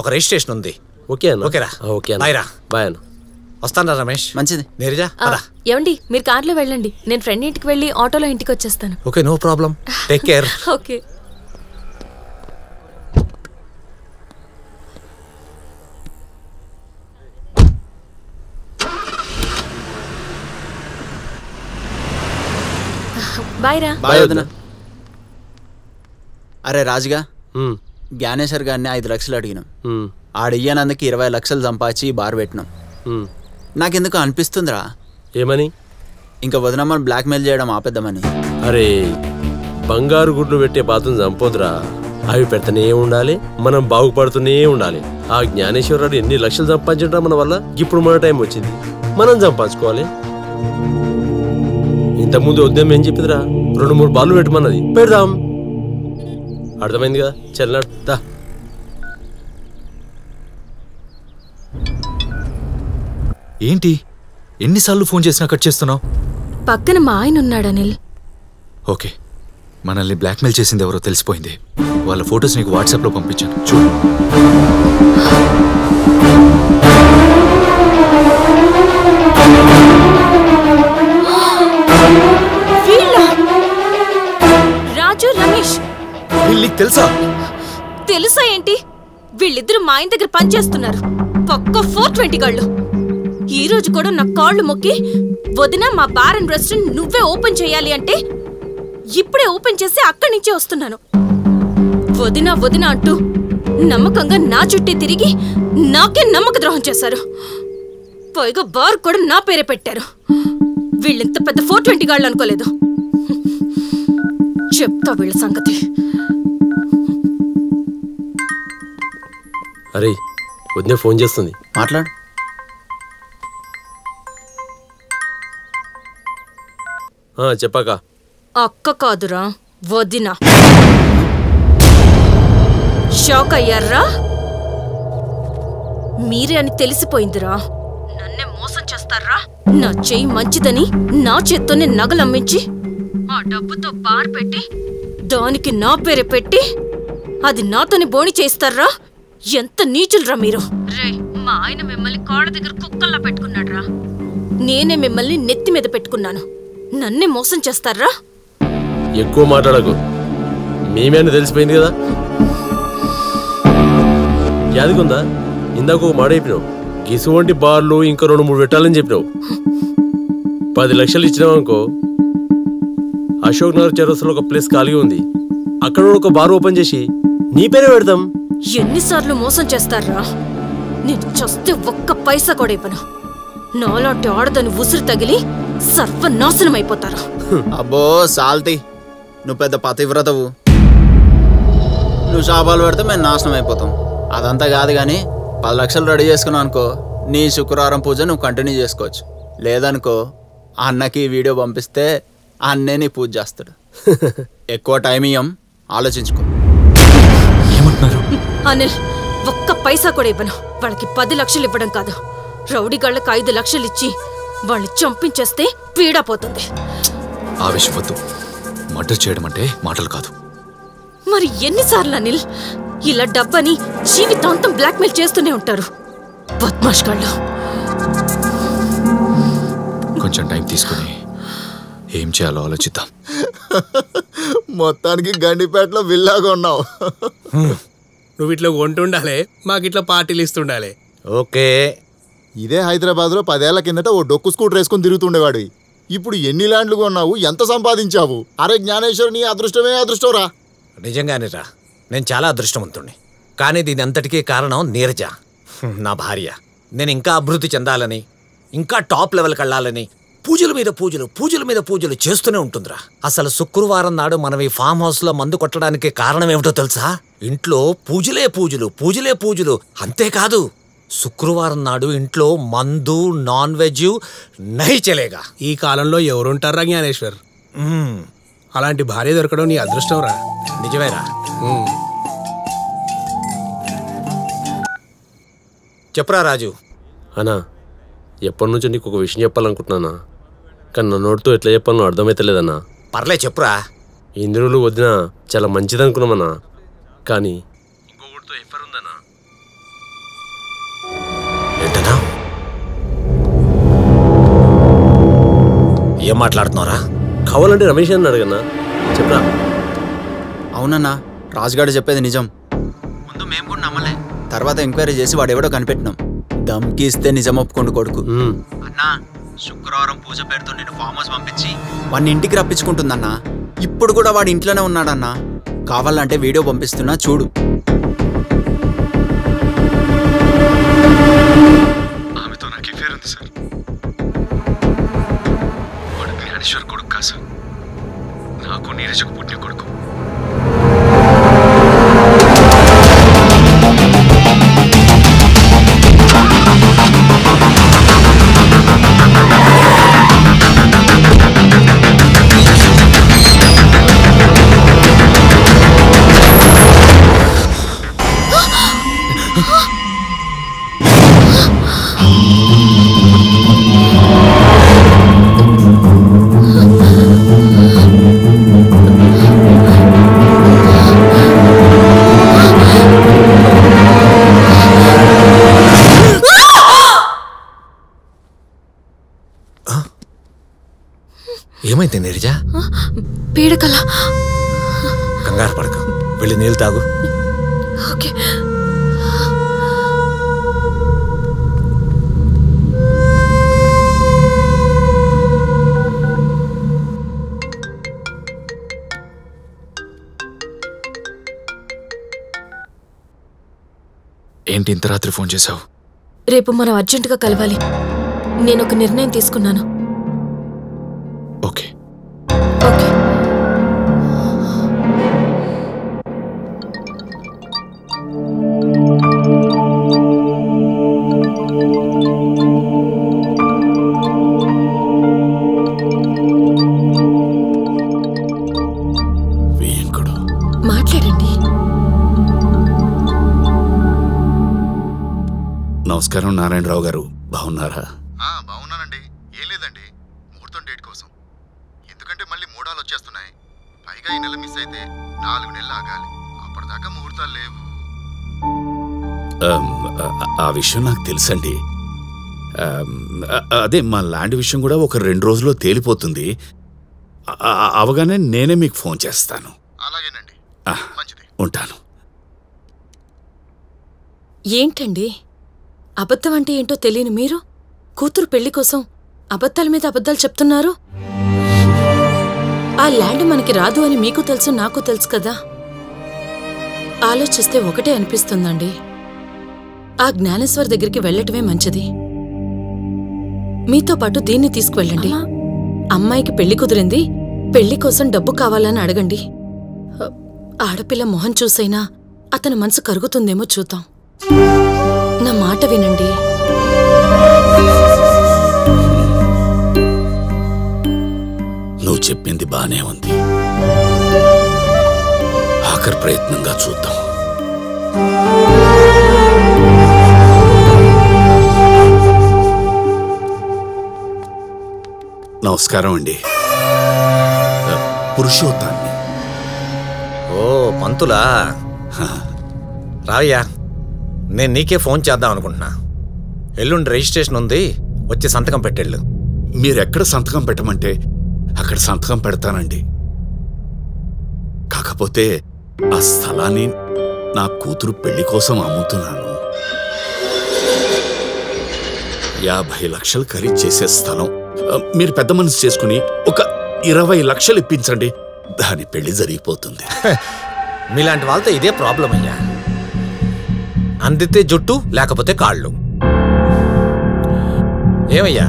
ఒక రిజిస్ట్రేషన్ ఉంది. ఓకే అన్న. ఓకేరా. ఓకే బాయ్ రా. బాయ్ అన్న. వస్తాను రమేష్. మంచిది. నీరజ ఏమండి, మీరు కార్లో వెళ్ళండి, నేను ఫ్రెండ్ ఇంటికి వెళ్ళి ఆటోలో ఇంటికి వచ్చేస్తాను. Okay, no problem. Take care. Okay. Bye రా. బాయ్ వదినా. అరే రాజుగా, జ్ఞానేశ్వర్ గారిని 5 లక్షలు అడిగినాం. ఆడియ్యానందుకు 20 లక్షలు సంపాదించి బార్ పెట్టినాం. నాకెందుకు అనిపిస్తుందిరా. ఏమని? ఇంకా వదినమ్మని బ్లాక్మెయిల్ చేయడం ఆపేద్దామని. అరే, బంగారు గుడ్లు పెట్టే పాత్రను చంపొద్దురా. అవి పెడతనే ఉండాలి, మనం బాగుపడుతూనే ఉండాలి. ఆ జ్ఞానేశ్వరరాడు ఎన్ని లక్షలు సంపాదించడా మన వల్ల. ఇప్పుడు మన టైం వచ్చింది, మనం సంపాదించుకోవాలి. ఇంతకుముందు ఉద్యమం ఏం చెప్పిందిరా, 2-3 బార్లు పెట్టమన్నది, పెడదాం. అర్థమైంది కదా, చెల్లదా. ఏంటి ఎన్నిసార్లు ఫోన్ చేసినా కట్ చేస్తున్నావు? పక్కన మా ఆయన ఉన్నాడు అనిల్. ఓకే, మనల్ని బ్లాక్మెయిల్ చేసింది ఎవరో తెలిసిపోయింది. వాళ్ళ ఫొటోస్ నీకు వాట్సాప్లో పంపించాను, చూడు. రాజు, రమేష్ వీళ్ళకి తెలుసా? తెలుసా ఏంటి? వీళ్ళిద్దరు మా ఆయన దగ్గర పనిచేస్తున్నారు, పక్క 420 గాళ్ళు. ఈ రోజు కూడా నా కాళ్ళు మొక్కి, వదిన మా బార్ అండ్ రెస్టారెంట్ నువ్వే ఓపెన్ చేయాలి అంటే ఇప్పుడే ఓపెన్ చేసి అక్కడి నుంచే వస్తున్నాను. వదిన వదిన అంటూ నమ్మకంగా నా చుట్టే తిరిగి నాకే నమ్మక ద్రోహం చేశారు. పైగా బార్ కూడా నా పేరే పెట్టారు. వీళ్ళెంత పెద్ద 420 గాళ్ళు అనుకోలేదు. చెప్తా వీళ్ళ సంగతి. అరే వదిన ఫోన్ చేస్తుంది, మాట్లాడు. చెప్పాక. అక్క కాదురా వదిన. షాక్ అయ్యారా? మీరే అని తెలిసిపోయిందిరా. నన్నే మోసం చేస్తారా? నా చెయ్యి మంచిదని నా చేత్తోనే నగలు అమ్మించి ఆ డబ్బుతో బార్ పెట్టి దానికి నా పేరే పెట్టి అది నాతోనే బోణి చేస్తారా? ఎంత నీచులరా మీరు. రే మా ఆయన మిమ్మల్ని కాళ్ళ దగ్గర కుక్కల్లా పెట్టుకున్నాడ్రా. నేనే మిమ్మల్ని నెత్తి మీద పెట్టుకున్నాను. నన్నే మోసం చేస్తారా? ఎక్కువ మాట్లాడకు, మేమే అని తెలిసిపోయింది కదా. యాదికుందా ఇందాక ఒక మాట చెప్పినావు, గిసువంటి బార్లు ఇంకా 2-3 పెట్టాలని చెప్పినావు. 10 లక్షలు ఇచ్చినావు అనుకో, అశోక్ నగర్ చౌరస్తాలో ఒక ప్లేస్ ఖాళీ ఉంది, అక్కడ ఒక బార్ ఓపెన్ చేసి నీ పేరే పెడతాం. ఎన్నిసార్లు మోసం చేస్తారా? నేను చస్తే ఒక్క పైసా కూడా ఇవ్వను. నాలాంటి ఆడదని ఉసురు తగిలి సర్వనాశనం అయిపోతారు. అబ్బో సాల్తి, నువ్వు పెద్ద పతివ్రతవు. నువ్వు శాపాలు పెడితే మేము నాశనం అయిపోతాం. అదంతా కాదు కానీ 10 లక్షలు రెడీ చేసుకున్నావు అనుకో, నీ శుక్రవారం పూజ నువ్వు కంటిన్యూ చేసుకోవచ్చు. లేదనుకో అన్నకి వీడియో పంపిస్తే అన్నే నీ పూజ చేస్తాడు. ఎక్కువ టైం ఇయ్యం, ఆలోచించుకో. అనిల్ ఒక్క పైసా కూడా ఇవ్వను. వాళ్ళకి 10 లక్షలు ఇవ్వడం కాదు, రౌడీగాళ్ళకి 5 లక్షలు ఇచ్చి వాళ్ళని చంపించేస్తే పీడా పోతుంది. ఆవేశవద్దు, మర్డర్ చేయడం అంటే మాటలు కాదు. మరి ఎన్నిసార్లు అనిల్ ఇలా డబ్బని జీవితాంతం బ్లాక్మెయిల్ చేస్తూనే ఉంటారు బద్మాష్ గాళ్ళు. కొంచెం టైం తీసుకుని ఏం చేయాలో ఆలోచిద్దాం. మొత్తానికి గండిపేటలో విల్లాగా ఉన్నావు. నువ్వు ఇట్లా కొంటుండాలి, మాకు ఇట్లా పార్టీలు ఇస్తుండాలి. ఓకే, ఇదే హైదరాబాద్లో 10 ఏళ్ల కిందట ఓ డొక్కు స్కూటర్ వేసుకుని తిరుగుతుండేవాడు. ఇప్పుడు ఎన్ని ల్యాండ్లు కొన్నావు, ఎంత సంపాదించావు? అరే జ్ఞానేశ్వర్, నీ అదృష్టమే అదృష్టంరా. నిజంగానేరా, నేను చాలా అదృష్టవంతుణ్ణి. కానీ దీని అంతటికీ కారణం నీరజ, నా భార్య. నేను ఇంకా అభివృద్ధి చెందాలని, ఇంకా టాప్ లెవెల్కి వెళ్ళాలని పూజల మీద పూజలు, పూజల మీద పూజలు చేస్తూనే ఉంటుందిరా. అసలు శుక్రవారం నాడు మనం ఈ ఫామ్ హౌస్లో మందు కొట్టడానికి కారణం ఏమిటో తెలుసా? ఇంట్లో పూజలే పూజలు, పూజలే పూజలు. అంతేకాదు, శుక్రవారం నాడు ఇంట్లో మందు, నాన్ వెజ్ నహి చలేగా. ఈ కాలంలో ఎవరుంటారా జ్ఞానేశ్వర్? అలాంటి భార్య దొరకడం నీ అదృష్టం రా. నిజమేరా. చెప్పరా రాజు. అన్నా, ఎప్పటి నుంచో నీకు ఒక విషయం చెప్పాలనుకుంటున్నానా, కానీ నా నోటితో ఎట్లా చెప్పాలో అర్థమైతలేదన్నా. పర్లే చెప్పురా. ఇంద్రులు వదిన చాలా మంచిదనుకున్నామన్నా, కానీ ఇంకొకటితో ఎఫర్ ఉందన్నా. ఏంటన్నా? ఏం మాట్లాడుతున్నారా? కావాలంటే రమేష్ అని అడగన్నా, చెప్పరా. అవునన్నా, రాజుగాడు చెప్పేది నిజం. ముందు మేము కూడా నమ్మలే, తర్వాత ఎంక్వైరీ చేసి వాడెవడో కనిపెట్టినాం. దమ్కి ఇస్తే నిజం ఒప్పుకోండి కొడుకు. అన్నా, శుక్రవారం పూజ పేరుతో నేను ఫామ్ హౌస్ పంపించి వాడిని ఇంటికి రప్పించుకుంటుందన్నా. ఇప్పుడు కూడా వాడి ఇంట్లోనే ఉన్నాడన్నా. కావాలంటే వీడియో పంపిస్తున్నా చూడు. ఆమెతో నాకు అఫేర్ ఉంది సార్. వాడు జ్ఞానేశ్వర్ కొడుకు కాదు సార్, నాకు నీరజకు పుట్టిన కొడుకు. ఏమైంది నీరజ? పీడకల. కంగారు పడక, వెళ్ళి నీళ్ళు తాగు. ఓకే. ఏంటి ఇంత రాత్రి ఫోన్ చేశావు? రేపు మనం అర్జెంటుగా కలవాలి. నేను ఒక నిర్ణయం తీసుకున్నాను. ఓకే. ఓకే. నమస్కారం నారాయణరావు గారు, బాగున్నారా? బాగున్నానండి. ఏం లేదండి, ముహూర్తం డేట్ కోసం. ఎందుకంటే మళ్ళీ మూడాలు వచ్చేస్తున్నాయి. పైగా ఈ నెల మిస్ అయితే 4 నెలలు ఆగాలి. అప్పటిదాకా ముహూర్తాలు లేవు. ఆ విషయం నాకు తెలుసండి. అదే మా ల్యాండ్ విషయం కూడా ఒక 2 రోజుల్లో తేలిపోతుంది. అవగానే నేనే మీకు ఫోన్ చేస్తాను. అలాగేనండి. ఉంటాను. ఏంటండి అబద్ధం అంటే ఏంటో తెలియని మీరు కూతురు పెళ్లి కోసం అబద్ధాల మీద అబద్ధాలు చెప్తున్నారు? ఆ ల్యాండ్ మనకి రాదు అని మీకు తెలుసు, నాకు తెలుసు కదా. ఆలోచిస్తే ఒకటే అనిపిస్తుందండి, ఆ జ్ఞానేశ్వర్ దగ్గరికి వెళ్ళటమే మంచిది. మీతో పాటు దీన్ని తీసుకువెళ్ళండి. అమ్మాయికి పెళ్లి కుదిరింది, పెళ్లి కోసం డబ్బు కావాలని అడగండి. ఆడపిల్ల మొహం చూసైనా అతని మనసు కరుగుతుందేమో చూద్దాం. నా మాట వినండి. నువ్వు చెప్పింది బానే ఉంది. ఆఖరి ప్రయత్నంగా చూద్దాం. నమస్కారం అండి. పురుషోత్తాన్ని. ఓ పంతులా, రావయ్యా. నేను నీకే ఫోన్ చేద్దాం అనుకుంటున్నా. ఎల్లుండి రిజిస్ట్రేషన్ ఉంది, వచ్చి సంతకం పెట్టెళ్ళు. మీరెక్కడ సంతకం పెట్టమంటే అక్కడ సంతకం పెడతానండి. కాకపోతే ఆ స్థలాన్ని నా కూతురు పెళ్లి కోసం అమ్ముతున్నాను. 50 లక్షలు ఖరీదు చేసే స్థలం మీరు పెద్ద మనసు చేసుకుని ఒక 20 లక్షలు ఇప్పించండి, దాని పెళ్లి జరిగిపోతుంది. మీలాంటి వాళ్ళతో ఇదే ప్రాబ్లం అయ్యా. అందితే జుట్టు, లేకపోతే కాళ్ళు. ఏమయ్యా,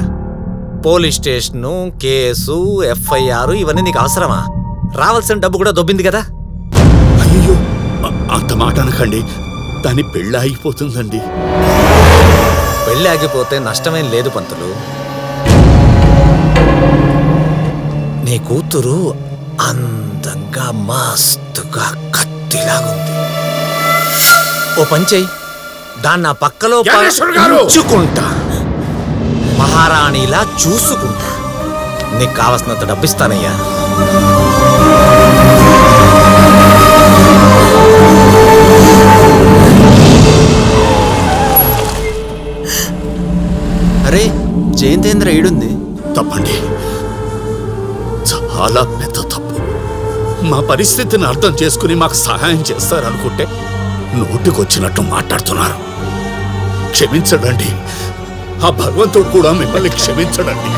పోలీస్ స్టేషను, కేసు, FIR ఇవన్నీ నీకు అవసరమా? రావాల్సిన డబ్బు కూడా దొబ్బింది కదా. అయ్యో, అంత మాట అనకండి, దాని పెళ్ళి ఆగిపోతుందండి. పెళ్ళి ఆగిపోతే నష్టమేం లేదు పంతులు. నీ కూతురు అందంగా మస్తుగా కత్తిలాగుంది. ఓ పంచేయి, దాన్ని నా పక్కలో పంచుకుంటా, మహారాణిలా చూసుకుంటా. నీకు కావలసినంత డబ్బిస్తానయ్యా. అరే జయంతేంద్ర ఈడుంది. తప్పండి, చాలా పెద్ద తప్పు. మా పరిస్థితిని అర్థం చేసుకుని మాకు సహాయం చేస్తారనుకుంటే నోటికొచ్చినట్టు మాట్లాడుతున్నారు. క్షమించడండి, ఆ భగవంతుడు కూడా మిమ్మల్ని క్షమించడండి.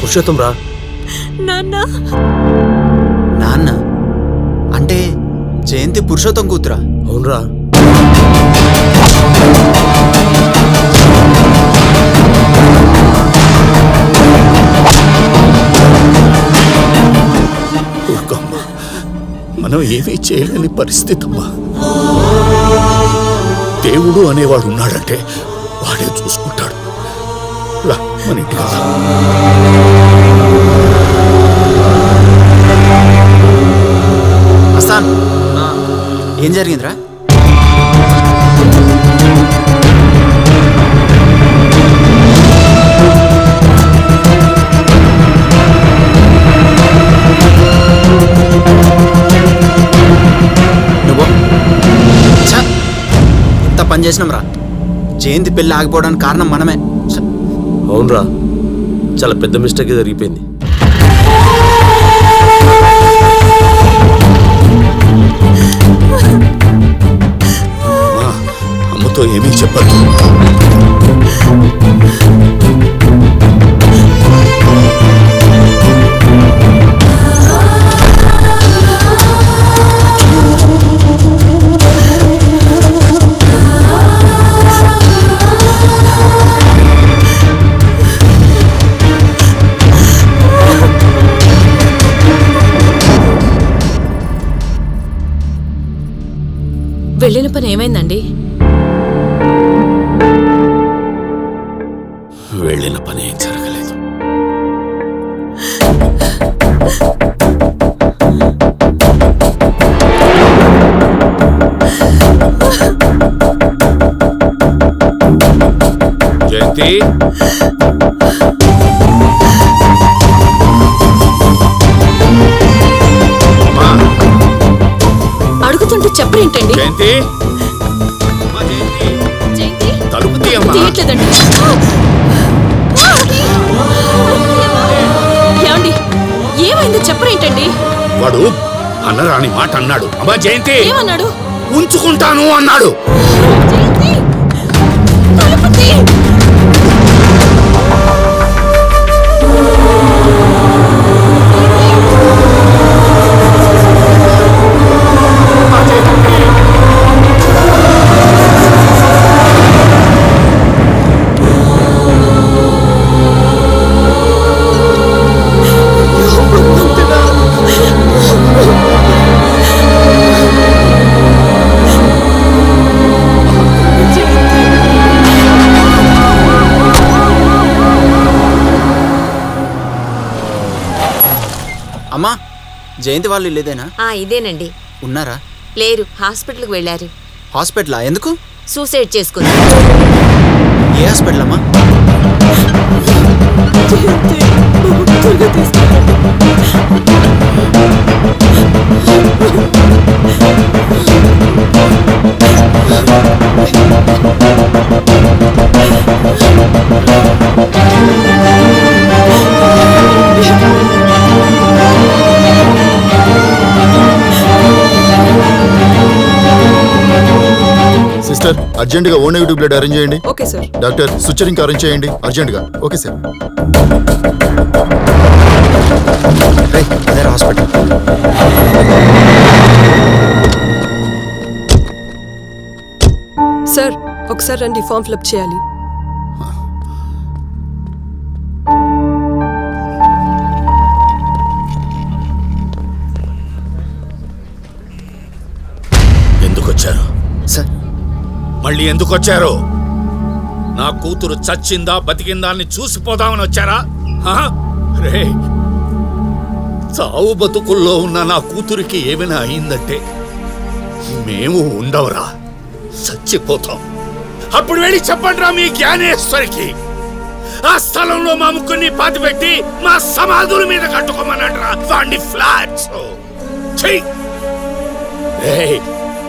పురుషోత్తం రా. నాన్న నాన్న అంటే జయంతి పురుషోత్తం కూతురా? అవునరా. మనం ఏమీ చేయలేని పరిస్థితి అమ్మా. దేవుడు అనేవాడు ఉన్నాడంటే వాడే చూసుకుంటాడు. రా, మన ఇంటికి వెళ్దాం. అస్తాన్, ఏం జరిగిందిరా? ఎంత పని చేసినాం రా. జయంతి పెళ్లి ఆగిపోవడానికి కారణం మనమే. అవునరా, చాలా పెద్ద మిస్టేక్ జరిగిపోయింది. అమ్మతో ఏమీ చెప్పద్దు. వెళ్ళిన పని ఏమైందండి? వెళ్ళిన పని ఏం జరగలేదు. జయంతి అడుగుతుంటే చెప్పరేంటండి? జయంతి తలుపు తీయమ్మా. తీయట్లేదండి. ఏమండి ఏమైందో చెప్పరేంటండి? వాడు అన్నరాని మాట అన్నాడు. అమ్మా జయంతి ఏమన్నాడు? ఉంచుకుంటాను అన్నాడు. అమ్మా జయంతి వాళ్ళు లేదేనా? ఇదేనండి. ఉన్నారా? లేరు, హాస్పిటల్కి వెళ్ళారు. హాస్పిటలా? ఎందుకు? సూసైడ్ చేసుకుంది. ఏ హాస్పిటల్ అమ్మా? సిస్టర్ అర్జెంట్గా ఓ నెగిటివ్ బ్లడ్ అరేంజ్ చేయండి. Okay sir. డాక్టర్ సుచరింగ్ అరేంజ్ చేయండి అర్జెంట్గా. Okay sir. అదే హాస్పిటల్. సార్ ఒకసారి రండి, ఫామ్ ఫిలప్ చేయాలి. ఎందుకు వచ్చారు సార్? మళ్ళీ ఎందుకు వచ్చారు? నా కూతురు చచ్చిందా బతికిందా అని చూసిపోదామని వచ్చారా? రే, చావు బతుకుల్లో ఉన్న నా కూతురికి ఏమైనా అయిందంటే మేము ఉండవరా, చచ్చిపోతాం. అప్పుడు వెళ్ళి చెప్పండి రా మీ జ్ఞానేశ్వరికి. ఆ స్థలంలో మా ముగ్గురిని పాతిపెట్టి మా సమాధుల మీద కట్టుకోమన్నట్రా వాడిని ఫ్లాట్స్.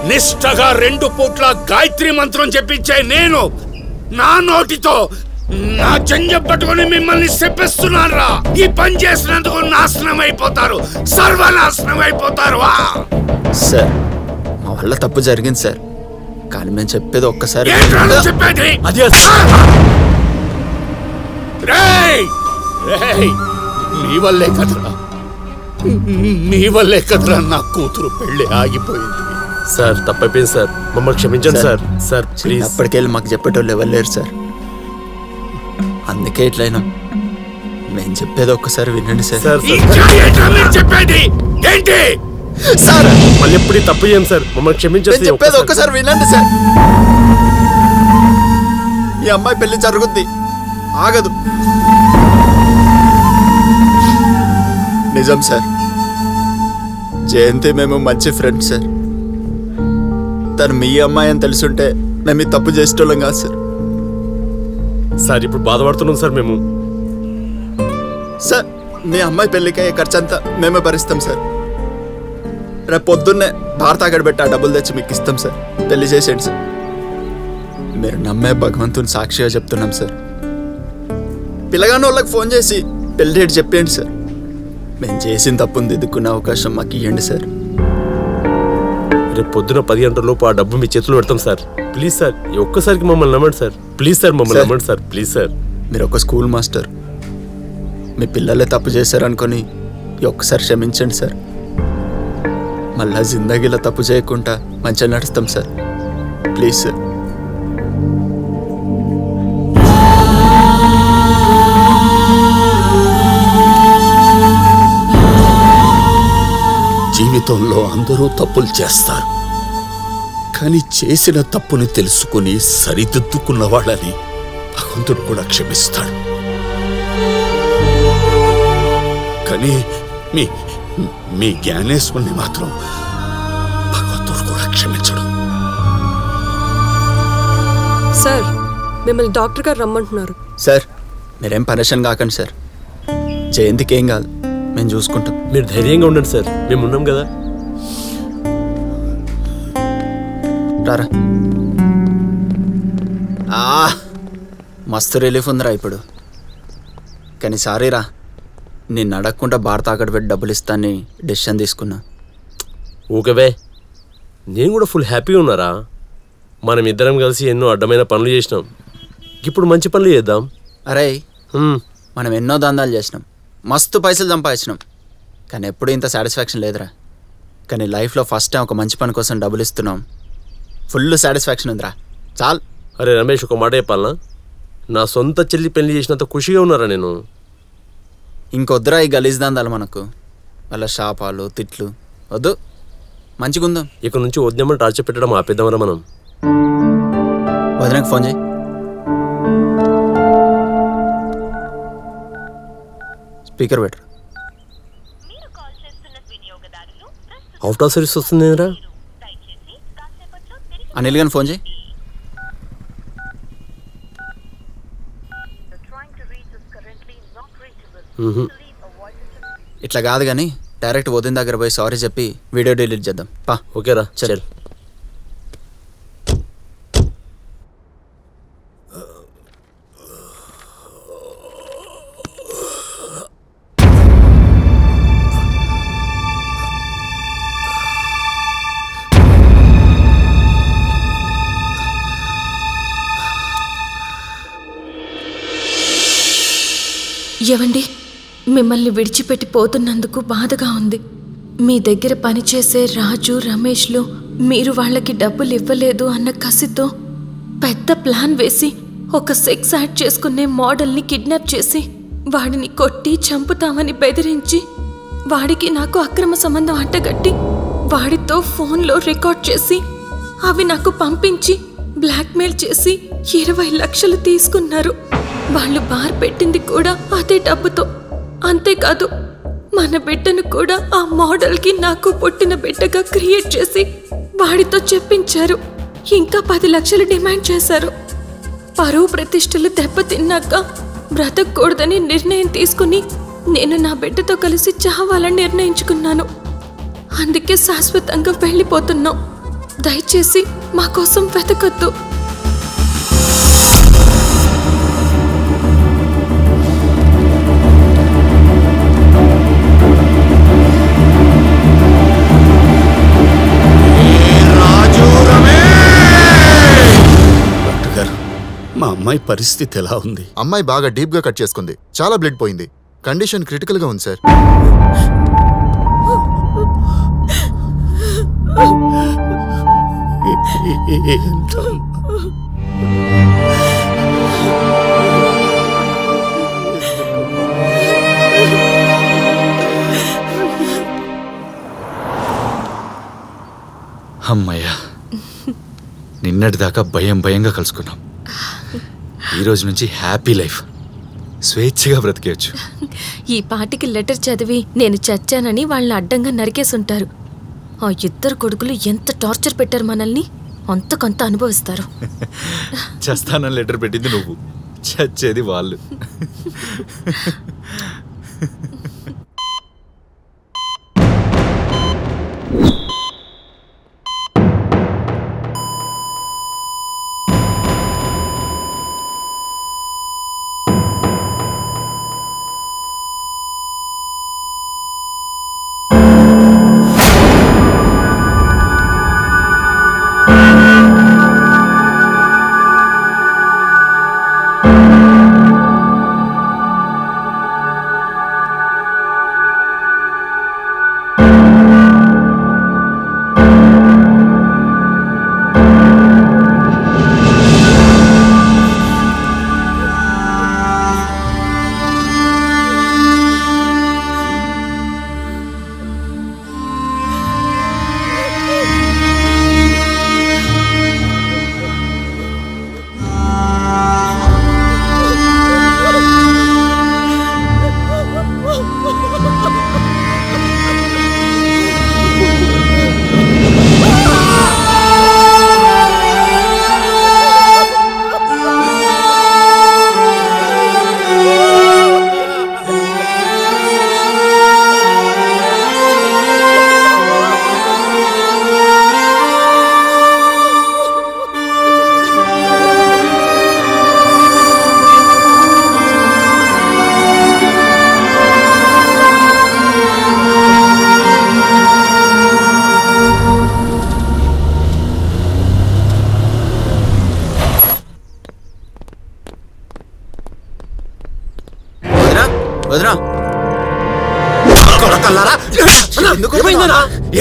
నిష్ఠగా 2 పూట్ల గాయత్రి మంత్రం చెప్పించే నేను నా నోటితో నా జంజం పట్టుకుని మిమ్మల్ని చెప్పిస్తున్నాను రా. ఈ పని చేసినందుకు నాశనం అయిపోతారు, సర్వనాశనం అయిపోతారు. సార్ మా వల్ల తప్పు జరిగింది సార్, కానీ మేము చెప్పేది ఒక్కసారి చెప్పేది. నీ వల్లే కదరా, నీ వల్లే కదరా నా కూతురు పెళ్లి ఆగిపోయింది. సార్ తప్పైపోయింది సార్, మమ్మల్ని క్షమించండి సార్. Sir please. అప్పటికెళ్ళి మాకు చెప్పేటోళ్ళు ఎవరు లేరు సార్, అందుకే ఇట్లయినా. మేము చెప్పేది ఒక్కసారి వినండి సార్. చెప్పేది ఏంటి సార్? మళ్ళీ ఎప్పుడు తప్పు చేయం సార్, మమ్మల్ని క్షమించండి. చెప్పేది ఒక్కసారి వినండి సార్. ఈ అమ్మాయి పెళ్లి జరుగుద్ది, ఆగదు. నిజం సార్, జయంతి మేము మంచి ఫ్రెండ్స్ సార్. తను మీ అమ్మాయి అని తెలుసుంటే మేము ఈ తప్పు చేసేటోళ్ళం కాదు సార్. సార్ ఇప్పుడు బాధపడుతున్నాం సార్ మేము. సార్ మీ అమ్మాయి పెళ్లికి అయ్యే ఖర్చంతా మేమే భరిస్తాం సార్. రేపు పొద్దున్నే భారత అక్కడ పెట్టి ఆ డబ్బులు తెచ్చి మీకు ఇస్తాం సార్. పెళ్లి చేసేయండి సార్. మీరు నమ్మే భగవంతుని సాక్షిగా చెప్తున్నాం సార్. పిల్లగాని వాళ్ళకి ఫోన్ చేసి పెళ్లి డేట్ చెప్పేయండి సార్. మేము చేసిన తప్పుని దిద్దుకునే అవకాశం మాకు ఇవ్వండి సార్. రేపు పొద్దున 10 గంటల లోపు ఆ డబ్బు మీ చేతిలో పెడతాం సార్. ప్లీజ్ సార్, ఈ ఒక్కసారికి మమ్మల్ని నమ్మండి సార్. ప్లీజ్ సార్, మమ్మల్ని నమ్మండి సార్. Please sir. మీరు ఒక స్కూల్ మాస్టర్, మీ పిల్లలే తప్పు చేశారనుకొని ఈ ఒక్కసారి క్షమించండి సార్. మళ్ళా జిందగీలో తప్పు చేయకుండా మంచిగా నడుస్తాం సార్. Please sir. జీవితంలో అందరూ తప్పులు చేస్తారు, కానీ చేసిన తప్పుని తెలుసుకుని సరిదిద్దుకున్న వాళ్ళని భగవంతుడు కూడా క్షమిస్తాడు. కానీ మీ జ్ఞానేశ్వరుని మాత్రం భగవంతుడు కూడా క్షమించడు. సార్ మిమ్మల్ని డాక్టర్ గారు రమ్మంటున్నారు. సార్ మీరేం పరేషాన్ కాకండి సార్, జయంతికి ఏం కాదు, మేము చూసుకుంటాం. మీరు ధైర్యంగా ఉండండి సార్, మేము ఉన్నాం కదా. రారా. మస్తు రిలీఫ్ ఉందిరా ఇప్పుడు. కానీ సారీరా, నేను అడగకుండా భారత అక్కడ పెట్టి డబ్బులు ఇస్తానని డెసిషన్ తీసుకున్నా. ఓకేవే, నేను కూడా ఫుల్ హ్యాపీగా ఉన్నారా. మనం ఇద్దరం కలిసి ఎన్నో అడ్డమైన పనులు చేసినాం, ఇప్పుడు మంచి పనులు చేద్దాం. అరే మనం ఎన్నో దందాలు చేసినాం, మస్తు పైసలు సంపాదించినాం, కానీ ఎప్పుడు ఇంత సాటిస్ఫాక్షన్ లేదురా. కానీ లైఫ్లో ఫస్ట్ టైం ఒక మంచి పని కోసం డబ్బులు ఇస్తున్నాం, ఫుల్ సాటిస్ఫాక్షన్ ఉందిరా. చాలు. అరే రమేష్, ఒక మాట చెప్పాలనా, నా సొంత చెల్లి పెళ్లి చేసినంత ఖుషిగా ఉన్నారా నేను. ఇంకొద్దురా ఈ గలీజ్ దందాలు మనకు, వాళ్ళ శాపాలు తిట్లు వద్దు, మంచిగుందాం. ఇక నుంచి వద్దామని టార్చర్ పెట్టడం ఆపేద్దామరా మనం. వదినకు ఫోన్ చేయి. స్పీకర్ పెట్టు. అవుట్ ఆఫ్ సర్వీస్ వస్తుంది రా. అనిల్ గాని ఫోన్ చేయి. ఇట్లా కాదు కానీ డైరెక్ట్ వదిన దగ్గర పోయి సారీ చెప్పి వీడియో డిలీట్ చేద్దాం. పా. ఓకేరా, చల్. ఏవండి, మిమ్మల్ని విడిచిపెట్టి పోతున్నందుకు బాధగా ఉంది. మీ దగ్గర పనిచేసే రాజు, రమేష్లు మీరు వాళ్ళకి డబ్బులు ఇవ్వలేదు అన్న కసితో పెద్ద ప్లాన్ వేసి ఒక సెక్స్ యాడ్ చేసుకునే మోడల్ని కిడ్నాప్ చేసి వాడిని కొట్టి చంపుతామని బెదిరించి వాడికి నాకు అక్రమ సంబంధం అంటగట్టి వాడితో ఫోన్లో రికార్డ్ చేసి అవి నాకు పంపించి బ్లాక్మెయిల్ చేసి 20 లక్షలు తీసుకున్నారు. వాళ్ళు బార్ పెట్టింది కూడా అదే డబ్బుతో. అంతేకాదు, మన బిడ్డను కూడా ఆ మోడల్కి నాకు పుట్టిన బిడ్డగా క్రియేట్ చేసి వాడితో చెప్పించారు. ఇంకా 10 లక్షలు డిమాండ్ చేశారు. పరువు ప్రతిష్టలు దెబ్బతిన్నాక బ్రతకూడదని నిర్ణయం తీసుకుని నేను నా బిడ్డతో కలిసి చావాలని నిర్ణయించుకున్నాను. అందుకే శాశ్వతంగా వెళ్ళిపోతున్నాం. దయచేసి మా కోసం వెతకద్దు. మా అమ్మాయి పరిస్థితి ఎలా ఉంది? అమ్మాయి బాగా డీప్ గా కట్ చేసుకుంది, చాలా బ్లడ్ పోయింది, కండిషన్ క్రిటికల్ గా ఉంది సార్. అమ్మయ్యా, నిన్నటిదాకా భయంగా కలుసుకున్నాం. ఈరోజు నుంచి హ్యాపీ లైఫ్, స్వేచ్ఛగా బ్రతికేయచ్చు. ఈ పాటికి లెటర్ చదివి నేను చచ్చానని వాళ్ళని అడ్డంగా నరికేసుంటారు. ఆ 2 కొడుకులు ఎంత టార్చర్ పెట్టారు మనల్ని, అంత కొంత అనుభవిస్తారు. చస్తానని లెటర్ పెట్టింది నువ్వు, చచ్చేది వాళ్ళు.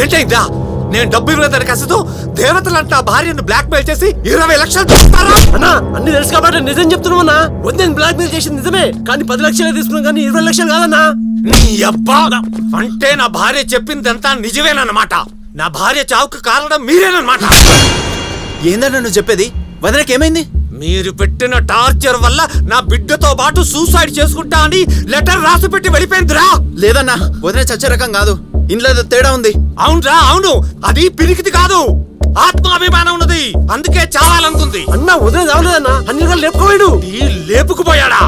ఏంటైందా? నేను డబ్బు ఇవ్వలేదని కసతో దేవతలంట భార్యను బ్లాక్ మెయిల్ చేసి 20 లక్షలు తీస్తారా? అన్నా అన్ని తెలుసు కాబట్టి నిజం చెప్తున్నామన్నా. వద్దని బ్లాక్ మెయిల్ చేసింది నిజమే, కానీ 10 లక్షలే తీసుకున్నాం కానీ 20 లక్షలు కాదన్నా. నీ అబ్బా, అంటే నా భార్య చెప్పిందంతా నిజమేనన్నమాట. నా భార్య చావుకు కారణం మీరేనన్నమాట. ఏందన్నా నువ్వు చెప్పేది? వదినకేమైంది? మీరు పెట్టిన టార్చర్ వల్ల నా బిడ్డతో పాటు సూసైడ్ చేసుకుంటా అని లెటర్ రాసి పెట్టి వెళ్ళిపోయిందిరా. లేదన్నా, వదిన చచ్చే రకం కాదు. ఇంట్లో ఏదో తేడా ఉంది. అవునరా, అవును. అది పిరికిది కాదు, ఆత్మాభిమానం ఉన్నది. అందుకే చావాలనుకుంది. అన్నా వదిలే చావలేదన్నా, అన్ని లేపుకోవాడు. లేపుకుపోయాడా?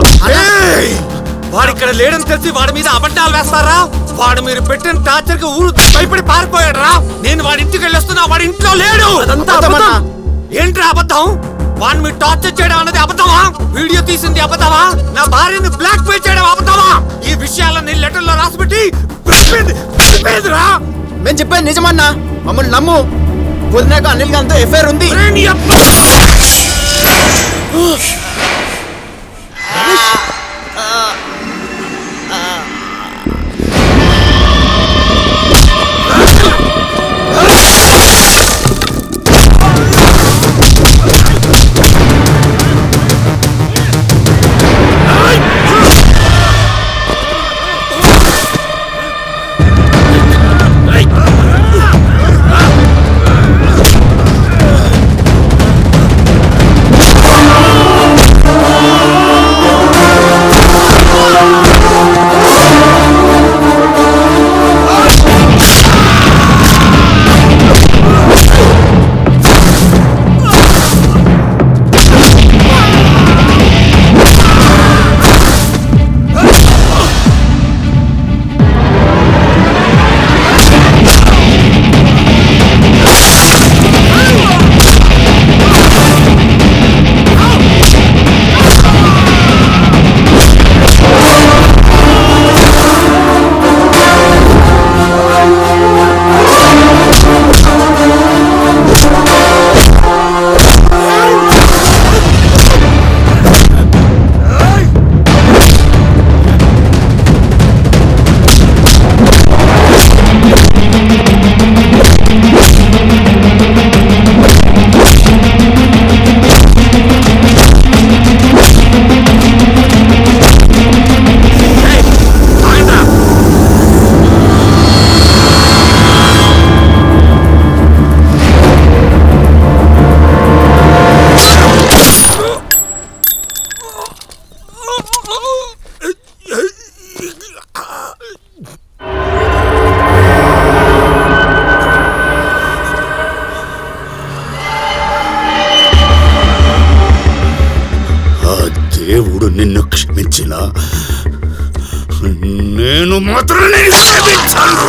వాడిక్కడ లేడని తెలిసి వాడి మీద అబద్ధాలు వేస్తారా? వాడు మీరు పెట్టిన టార్చర్ కి ఊరు భయపడి పారిపోయాడు రా. నేను వాడి ఇంటికి వెళ్ళొస్తున్నా, వాడి ఇంట్లో లేడు. ఏంట్రా అబద్ధం? వాడిని మీరు టార్చర్ చేయడం అన్నది అబద్ధమా? వీడియో తీసింది అబద్ధమా? నా భార్యని బ్లాక్ మెయిల్ చేయడం అబద్ధమా? ఈ విషయాలన్నీ లెటర్ లో రాసిపెట్టి మేము చెప్పేది నిజమన్నా, మమ్మల్ని నమ్ము. వదినాక అనిల్ గారితో ఎఫ్ఐఆర్ ఉంది. దేవుడు నిన్ను క్షమించినా నేను మాత్రం క్షమించను.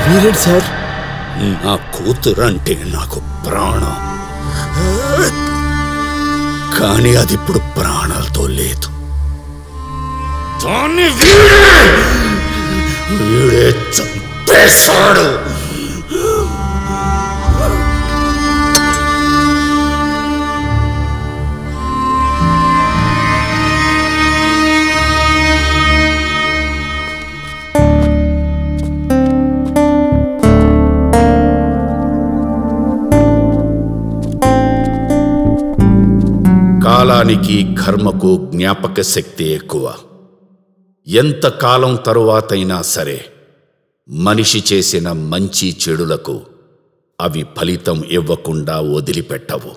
వీరేంటి సార్? నా కూతురంటే నాకు ప్రాణం, కానీ అది ఇప్పుడు ప్రాణాలతో లేదు. దాన్ని వీడే చంపేశాడు. కాలానికి కర్మకు జ్ఞాపక శక్తి ఎక్కువ. ఎంత కాలం తరువాతైనా సరే మనిషి చేసిన మంచి చెడులకు అవి ఫలితం ఇవ్వకుండా వదిలిపెట్టవు.